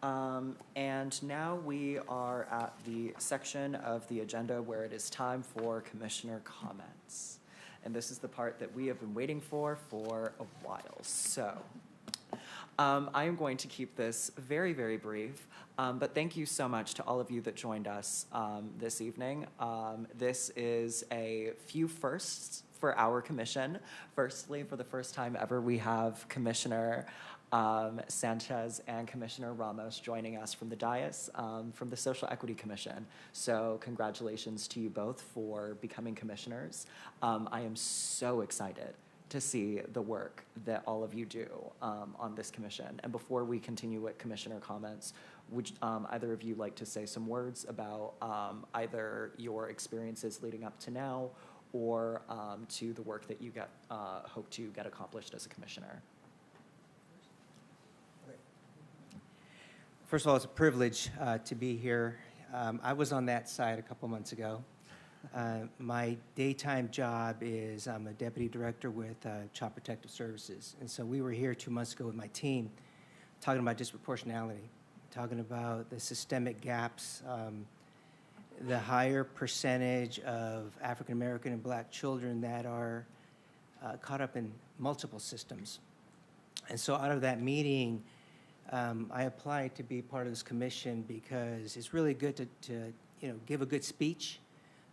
[SPEAKER 1] And now we are at the section of the agenda where it is time for commissioner comments. And this is the part that we have been waiting for a while. So I am going to keep this very, very brief. But thank you so much to all of you that joined us this evening. This is a few firsts for our commission. Firstly, for the first time ever, we have Commissioner Sanchez and Commissioner Ramos joining us from the dais from the Social Equity Commission. So congratulations to you both for becoming commissioners. I am so excited to see the work that all of you do on this commission. And before we continue with commissioner comments, would either of you like to say some words about either your experiences leading up to now or to the work that you hope to get accomplished as a commissioner?
[SPEAKER 7] First of all, it's a privilege to be here. I was on that side a couple months ago. My daytime job is I'm a deputy director with Child Protective Services. And so we were here 2 months ago with my team talking about disproportionality, talking about the systemic gaps, the higher percentage of African American and Black children that are caught up in multiple systems. And so out of that meeting, I applied to be part of this commission because it's really good to give a good speech,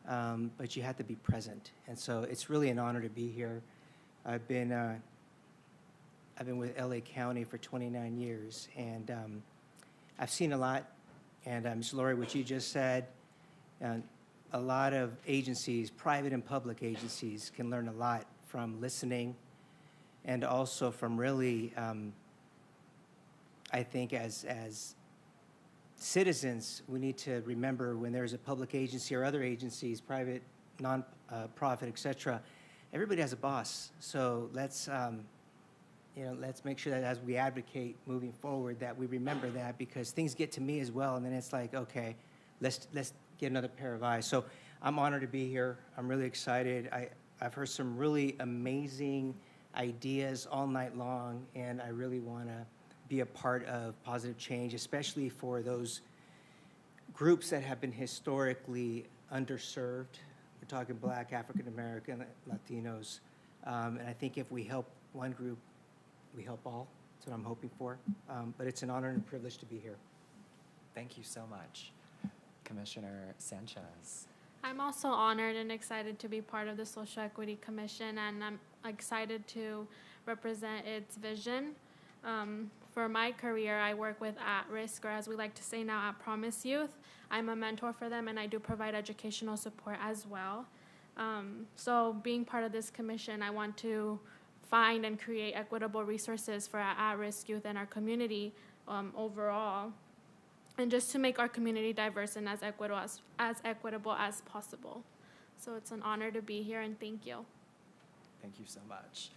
[SPEAKER 7] but you have to be present. And so it's really an honor to be here. I've been with LA County for 29 years, and I've seen a lot. And Ms. Lori, what you just said, a lot of agencies, private and public agencies, can learn a lot from listening and also from really I think as citizens, we need to remember when there's a public agency or other agencies, private, non-profit, et cetera, everybody has a boss. So let's make sure that as we advocate moving forward that we remember that, because things get to me as well, and then it's like, okay, let's get another pair of eyes. So I'm honored to be here. I'm really excited. I've heard some really amazing ideas all night long, and I really want to be a part of positive change, especially for those groups that have been historically underserved. We're talking Black, African American, Latinos. And I think if we help one group, we help all. That's what I'm hoping for. But it's an honor and a privilege to be here.
[SPEAKER 1] Thank you so much. Commissioner Sanchez.
[SPEAKER 5] I'm also honored and excited to be part of the Social Equity Commission, and I'm excited to represent its vision. For my career, I work with at-risk, or as we like to say now, at-promise youth. I'm a mentor for them, and I do provide educational support as well. So being part of this commission, I want to find and create equitable resources for our at-risk youth in our community overall, and just to make our community diverse and as equitable as possible. So it's an honor to be here, and thank you.
[SPEAKER 1] Thank you so much.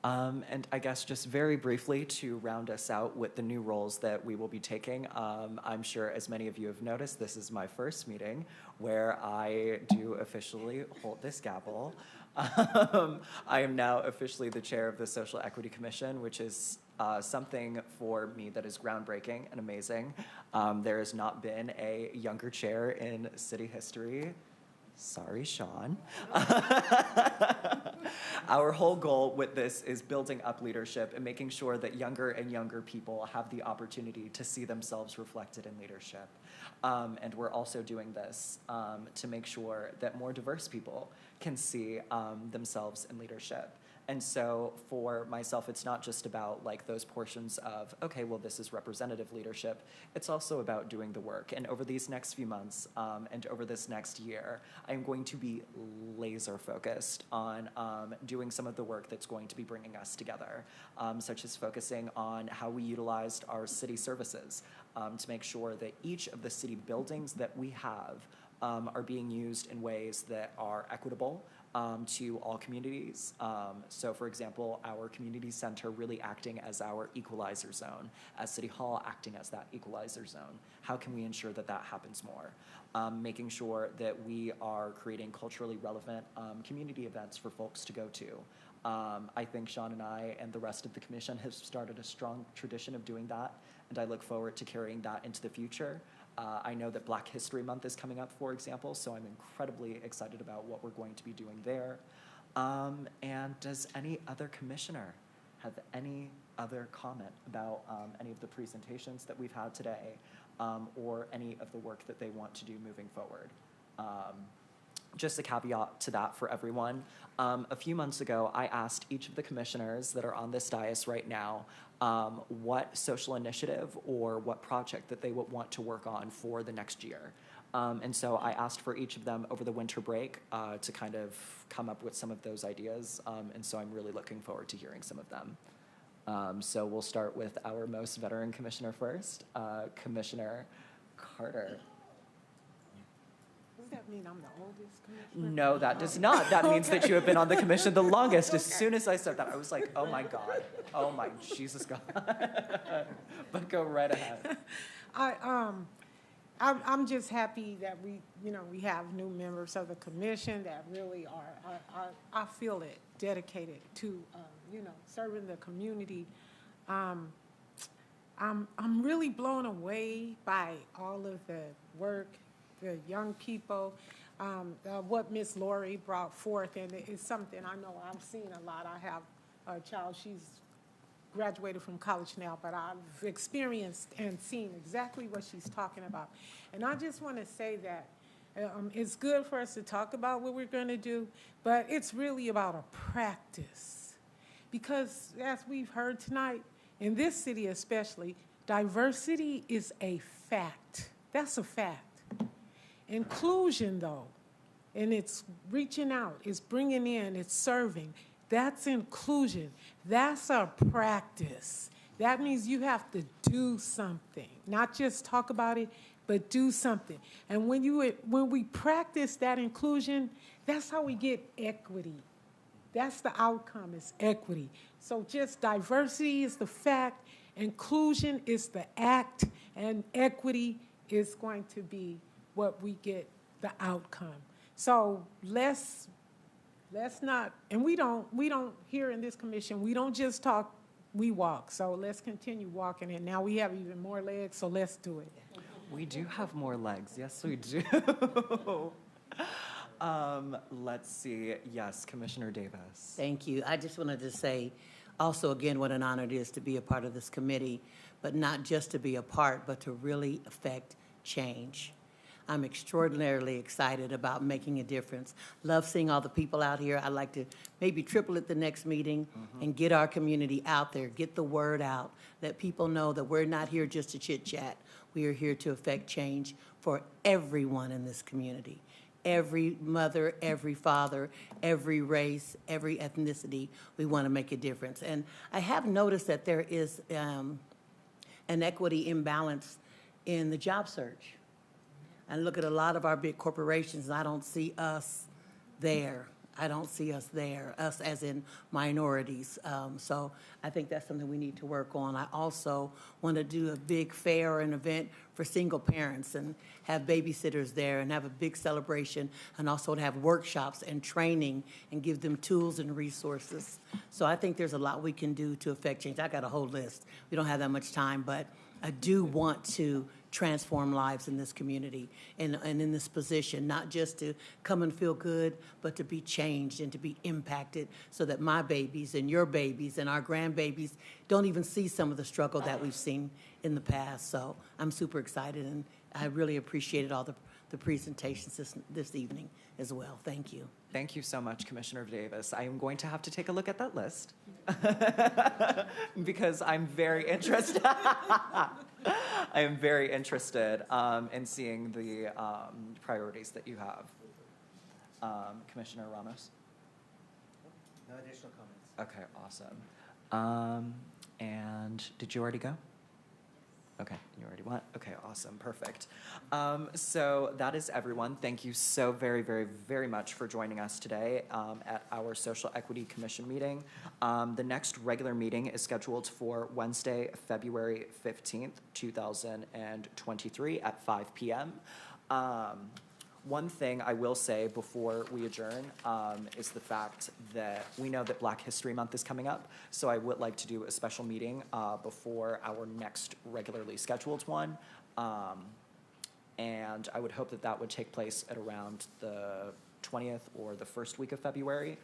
[SPEAKER 1] And I guess just very briefly to round us out with the new roles that we will be taking, I'm sure as many of you have noticed, this is my first meeting where I do officially hold this gavel. I am now officially the chair of the Social Equity Commission, which is something for me that is groundbreaking and amazing. There has not been a younger chair in city history. Sorry, Sean. Our whole goal with this is building up leadership and making sure that younger and younger people have the opportunity to see themselves reflected in leadership. And we're also doing this to make sure that more diverse people can see themselves in leadership. And so for myself, it's not just about like those portions of, okay, well, this is representative leadership. It's also about doing the work. And over these next few months and over this next year, I'm going to be laser focused on doing some of the work that's going to be bringing us together, such as focusing on how we utilized our city services to make sure that each of the city buildings that we have are being used in ways that are equitable, to all communities. So for example, our community center really acting as our equalizer zone, as City Hall acting as that equalizer zone. How can we ensure that that happens more? Making sure that we are creating culturally relevant community events for folks to go to. I think Sean and I and the rest of the commission have started a strong tradition of doing that, and I look forward to carrying that into the future. I know that Black History Month is coming up, for example, so I'm incredibly excited about what we're going to be doing there. And does any other commissioner have any other comment about any of the presentations that we've had today, or any of the work that they want to do moving forward? Just a caveat to that for everyone. A few months ago, I asked each of the commissioners that are on this dais right now what social initiative or what project that they would want to work on for the next year. And so I asked for each of them over the winter break to kind of come up with some of those ideas. And so I'm really looking forward to hearing some of them. So we'll start with our most veteran commissioner first, Commissioner Carter.
[SPEAKER 3] Does that mean I'm the oldest commissioner?
[SPEAKER 1] No, that does not. That means that you have been on the commission the longest. As soon as I said that, I was like, oh my God. Oh my Jesus God. But go right ahead.
[SPEAKER 3] I'm just happy that we have new members of the commission that really are I feel it, dedicated to, serving the community. I'm really blown away by all of the work, the young people, what Miss Lori brought forth, and it's something I know I've seen a lot. I have a child, she's graduated from college now, but I've experienced and seen exactly what she's talking about. And I just want to say that it's good for us to talk about what we're going to do, but it's really about a practice. Because as we've heard tonight, in this city especially, diversity is a fact. That's a fact. Inclusion, though, and it's reaching out, it's bringing in, it's serving. That's inclusion. That's a practice. That means you have to do something, not just talk about it, but do something. And when we practice that inclusion, that's how we get equity. That's the outcome, is equity. So just diversity is the fact, inclusion is the act, and equity is going to be what we get the outcome. So let's not, and we don't here in this commission, we don't just talk, we walk. So let's continue walking, and now we have even more legs, so let's do it.
[SPEAKER 1] We do have more legs. Yes, we do. Let's see. Yes, Commissioner Davis.
[SPEAKER 8] Thank you. I just wanted to say also again what an honor it is to be a part of this committee, but not just to be a part, but to really affect change. I'm extraordinarily excited about making a difference. Love seeing all the people out here. I'd like to maybe triple it the next meeting and get our community out there, get the word out, let people know that we're not here just to chit-chat. We are here to affect change for everyone in this community. Every mother, every father, every race, every ethnicity, we want to make a difference. And I have noticed that there is an equity imbalance in the job search. And look at a lot of our big corporations, and I don't see us there. I don't see us there, us as in minorities. So I think that's something we need to work on. I also want to do a big fair or an event for single parents and have babysitters there and have a big celebration, and also to have workshops and training and give them tools and resources. So I think there's a lot we can do to affect change. I got a whole list. We don't have that much time, but I do want to transform lives in this community and in this position, not just to come and feel good, but to be changed and to be impacted so that my babies and your babies and our grandbabies don't even see some of the struggle that we've seen in the past. So I'm super excited, and I really appreciated all the presentations this evening as well. Thank you.
[SPEAKER 1] Thank you so much, Commissioner Davis. I am going to have to take a look at that list because I'm very interested. I am very interested in seeing the priorities that you have. Commissioner Ramos?
[SPEAKER 7] No additional comments.
[SPEAKER 1] Okay, awesome. And did you already go? Okay, you already went? Okay, awesome, perfect. So that is everyone. Thank you so very, very, very much for joining us today at our Social Equity Commission meeting. The next regular meeting is scheduled for Wednesday, February 15th, 2023 at 5 p.m. One thing I will say before we adjourn is the fact that we know that Black History Month is coming up, so I would like to do a special meeting before our next regularly scheduled one. And I would hope that that would take place at around the 20th or the first week of February.